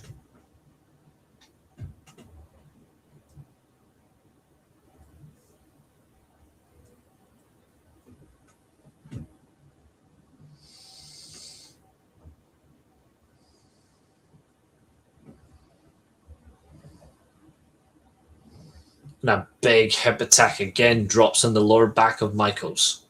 Speaker 1: And a big hip attack again drops on the lower back of Michaels.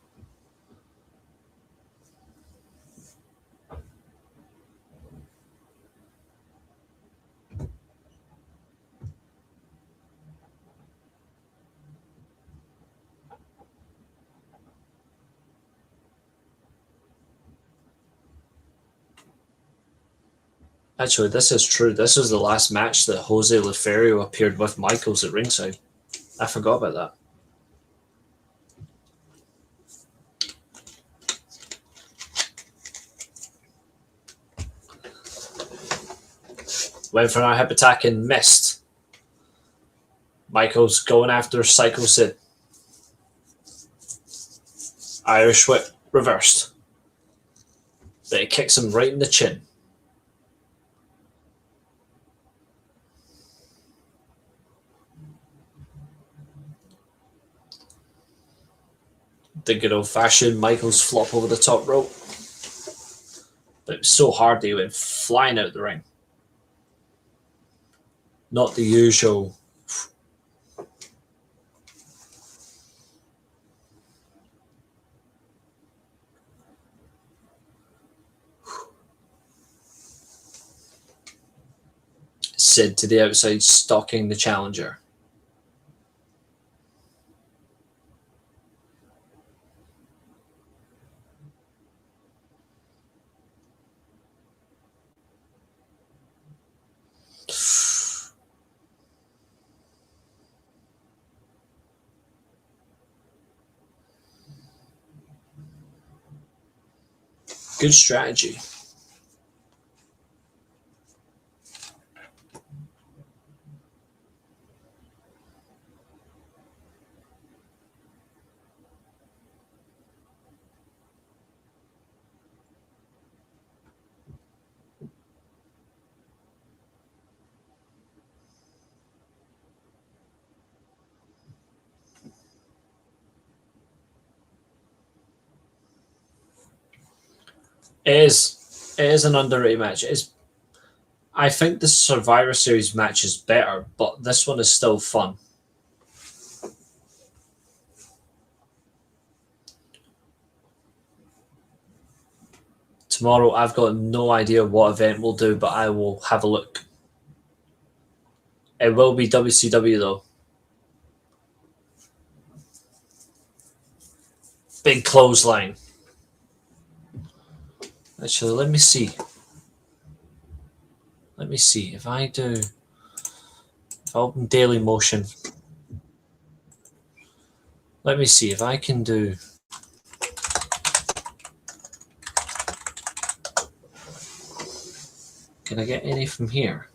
Speaker 1: Actually, this is true. This was the last match that Jose Lothario appeared with Michaels at ringside. I forgot about that. Went for a hip attack and missed. Michaels going after Psycho Sid. Irish whip reversed. But it kicks him right in the chin. The good old-fashioned Michaels flop over the top rope. But it was so hard that he went flying out the ring. Not the usual. Sid to the outside, stalking the challenger. Good strategy. It is an underrated match. I think the Survivor Series match is better, but this one is still fun. Tomorrow, I've got no idea what event we'll do, but I will have a look. It will be WCW, though. Big clothesline. Actually, let me see. Let me see. If I open Daily Motion. Let me see if I can do. Can I get any from here?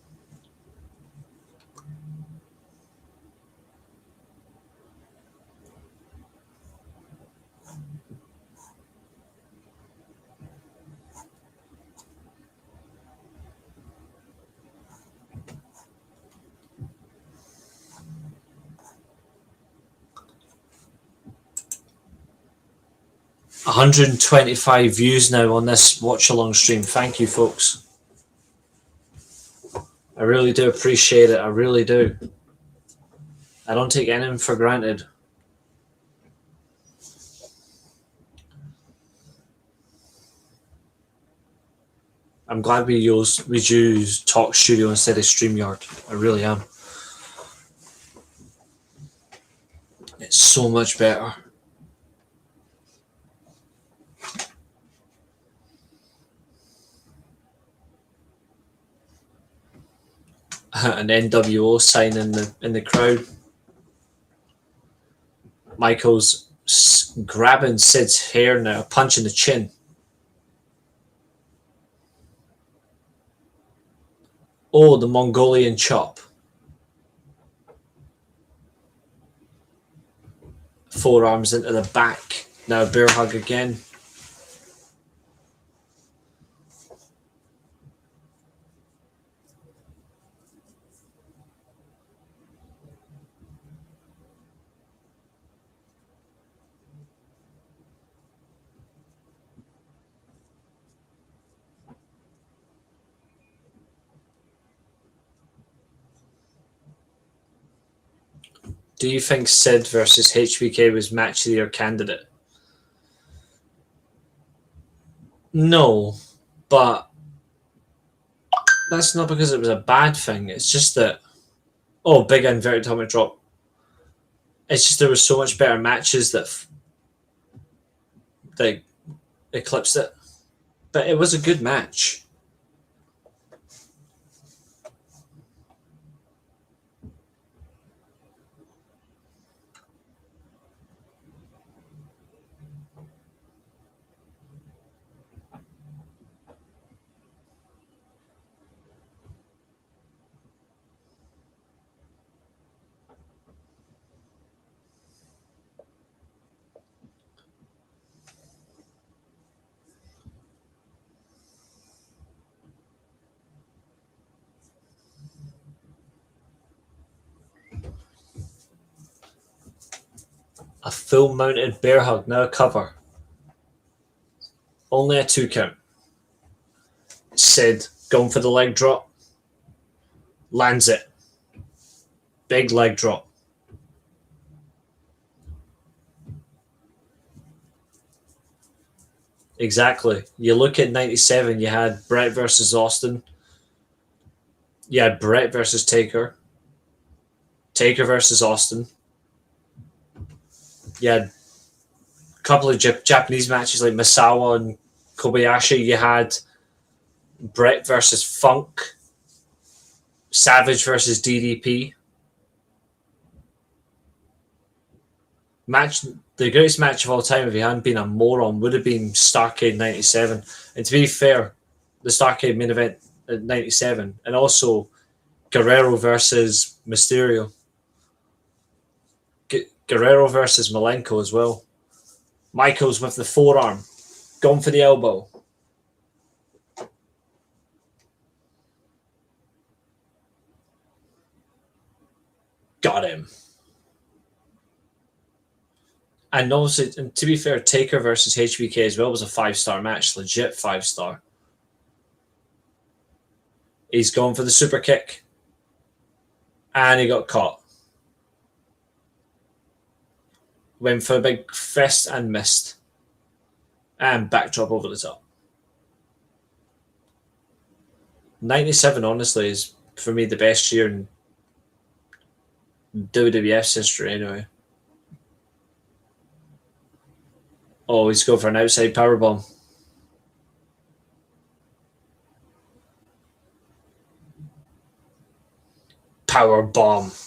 Speaker 1: 125 views now on this watch along stream. Thank you, folks. I really do appreciate it. I really do. I don't take anything for granted. I'm glad we use Talk Studio instead of StreamYard. I really am. It's so much better. An NWO sign in the crowd. Michael's grabbing Sid's hair now, punching the chin. Oh, the Mongolian chop. Forearms into the back. Now bear hug again. Do you think Sid versus HBK was match of the year candidate? No, but that's not because it was a bad thing. It's just that, oh, big inverted helmet drop. It's just there was so much better matches that they eclipsed it. But it was a good match. A full mounted bear hug, now a cover. Only a 2 count. Sid going for the leg drop. Lands it. Big leg drop. Exactly. You look at 97, you had Brett versus Austin. You had Brett versus Taker. Taker versus Austin. You had a couple of Japanese matches like Misawa and Kobayashi. You had Brett versus Funk. Savage versus DDP. The greatest match of all time, if he hadn't been a moron, would have been Starrcade 97. And to be fair, the Starrcade main event at 97, and also Guerrero versus Mysterio. Guerrero versus Malenko as well. Michaels with the forearm. Going for the elbow. Got him. And also, and to be fair, Taker versus HBK as well was a 5-star match. Legit 5-star. He's going for the super kick. And he got caught. Went for a big fist and missed. And backdrop over the top. 97, honestly, is for me the best year in WWF's history anyway. Oh, he's going for an outside powerbomb. Powerbomb.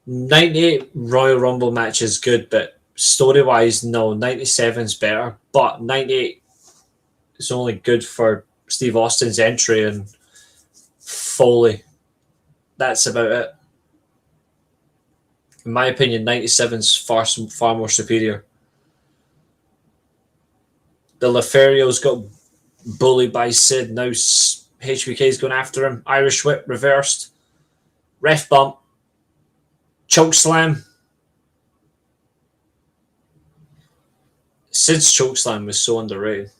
Speaker 1: 98 Royal Rumble match is good, but story-wise, no. 97's better, but 98 is only good for Steve Austin's entry and Foley. That's about it. In my opinion, 97's far more superior. The Lothario's got bullied by Sid. Now HBK's going after him. Irish whip reversed. Ref bump. Choke slam. Sid's chokeslam was so underrated.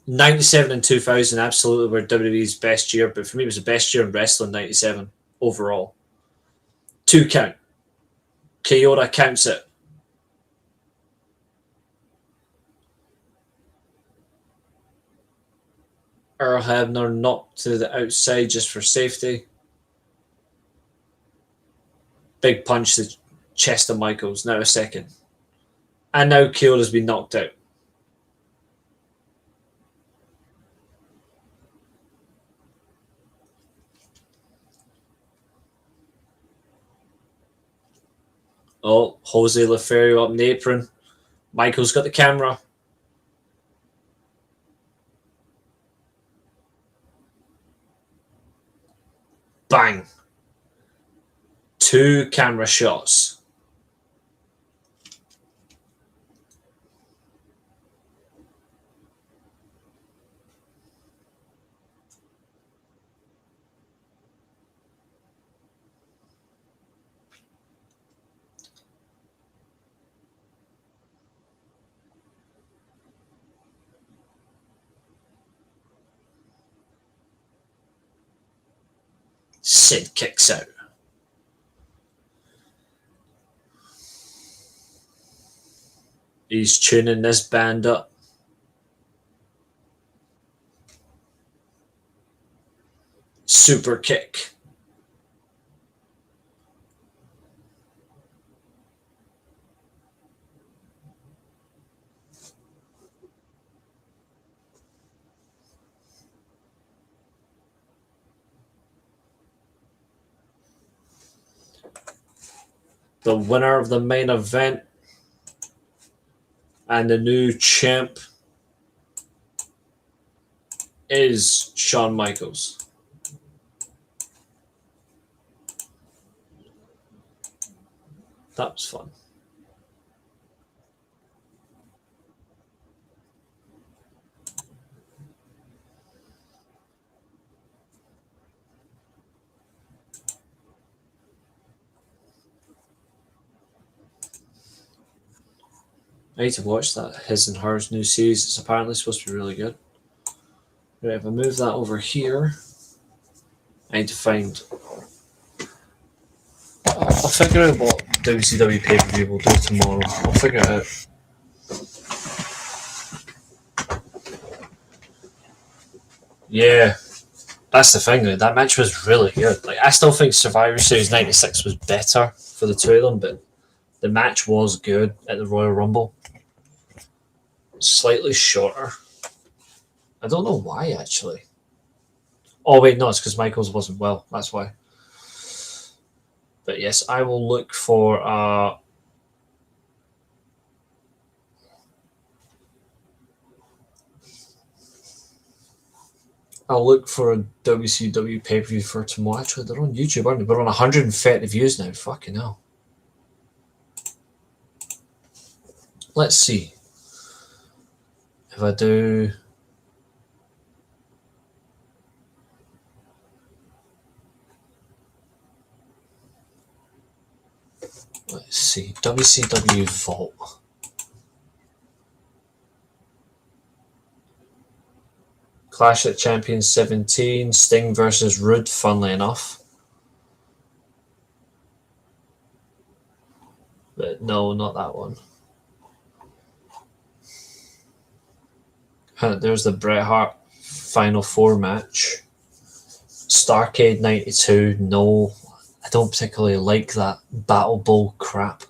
Speaker 1: '97 and 2000 absolutely were WWE's best year, but for me it was the best year in wrestling. '97 overall. 2 count. Kyoto counts it. Earl Hebner knocked to the outside just for safety. Big punch to the chest of Michaels. Now a second. And now Kyoto's been knocked out. Oh, Jose Lothario up in the apron. Michaels got the camera. Bang. 2 camera shots. Sid kicks out. He's tuning this band up. Super kick. The winner of the main event and the new champ is Shawn Michaels. That was fun. I need to watch that His and Hers new series. It's apparently supposed to be really good. Right, if I move that over here, I need to find. I'll figure out what WCW pay-per-view we'll do tomorrow. I'll figure it out. Yeah, that's the thing. That match was really good. Like, I still think Survivor Series '96 was better for the two of them, but the match was good at the Royal Rumble. Slightly shorter. I don't know why, actually. Oh, wait, no, it's because Michaels wasn't well. That's why. But yes, I will look for I'll look for a WCW pay-per-view for tomorrow. Actually, they're on YouTube, aren't they? We're on 130 views now. Fucking hell. Let's see. If I do... Let's see. WCW Vault. Clash at Champions 17. Sting versus Rude, funnily enough. But no, not that one. There's the Bret Hart Final Four match. Starcade 92. No, I don't particularly like that Battle Bowl crap.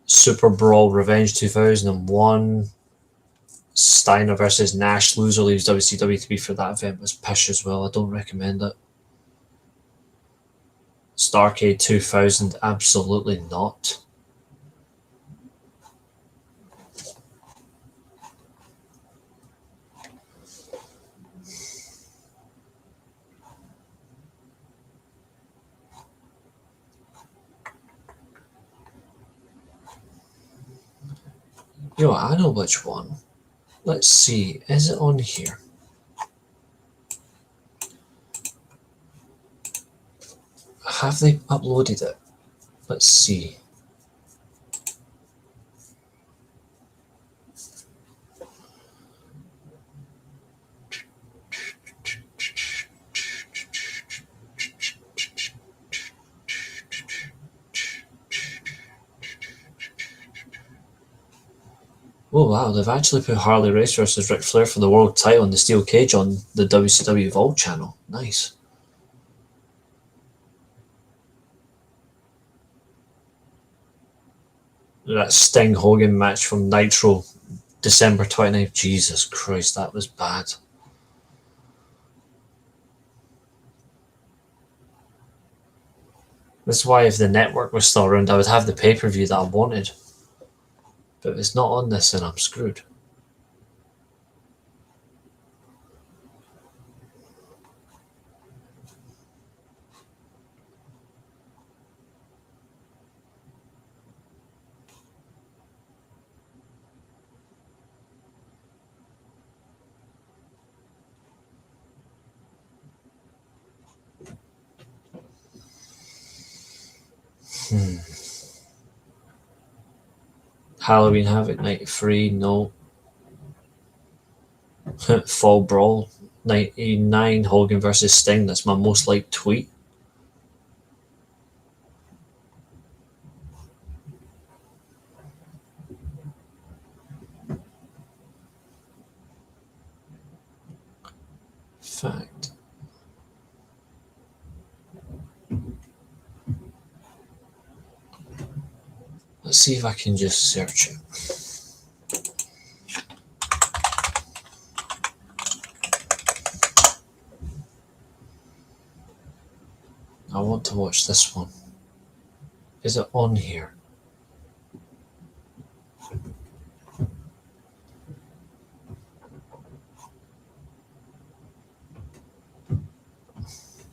Speaker 1: Super Brawl Revenge 2001. Steiner versus Nash. Loser leaves WCW to be for that event was pish as well. I don't recommend it. Starcade 2000. Absolutely not. Yo, I know which one.
Speaker 4: Let's see, is it on here? Have they uploaded it? Let's see. Oh wow, they've actually put Harley Race versus Ric Flair for the world title in the steel cage on the WCW Vault channel. Nice. That Sting Hogan match from Nitro, December 29th. Jesus Christ, that was bad. That's why if the network was still around, I would have the pay-per-view that I wanted. But if it's not on this, then I'm screwed. Halloween Havoc 93, no. Fall Brawl 99, Hogan versus Sting. That's my most liked tweet. Fact. Let's see if I can just search it. I want to watch this one. Is it on here?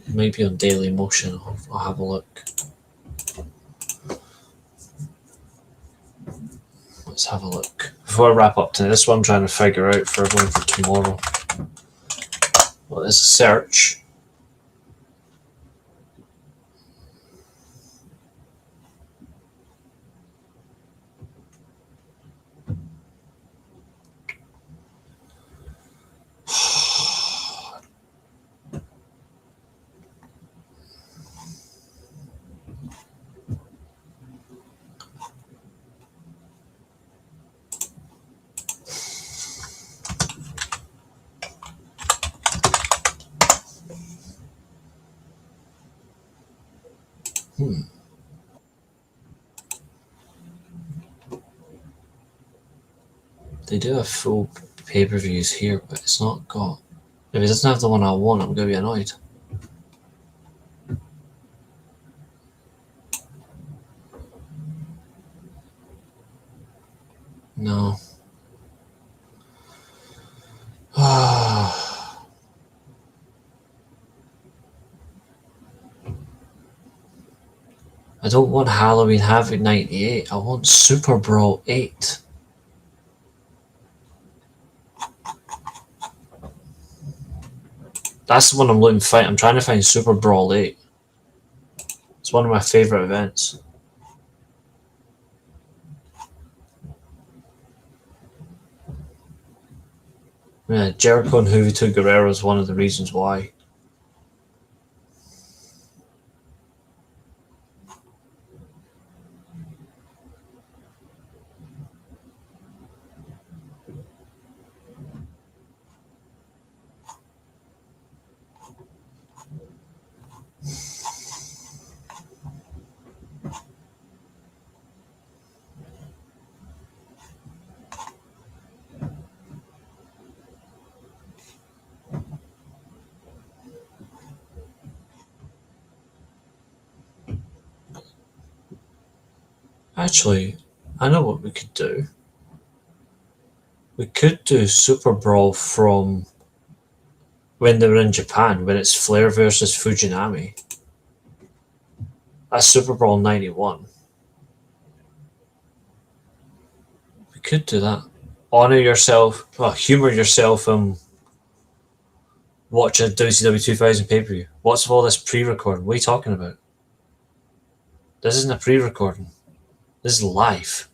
Speaker 4: Maybe on Daily Motion. I'll have a look. Let's have a look. Before I wrap up tonight, this is what I'm trying to figure out for everyone for tomorrow. Well, there's a search. They do have full pay-per-views here, but it's not got... If it doesn't have the one I want, I'm going to be annoyed. No. I don't want Halloween Havoc 98. I want Super Brawl 8. That's the one I'm looking to find. I'm trying to find Super Brawl 8. It's one of my favourite events. Yeah, Jericho and Juventud Guerrero is one of the reasons why. Actually, I know what we could do. We could do Super Brawl from when they were in Japan, when it's Flair versus Fujinami. That's Super Brawl 91. We could do that. honor yourself, well, humor yourself, and watch a WCW 2000 pay per view. What's all this pre-recording? What are you talking about? This isn't a pre-recording. This is live.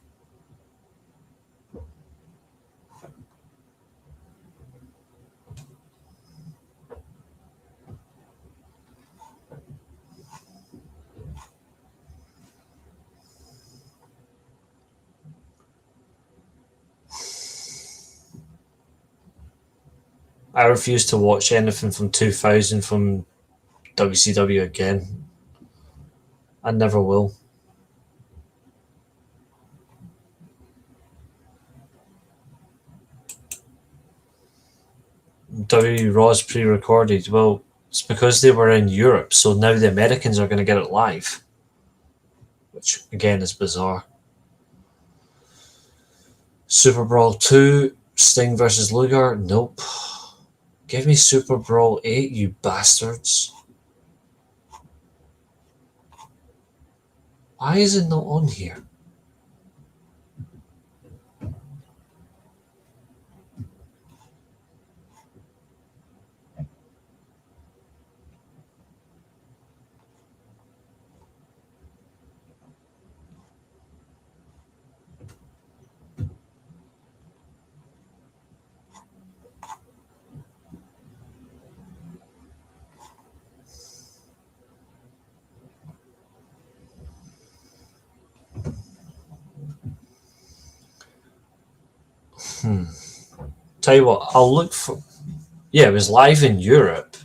Speaker 4: I refuse to watch anything from 2000 from WCW again. I never will. WWE Raw's pre-recorded. Well, it's because they were in Europe, so now the Americans are going to get it live, which again is bizarre. Super Brawl 2, Sting versus Luger. Nope. Give me Super Brawl 8, you bastards. Why is it not on here? Tell you what, I'll look for. Yeah, it was live in Europe,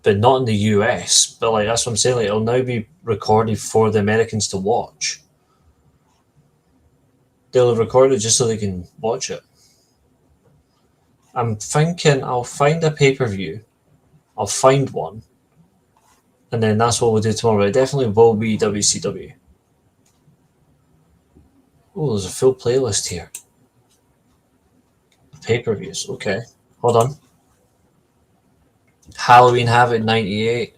Speaker 4: but not in the US. But like that's what I'm saying. Like it'll now be recorded for the Americans to watch. They'll record it just so they can watch it. I'm thinking I'll find a pay per view. I'll find one, and then that's what we'll do tomorrow. It definitely will be WCW. Oh, there's a full playlist here. Pay per views. Okay, hold on. Halloween Havoc 98.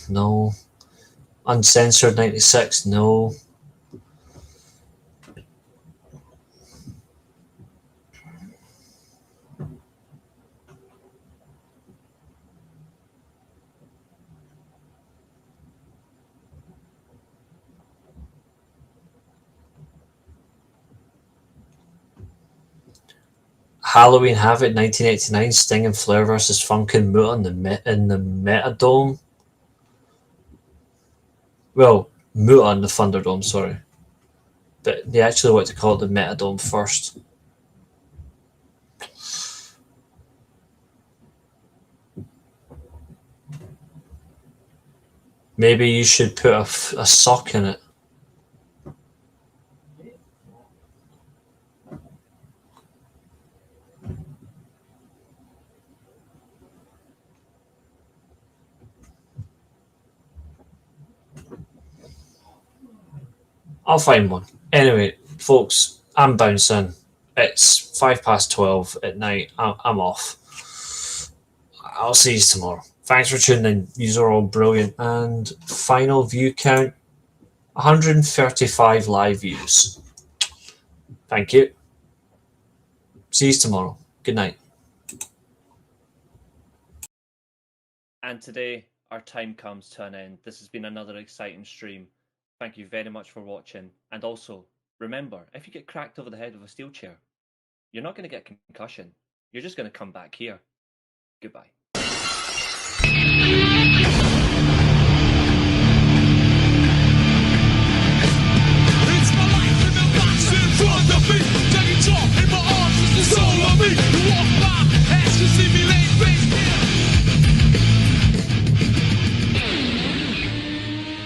Speaker 4: No. Uncensored 96. No. Halloween Havoc 1989. Sting and Flair versus Funk and Moot in the Metadome. Well, Moot on the Thunderdome, sorry. But they actually want to call it the Metadome first. Maybe you should put a sock in it. I'll find one. Anyway, folks, I'm bouncing. It's 12:05 at night. I'm off. I'll see you tomorrow. Thanks for tuning in. These are all brilliant. And final view count 135 live views. Thank you. See you tomorrow. Good night.
Speaker 1: And today, our time comes to an end. This has been another exciting stream. Thank you very much for watching. And also, remember, if you get cracked over the head with a steel chair, you're not going to get concussion. You're just going to come back here. Goodbye.